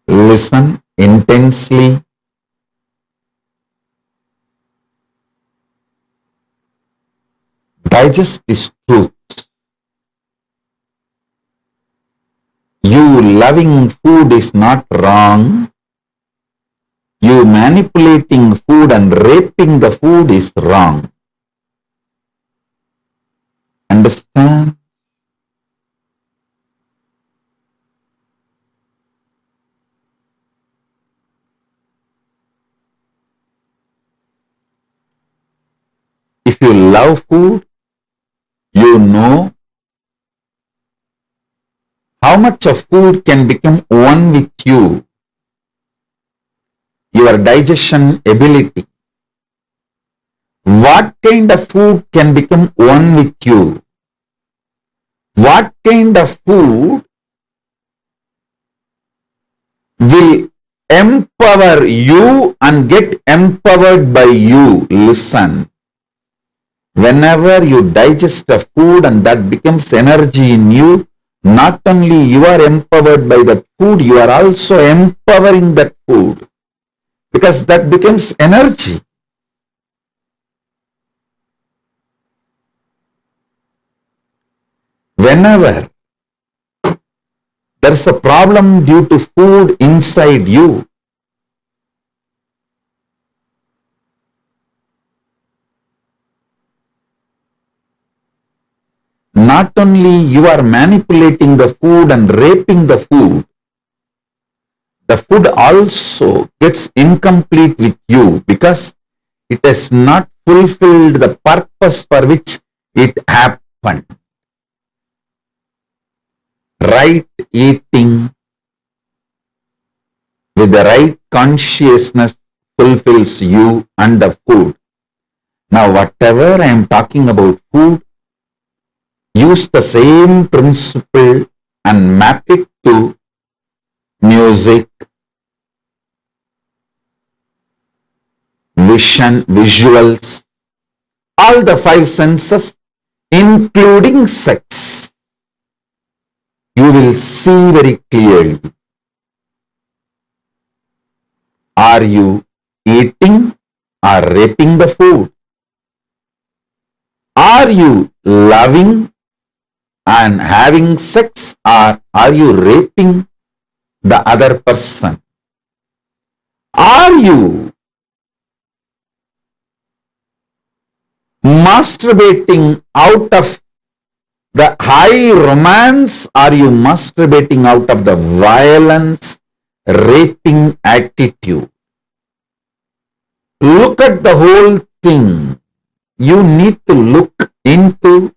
listen intensely, digest this truth. You loving food is not wrong. You manipulating food and raping the food is wrong. Understand? you love food, you know how much of food can become one with you, your digestion ability. What kind of food can become one with you? What kind of food will empower you and get empowered by you? Listen. Whenever you digest a food and that becomes energy in you, not only you are empowered by that food, you are also empowering that food because that becomes energy. Whenever there is a problem due to food inside you, not only you are manipulating the food and raping the food also gets incomplete with you because it has not fulfilled the purpose for which it happened. Right eating with the right consciousness fulfills you and the food. Now, whatever I am talking about food, use the same principle and map it to music, vision, visuals, all the five senses, including sex. You will see very clearly. Are you eating or raping the food? Are you loving and having sex, or are you raping the other person? Are you masturbating out of the high romance? Are you masturbating out of the violence, raping attitude? Look at the whole thing. You need to look into,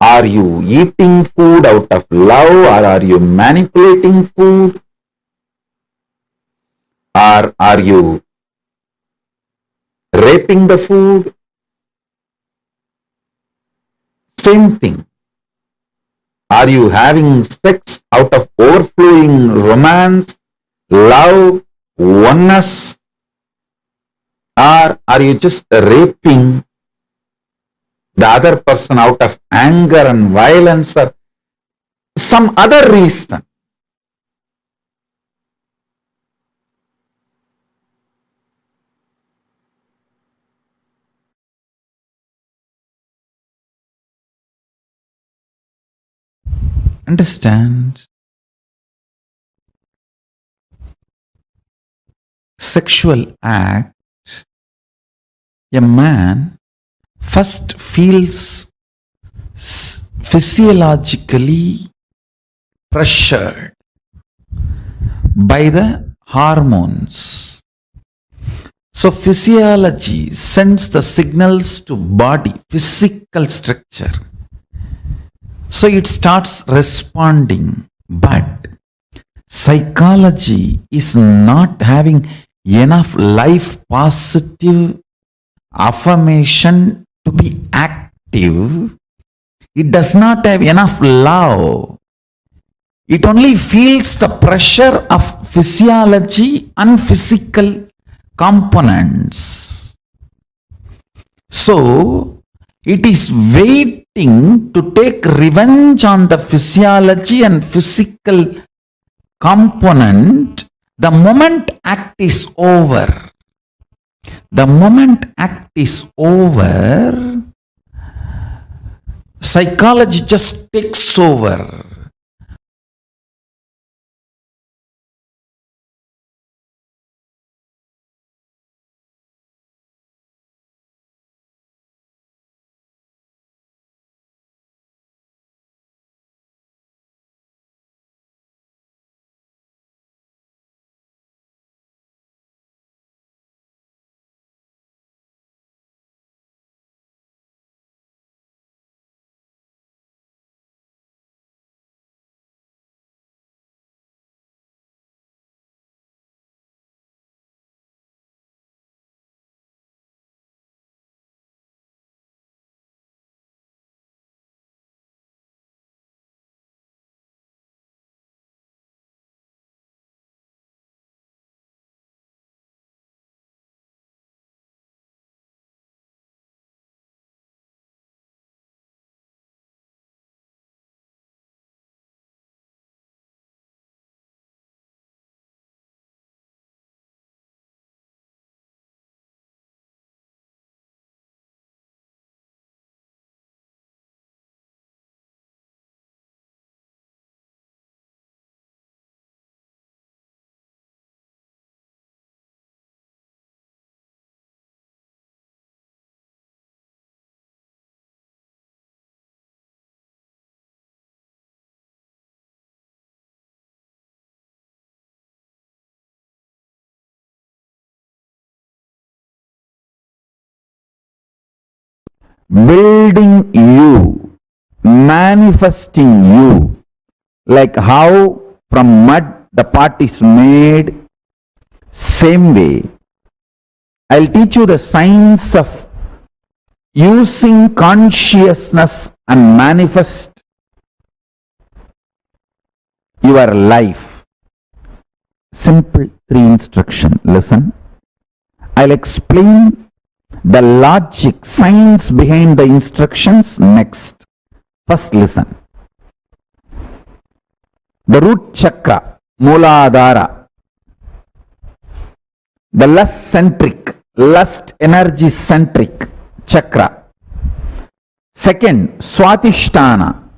are you eating food out of love, or are you manipulating food? Or are you raping the food? Same thing. Are you having sex out of overflowing romance, love, oneness? Or are you just raping the other person out of anger and violence or some other reason? Understand? Sexual act, a man first feels physiologically pressured by the hormones. So physiology sends the signals to body, physical structure. So it starts responding, but psychology is not having enough life positive affirmation to be active. It does not have enough love. It only feels the pressure of physiology and physical components. So it is waiting to take revenge on the physiology and physical component the moment act is over. The moment act is over, psychology just takes over. building you, manifesting you, like how from mud the pot is made, same way. I'll teach you the science of using consciousness and manifest your life. Simple 3 instruction. Listen. I'll explain the logic, science behind the instructions next. First listen. The root chakra, Mooladhara, the lust centric, lust energy centric chakra. Second, Swatisthana,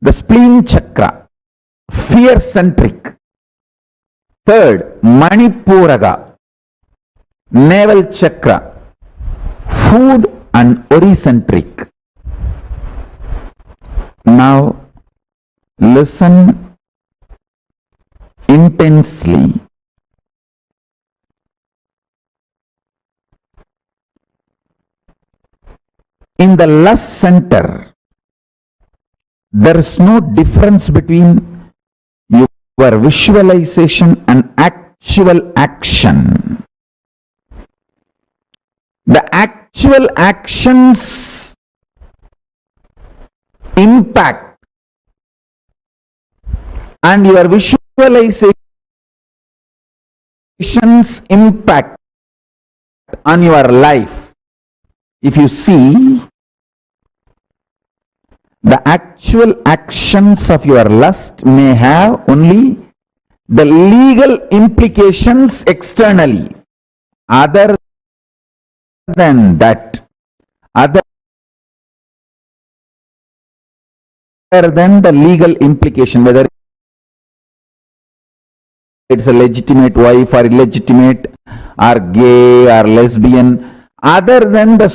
the spleen chakra, fear centric. Third, Manipuraga, navel chakra, food and ori-centric. Now, listen intensely. In the lust center, there is no difference between your visualization and actual action. The actual actions impact and your visualizations impact on your life. If you see, the actual actions of your lust may have only the legal implications externally. Other than that, other than the legal implication, whether it's a legitimate wife or illegitimate or gay or lesbian, other than the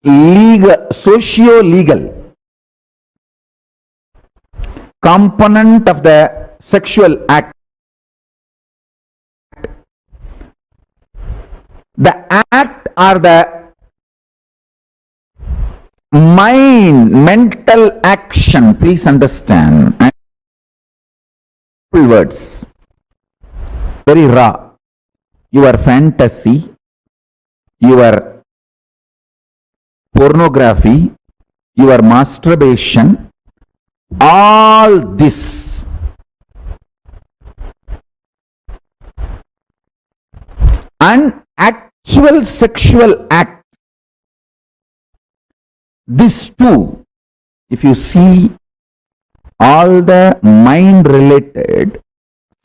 legal, socio-legal component of the sexual act, the act or the mental action, please understand, words, very raw, your fantasy, your pornography, your masturbation, all this and actual sexual act, this too, if you see all the mind related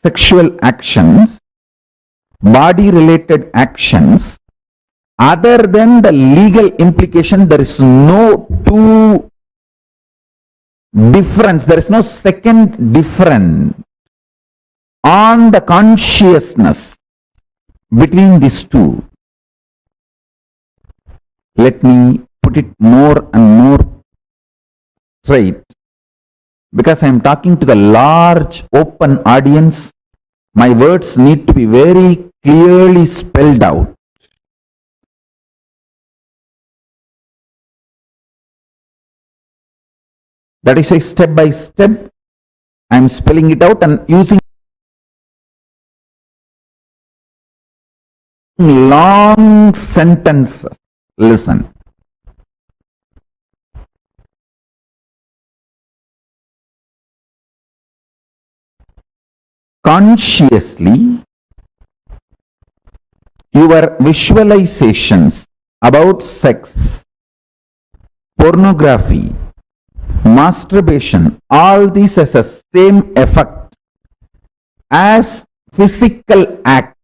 sexual actions, body related actions, other than the legal implication, there is no two difference, there is no second difference on the consciousness between these two. Let me put it more and more straight, because I am talking to the large open audience. My words need to be very clearly spelled out. That is why step by step I am spelling it out and using long sentences. Listen. Consciously, your visualizations about sex, pornography, masturbation, all these has the same effect as physical act.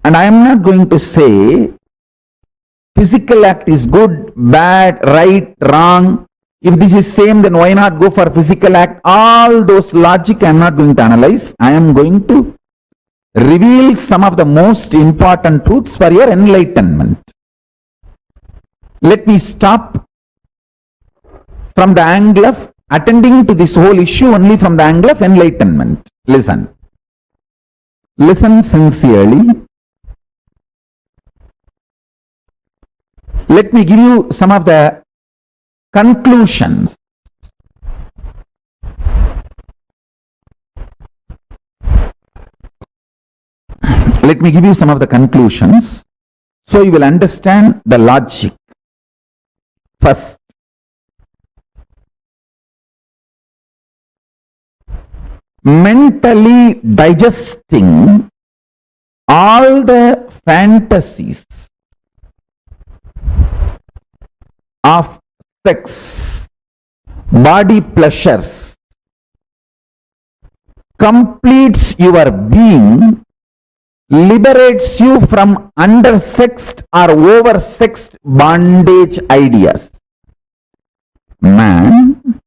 And I am not going to say physical act is good, bad, right, wrong. If this is same, then why not go for physical act? All those logic I am not going to analyze. I am going to reveal some of the most important truths for your enlightenment. Let me stop from the angle of attending to this whole issue only from the angle of enlightenment. Listen. Listen sincerely. Let me give you some of the conclusions. Let me give you some of the conclusions so you will understand the logic. First, mentally digesting all the fantasies of sex, body pleasures, completes your being, liberates you from undersexed or oversexed bondage ideas. Man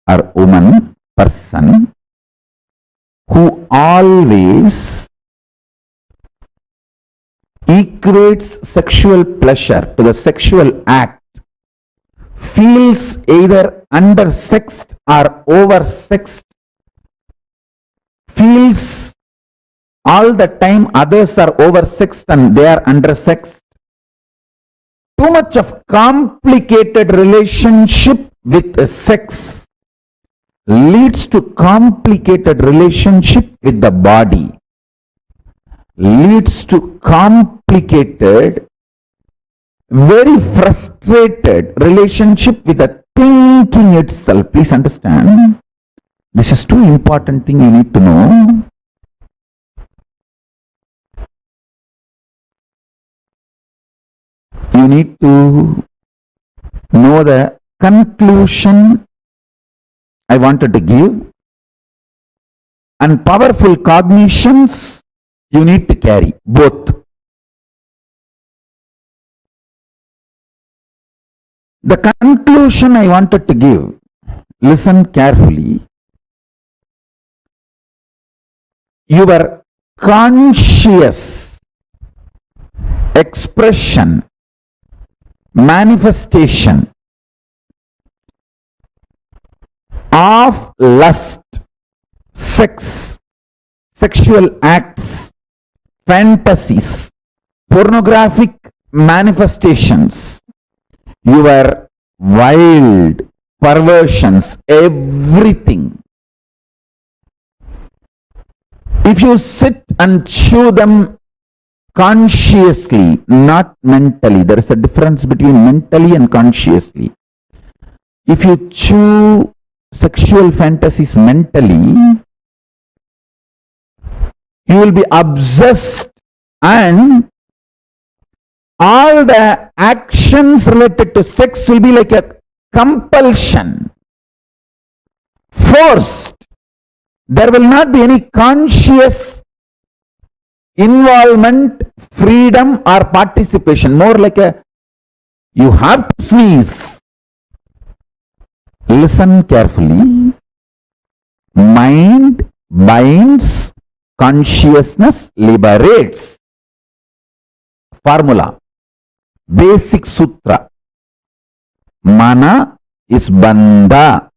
or woman, person, who always equates sexual pleasure to the sexual act, feels either undersexed or oversexed, feels all the time others are oversexed and they are undersexed. Too much of complicated relationship with sex leads to complicated relationship with the body, leads to complicated, very frustrated relationship with the thinking itself. Please understand, this is too important thing you need to know. You need to know the conclusion I wanted to give, and powerful cognitions you need to carry, both. The conclusion I wanted to give, listen carefully. Your conscious expression, manifestation of lust, sex, sexual acts, fantasies, pornographic manifestations, your wild perversions, everything. If you sit and chew them consciously, not mentally, there is a difference between mentally and consciously. If you chew sexual fantasies mentally, you will be obsessed, and all the actions related to sex will be like a compulsion, forced. There will not be any conscious involvement, freedom or participation. More like a, you have to sneeze. Listen carefully. Mind binds, consciousness liberates. Formula, basic sutra. Mana is bandha,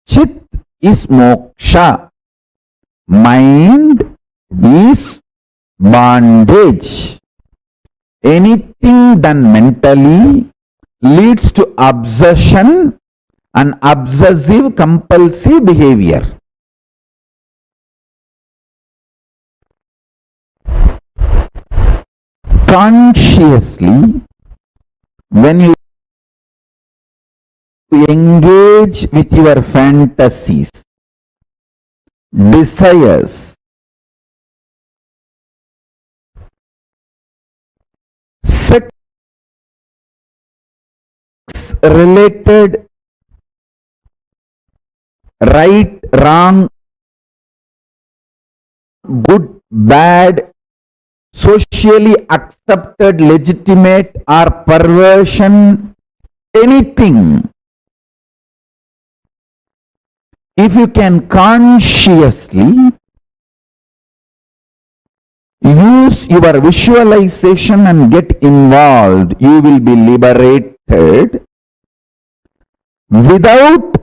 chit is moksha, mind is bondage. Anything done mentally leads to obsession and obsessive compulsive behavior. Consciously, when you engage with your fantasies, desires, sex related right, wrong, good, bad, socially accepted, legitimate or perversion, anything. If you can consciously use your visualization and get involved, you will be liberated without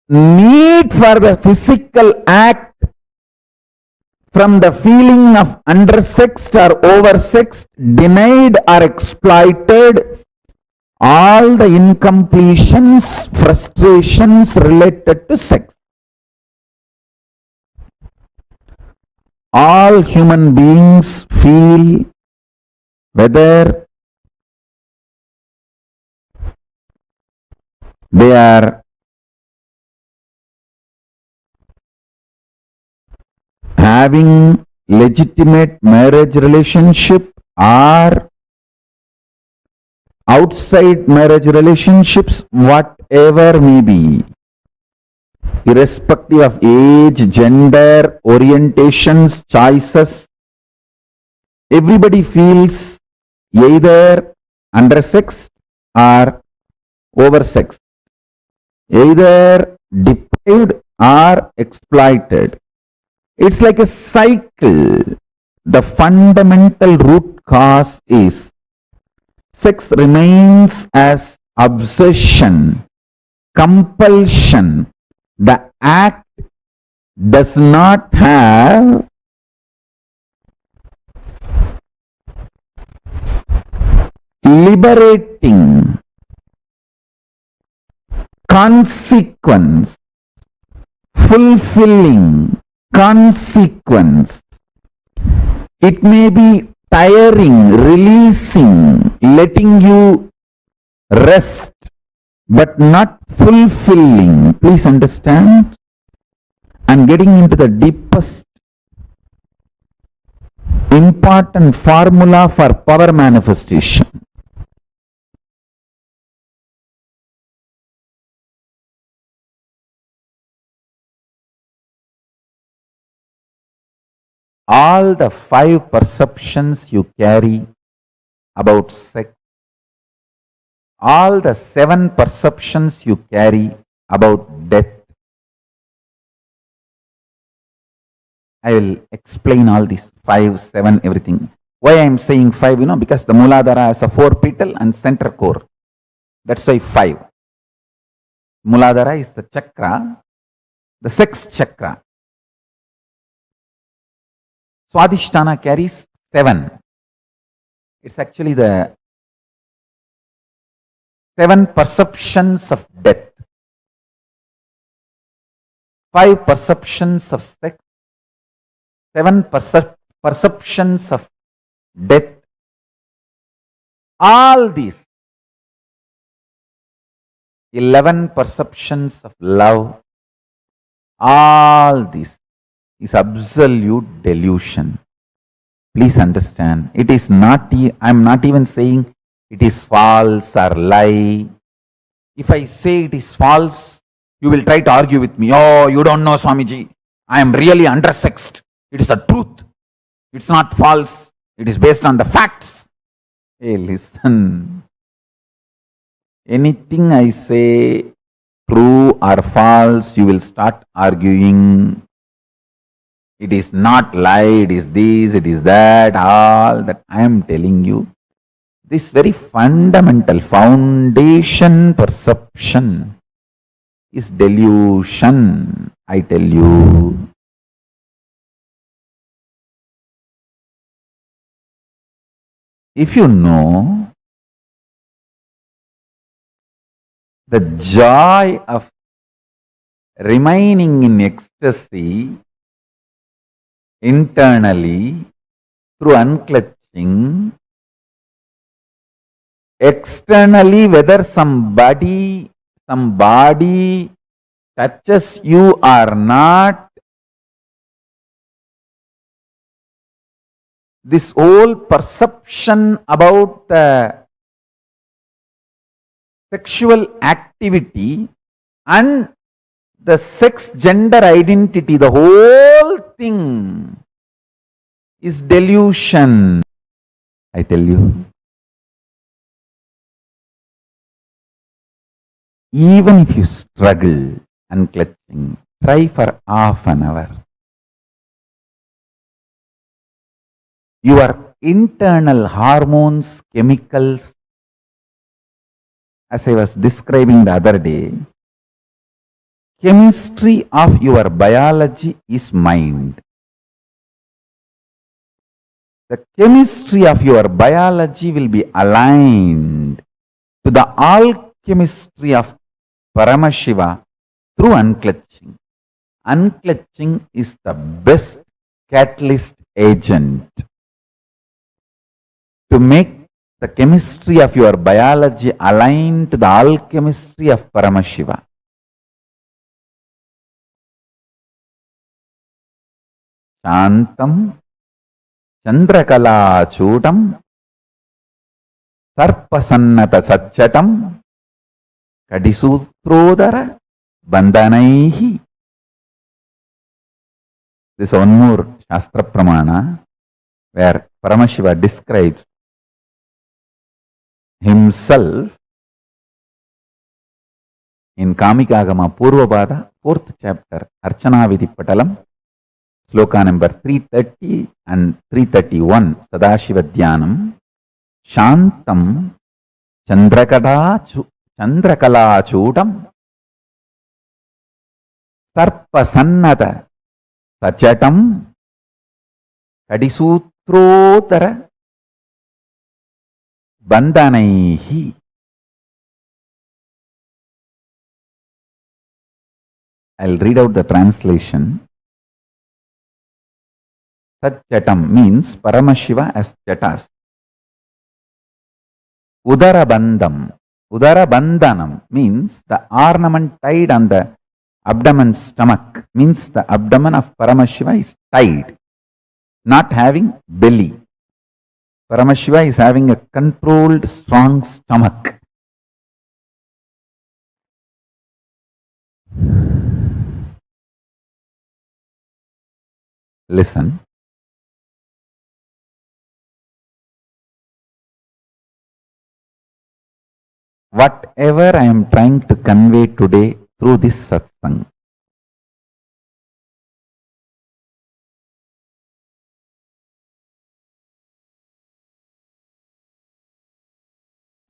need for the physical act, from the feeling of undersexed or oversexed, denied or exploited, all the incompletions, frustrations related to sex. All human beings feel whether they are having legitimate marriage relationship or outside marriage relationships, whatever may be, irrespective of age, gender, orientations, choices, everybody feels either undersexed or oversexed, either deprived or exploited. It's like a cycle. The fundamental root cause is sex remains as obsession, compulsion. The act does not have liberating consequence, fulfilling consequence. It may be tiring, releasing, letting you rest, but not fulfilling. Please understand. And getting into the deepest important formula for power manifestation. All the 5 perceptions you carry about sex, all the 7 perceptions you carry about death. I will explain all these 5, 7, everything. Why I am saying 5, because the Muladhara has a 4 petal and center core. That's why 5. Muladhara is the chakra, the sex chakra. Swadhisthana carries 7. It's actually the 7 perceptions of death, 5 perceptions of sex, 7 perceptions of death. All these 11 perceptions of love, all this is absolute delusion. Please understand. It is not, I am not even saying it is false or lie. If I say it is false, you will try to argue with me. Oh, you don't know, Swamiji. I am really undersexed. It is a truth. It's not false. It is based on the facts. Hey, listen. Anything I say, true or false, you will start arguing. It is not lie, it is this, it is that, all that I am telling you. This very fundamental foundation perception is delusion, I tell you. If you know the joy of remaining in ecstasy internally through unclutching, externally whether some body touches you or not, this whole perception about the sexual activity and the sex gender identity, the whole thing is delusion, I tell you. Even if you struggle unclutching, try for half an hour. Your internal hormones, chemicals, as I was describing the other day, chemistry of your biology is mind. the chemistry of your biology will be aligned to the alchemistry of Paramashiva through unclutching. Unclutching is the best catalyst agent to make the chemistry of your biology aligned to the alchemistry of Paramashiva. Shantam Chandrakala-chudam Sarpasannata Satchatam Kadisutrodara Bandhanaihi. This is one more Shastra Pramana where Paramashiva describes himself in Kamikagama Purvabada, 4th chapter, Archana Vidhi Patalam, Sloka number 330 and 331, Sadashiva Dhyanam, Shantam Chandrakala-chudam Sarpasannata Sachatam Kadisutrodara Bandhanaihi. I'll read out the translation. Satchatam means Paramashiva as Chatas. Udarabandham. Udarabandhanam means the ornament tied on the abdomen stomach, means the abdomen of Paramashiva is tied, not having belly. Paramashiva is having a controlled, strong stomach. Listen. Whatever I am trying to convey today through this satsang,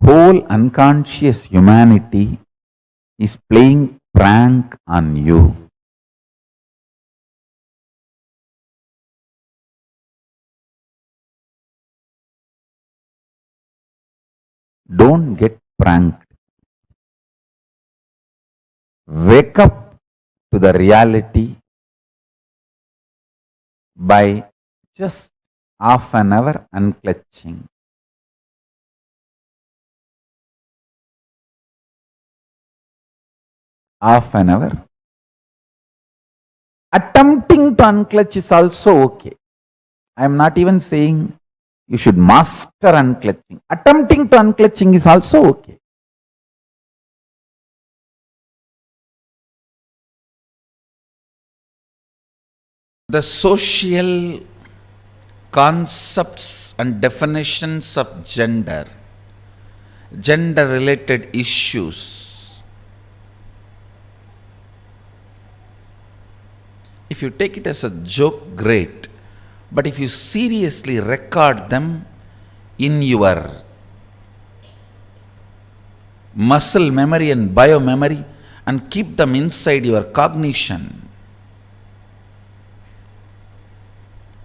whole unconscious humanity is playing prank on you. Don't get pranked. Wake up to the reality by just half an hour unclutching. Half an hour. Attempting to unclutch is also okay. I am not even saying you should master unclutching. Attempting to unclutching is also okay. The social concepts and definitions of gender, gender related issues, if you take it as a joke, great. But if you seriously record them in your muscle memory and biomemory and keep them inside your cognition,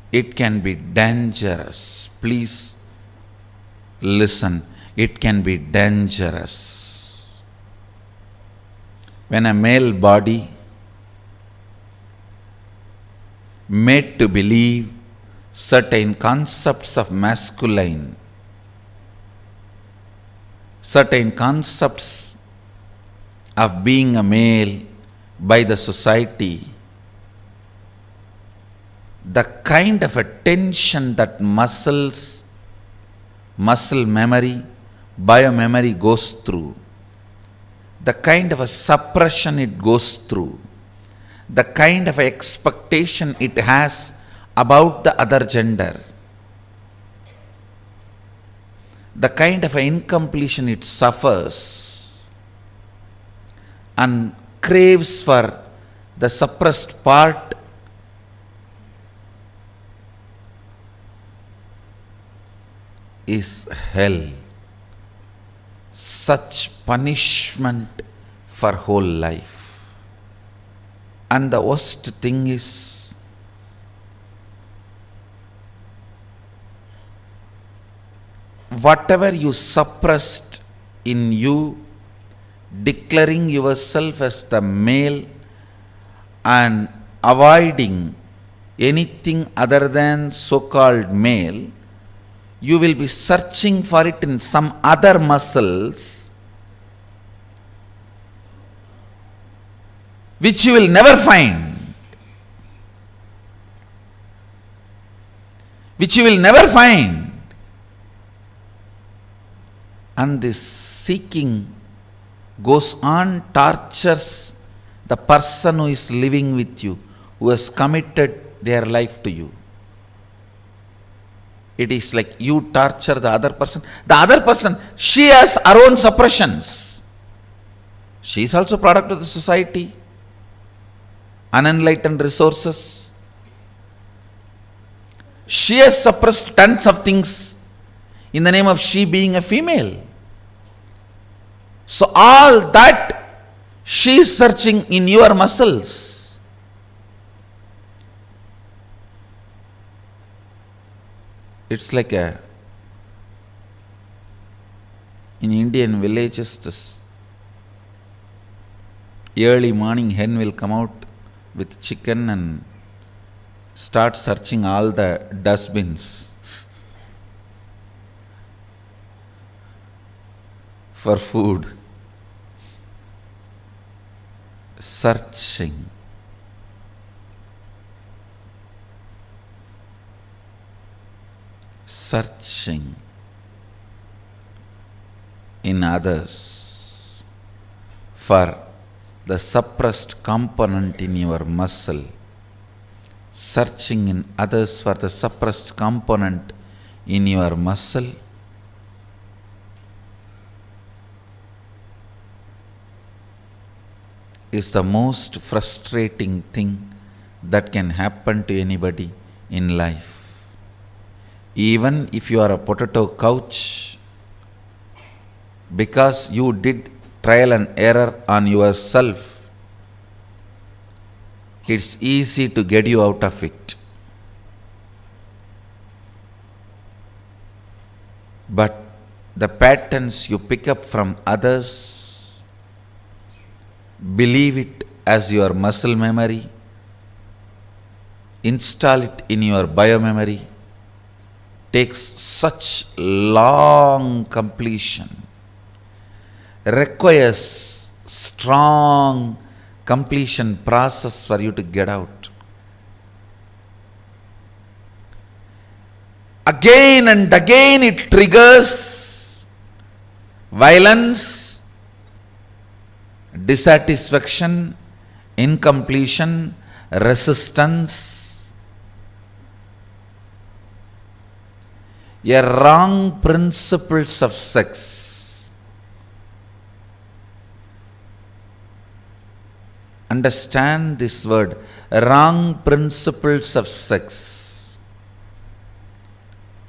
it can be dangerous. Please listen. It can be dangerous. When a male body made to believe certain concepts of masculine, certain concepts of being a male by the society, the kind of attention that muscle memory, biomemory goes through, the kind of a suppression it goes through, the kind of expectation it has about the other gender, the kind of incompletion it suffers and craves for the suppressed part, is hell. Such punishment for whole life. And the worst thing is, whatever you suppressed in you, declaring yourself as the male and avoiding anything other than so-called male, you will be searching for it in some other muscles which you will never find. Which you will never find. And this seeking goes on, tortures the person who is living with you, who has committed their life to you. It is like you torture the other person. The other person, she has her own suppressions. She is also product of the society, unenlightened resources. She has suppressed tons of things in the name of she being a female. So all that she is searching in your muscles. It's like in Indian villages, this early morning hen will come out with chicken and start searching all the dustbins for food. Searching. Searching in others for the suppressed component in your muscle. Searching in others for the suppressed component in your muscle. Is the most frustrating thing that can happen to anybody in life. Even if you are a potato couch, because you did trial and error on yourself, it's easy to get you out of it. But the patterns you pick up from others, believe it as your muscle memory, install it in your biomemory, takes such long completion, requires strong completion process for you to get out. Again and again it triggers violence, dissatisfaction, incompletion, resistance, a wrong principles of sex. Understand this word, wrong principles of sex.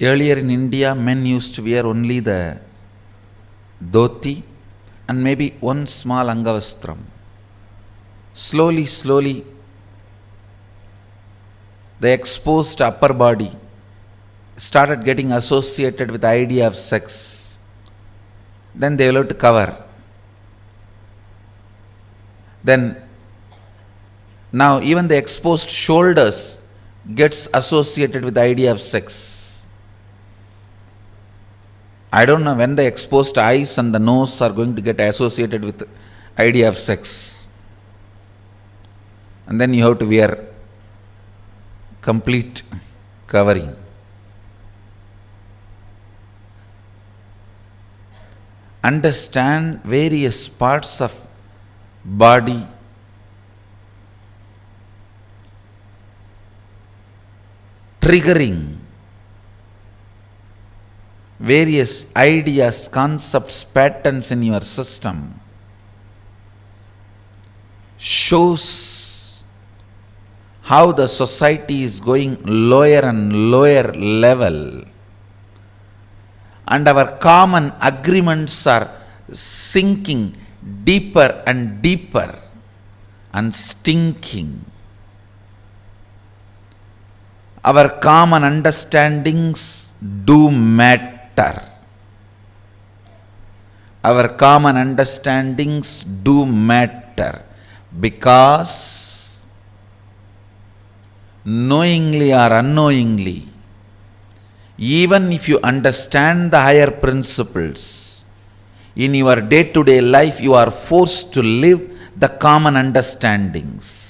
Earlier in India, men used to wear only the dhoti and maybe one small angavastram. Slowly, the exposed upper body started getting associated with the idea of sex. Then they will have to cover. Then now even the exposed shoulders gets associated with the idea of sex. I don't know when the exposed eyes and the nose are going to get associated with the idea of sex. And then you have to wear complete covering. Understand various parts of body triggering various ideas, concepts, patterns in your system shows how the society is going lower and lower level, and our common agreements are sinking deeper and deeper and stinking. Our common understandings do matter. our common understandings do matter, because knowingly or unknowingly, even if you understand the higher principles, in your day-to-day life you are forced to live the common understandings.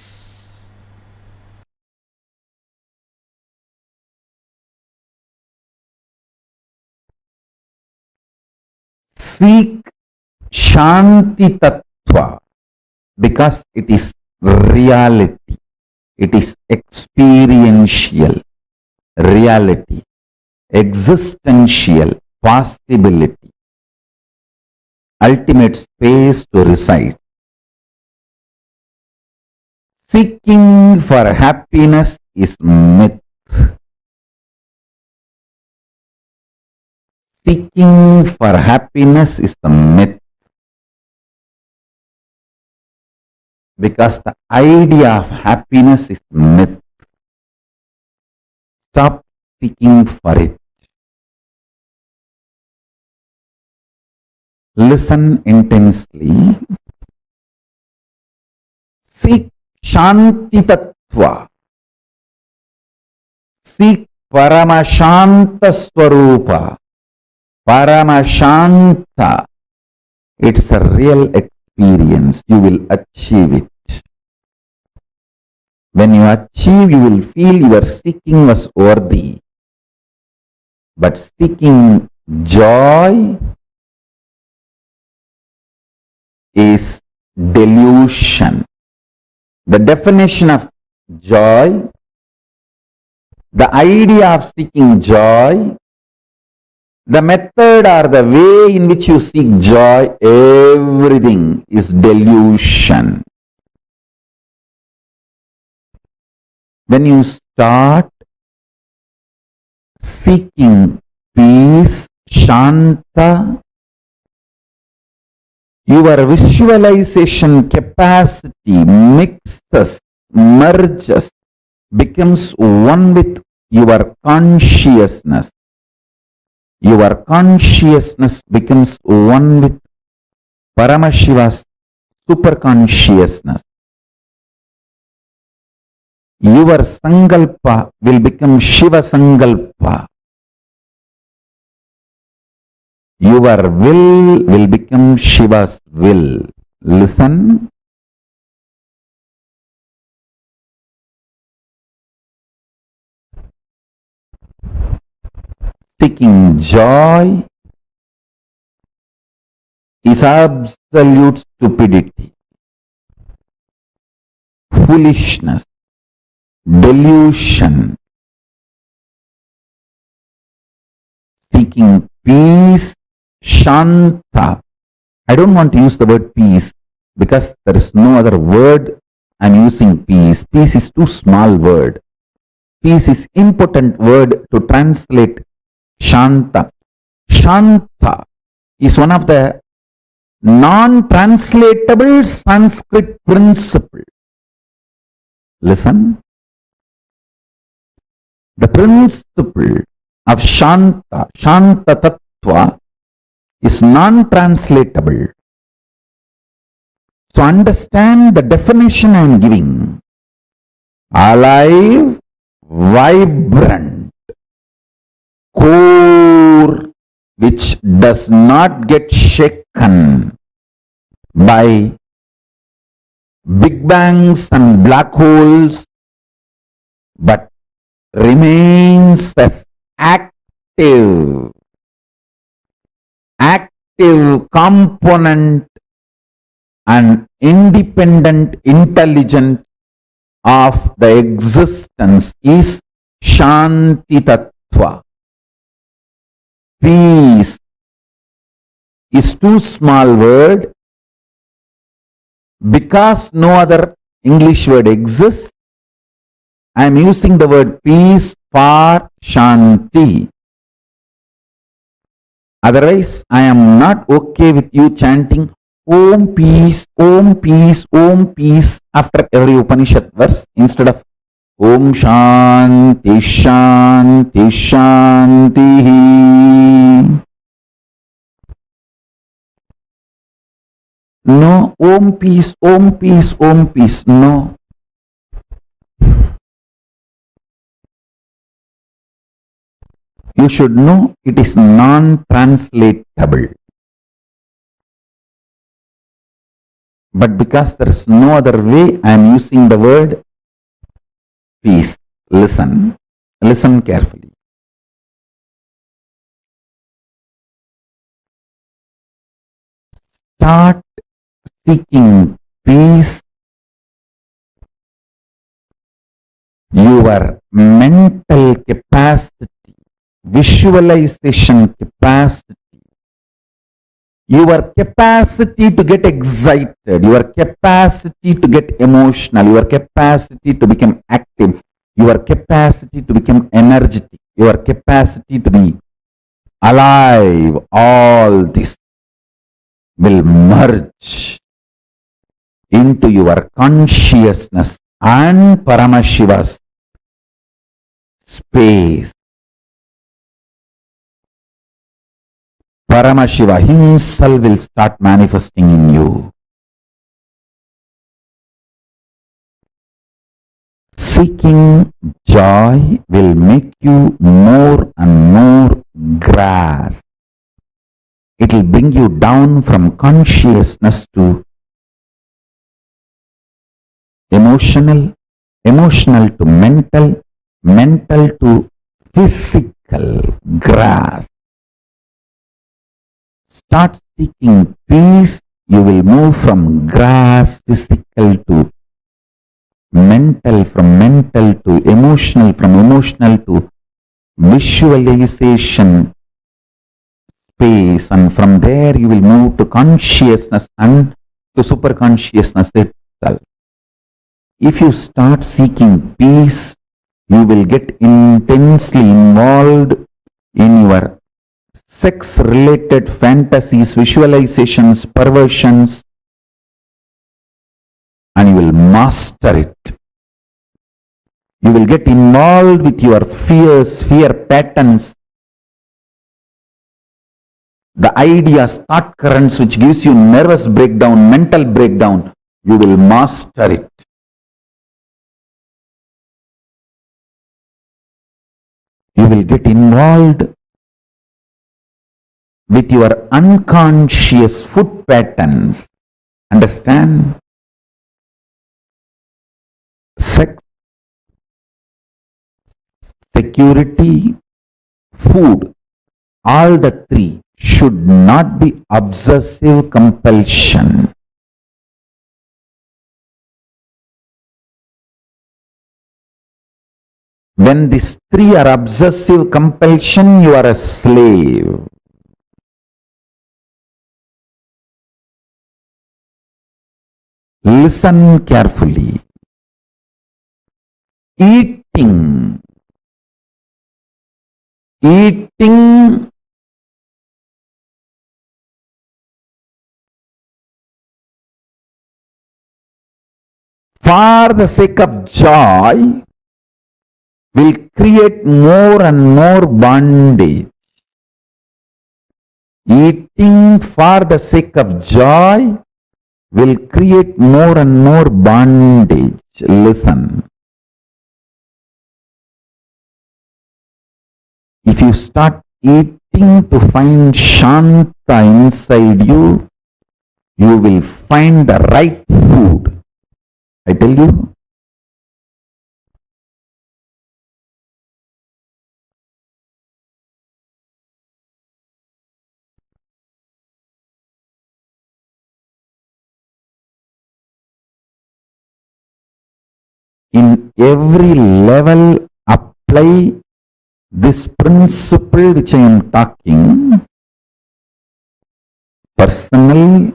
Seek Shanti Tattva because it is reality. It is experiential reality, existential possibility, ultimate space to reside. Seeking for happiness is myth. Seeking for happiness is the myth. Because the idea of happiness is myth. Stop seeking for it. Listen intensely. Seek Shanti Tattva. Seek Paramashanta Swarupa. Paramashanta. It's a real experience. You will achieve it. When you achieve, you will feel your seeking was worthy. But seeking joy is delusion. The definition of joy, the idea of seeking joy, the method or the way in which you seek joy, everything is delusion. When you start seeking peace, Shanta, your visualization capacity mixes, merges, becomes one with your consciousness. Your consciousness becomes one with Paramashiva's superconsciousness. Your Sankalpa will become Shiva Sankalpa. Your will become Shiva's will. Listen. Seeking joy is absolute stupidity, foolishness, delusion. Seeking peace, Shanta. I don't want to use the word peace because there is no other word. I'm using peace. Peace is too small word. Peace is impotent word to translate Shanta. Shanta is one of the non-translatable Sanskrit principle. Listen. The principle of Shanta, Shanta Tattva, is non-translatable. So understand the definition I am giving. Alive, vibrant, core, which does not get shaken by big bangs and black holes, but remains as active component and independent intelligence of the existence is Shanti Tattva. Peace is too small word because no other English word exists. I am using the word peace for Shanti. Otherwise, I am not okay with you chanting Om peace, Om peace, Om peace after every Upanishad verse instead of Om Shanti, Shanti, Shanti. No, Om peace, Om peace, Om peace. No. You should know it is non-translatable. But because there is no other way, I am using the word peace. Listen. Listen carefully. Start seeking peace. Your mental capacity, visualization capacity, your capacity to get excited, your capacity to get emotional, your capacity to become active, your capacity to become energetic, your capacity to be alive, all this will merge into your consciousness and Paramashiva's space. Paramashiva himself will start manifesting in you. Seeking joy will make you more and more grasp. It will bring you down from consciousness to emotional, emotional to mental, mental to physical grasp. Start seeking peace, you will move from grasp, physical to mental, from mental to emotional, from emotional to visualization space, and from there you will move to consciousness and to superconsciousness itself. If you start seeking peace, you will get intensely involved in your sex-related fantasies, visualizations, perversions, and you will master it. You will get involved with your fears, fear patterns, the ideas, thought currents which gives you nervous breakdown, mental breakdown. You will master it. You will get involved with your unconscious food patterns. Understand? Sex, security, food, all the three should not be obsessive compulsion. When these three are obsessive compulsion, you are a slave. Listen carefully. Eating for the sake of joy will create more and more bondage. Eating for the sake of joy will create more and more bondage. Listen. If you start eating to find Shanta inside you, you will find the right food. I tell you. In every level, apply this principle which I am talking. Personal,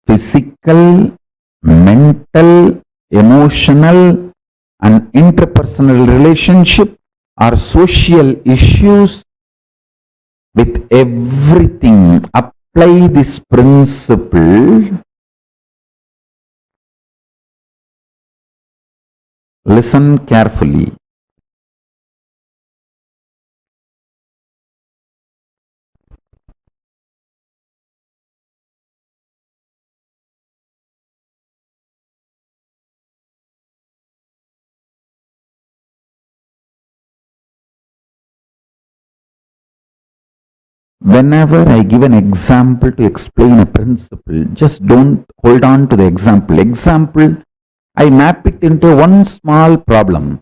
physical, mental, emotional, and interpersonal relationship or social issues. With everything, apply this principle. Listen carefully. Whenever I give an example to explain a principle, just don't hold on to the example. Example, I map it into one small problem,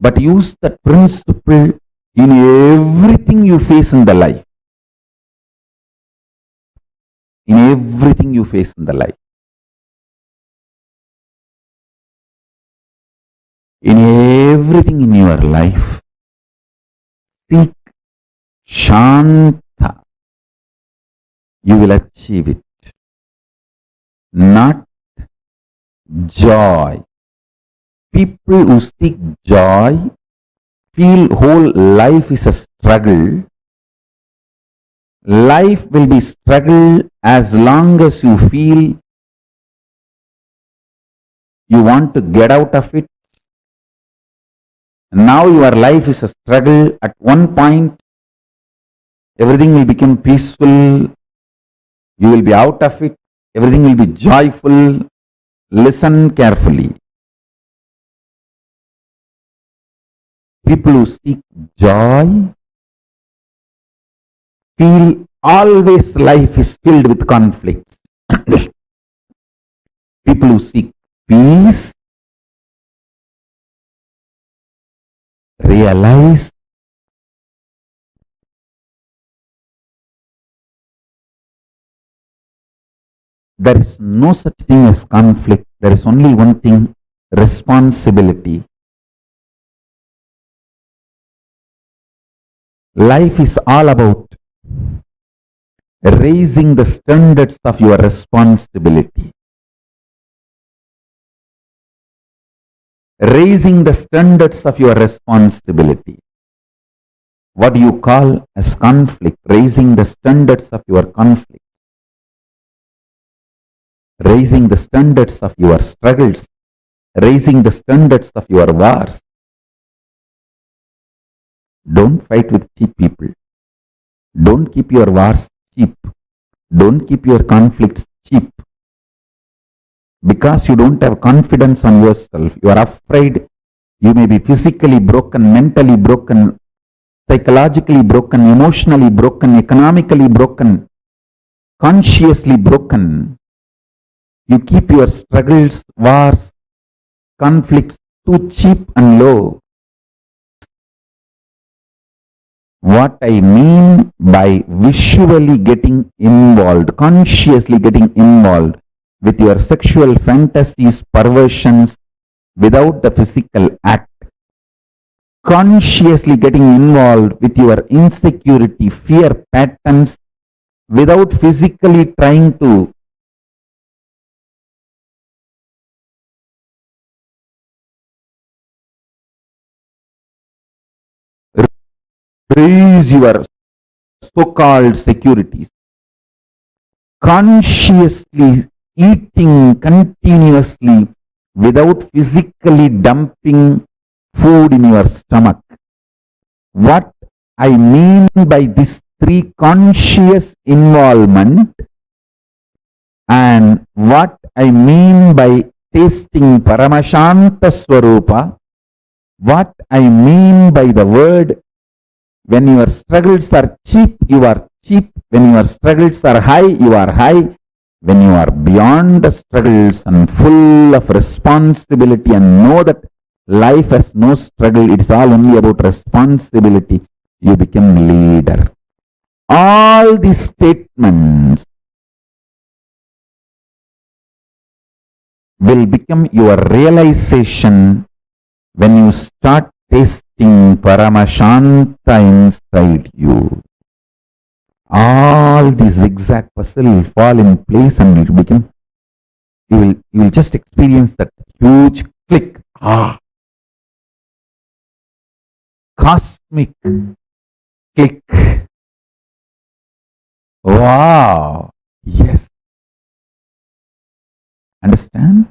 but use that principle in everything you face in the life. In everything you face in the life. In everything in your life, seek Shanta. You will achieve it. Not joy. People who seek joy feel whole life is a struggle. Life will be struggle as long as you feel you want to get out of it. Now your life is a struggle. At one point, everything will become peaceful. You will be out of it. Everything will be joyful. Listen carefully. People who seek joy feel always life is filled with conflicts. People who seek peace realize there is no such thing as conflict. There is only one thing, responsibility. Life is all about raising the standards of your responsibility. Raising the standards of your responsibility. What do you call as conflict? Raising the standards of your conflict. Raising the standards of your struggles. Raising the standards of your wars. Don't fight with cheap people. Don't keep your wars cheap. Don't keep your conflicts cheap. Because you don't have confidence on yourself, you are afraid you may be physically broken, mentally broken, psychologically broken, emotionally broken, economically broken, consciously broken. You keep your struggles, wars, conflicts too cheap and low. What I mean by visually getting involved, consciously getting involved with your sexual fantasies, perversions, without the physical act. Consciously getting involved with your insecurity, fear patterns, without physically trying to raise your so-called securities. Consciously eating continuously without physically dumping food in your stomach. What I mean by this three, conscious involvement, and what I mean by tasting Paramashanta Swarupa, what I mean by the word, when your struggles are cheap, you are cheap. When your struggles are high, you are high. When you are beyond the struggles and full of responsibility and know that life has no struggle, it is all only about responsibility, you become leader. All these statements will become your realization when you start tasting Paramashanta inside you. All the zigzag puzzle will fall in place and it will become, you will just experience that huge click. Cosmic click. Wow. Yes. Understand?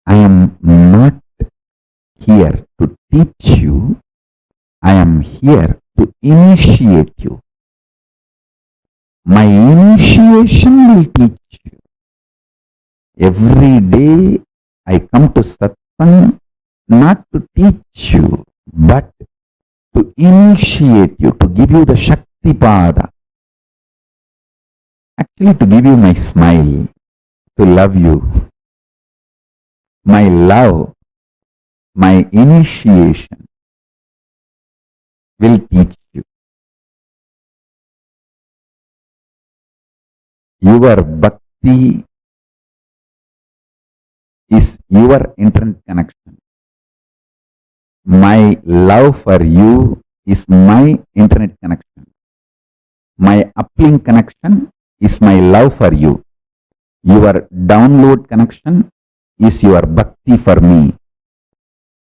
I am not here to teach you. I am here to initiate you. My initiation will teach you. Every day I come to satsang not to teach you, but to initiate you, to give you the Shakti Pada. Actually, to give you my smile, to love you. My love, my initiation will teach you. Your bhakti is your internet connection. My love for you is my internet connection. My uplink connection is my love for you. Your download connection is your bhakti for me.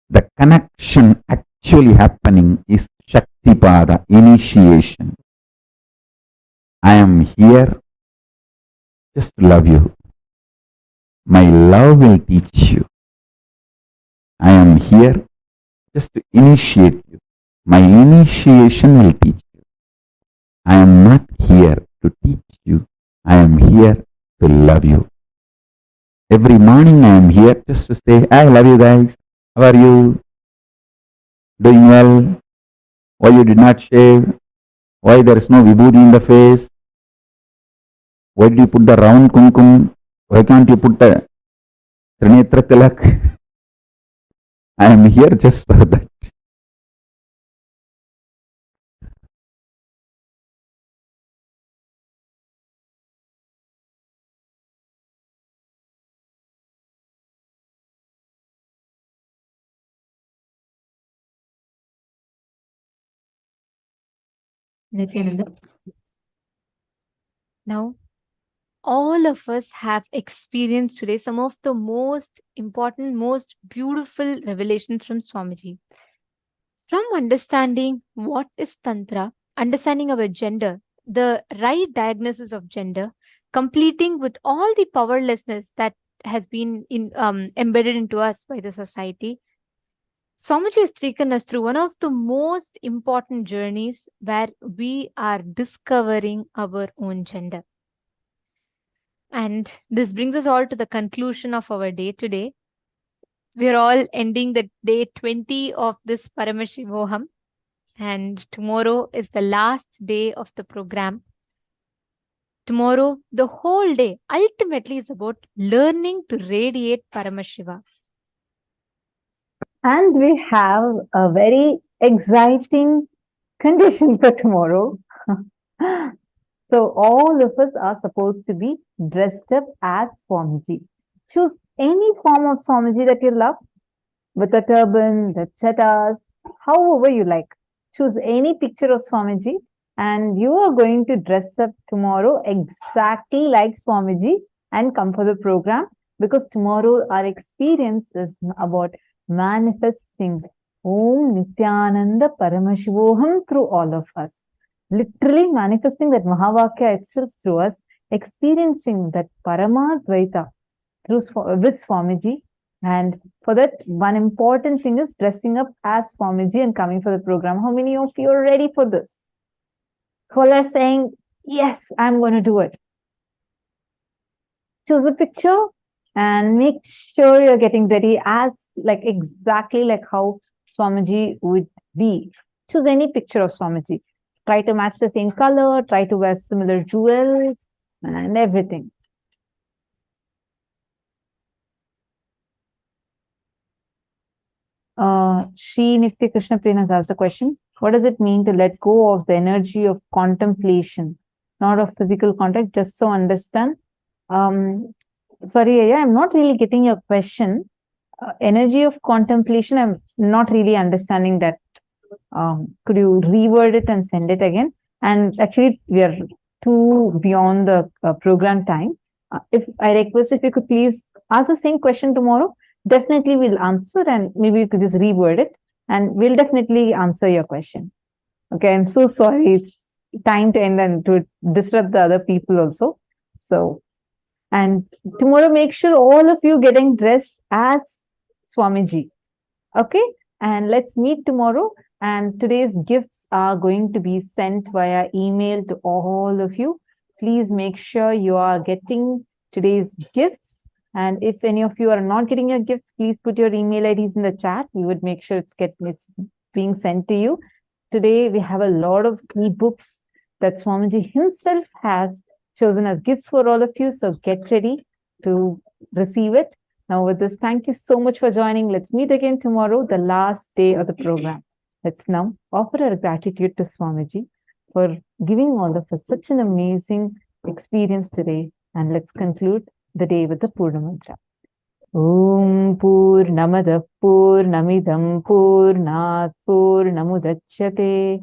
The connection actually happening is Shakti Pada, initiation. I am here just to love you. My love will teach you. I am here just to initiate you. My initiation will teach you. I am not here to teach you. I am here to love you. Every morning I am here just to say, I love you guys. How are you? Doing well? Why you did not shave? Why there is no vibhuti in the face? Why did you put the round kumkum? Why can't you put the Trinetra Tilak? I am here just for that. Nithyananda. Now, all of us have experienced today some of the most important, most beautiful revelations from Swamiji. From understanding what is Tantra, understanding our gender, the right diagnosis of gender, completing with all the powerlessness that has been embedded into us by the society, Swamiji has taken us through one of the most important journeys where we are discovering our own gender. And this brings us all to the conclusion of our day today. We are all ending the day 20 of this Paramashivoham, and tomorrow is the last day of the program. Tomorrow, the whole day ultimately is about learning to radiate Paramashiva. And we have a very exciting condition for tomorrow. So all of us are supposed to be dressed up as Swamiji. Choose any form of Swamiji that you love, with a turban, the chattas, however you like. Choose any picture of Swamiji and you are going to dress up tomorrow exactly like Swamiji and come for the program, because tomorrow our experience is about manifesting Om Nithyananda Paramashivoham through all of us. Literally manifesting that Mahavakya itself through us, experiencing that Paramadvaita with Swamiji. And for that, one important thing is dressing up as Swamiji and coming for the program. How many of you are ready for this? Who are saying, yes, I'm going to do it? Choose a picture and make sure you're getting ready as exactly like how Swamiji would be. Choose any picture of Swamiji. Try to match the same color, try to wear similar jewels and everything. Shri Nitya Krishna Prem has asked a question. What does it mean to let go of the energy of contemplation, not of physical contact? Just so understand. Sorry, Aya, I'm not really getting your question. Energy of contemplation, I'm not really understanding that. Could you reword it and send it again? And actually, we are too beyond the program time. If I request, if you could please ask the same question tomorrow, definitely we'll answer, and maybe you could just reword it and we'll definitely answer your question. Okay, I'm so sorry. It's time to end and to disrupt the other people also. So, and tomorrow, make sure all of you getting dressed as Swamiji. Okay, and let's meet tomorrow. And today's gifts are going to be sent via email to all of you. Please make sure you are getting today's gifts And if any of you are not getting your gifts, please put your email IDs in the chat. We would make sure it's being sent to you. Today, we have a lot of ebooks that Swamiji himself has chosen as gifts for all of you. So get ready to receive it. Now with this, thank you so much for joining. Let's meet again tomorrow, the last day of the program. Let's now offer our gratitude to Swamiji for giving all of us such an amazing experience today. And let's conclude the day with the Purna Mantra. Om Purnamada Purnamidam Purnat Purnamudachyate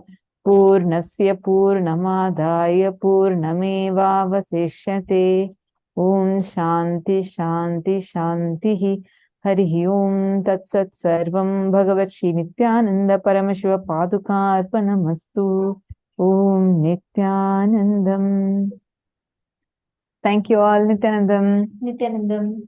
Purnasya Purnamadaya Purnameva Vasishyate. Om Shanti Shanti Shanti Hari Om Tat Sat Sarvam Bhagavat Shri Nithyananda Paramashiva Paduka Arpanamastu. Om Nithyanandam. Thank you all, Nithyanandam. Nithyanandam.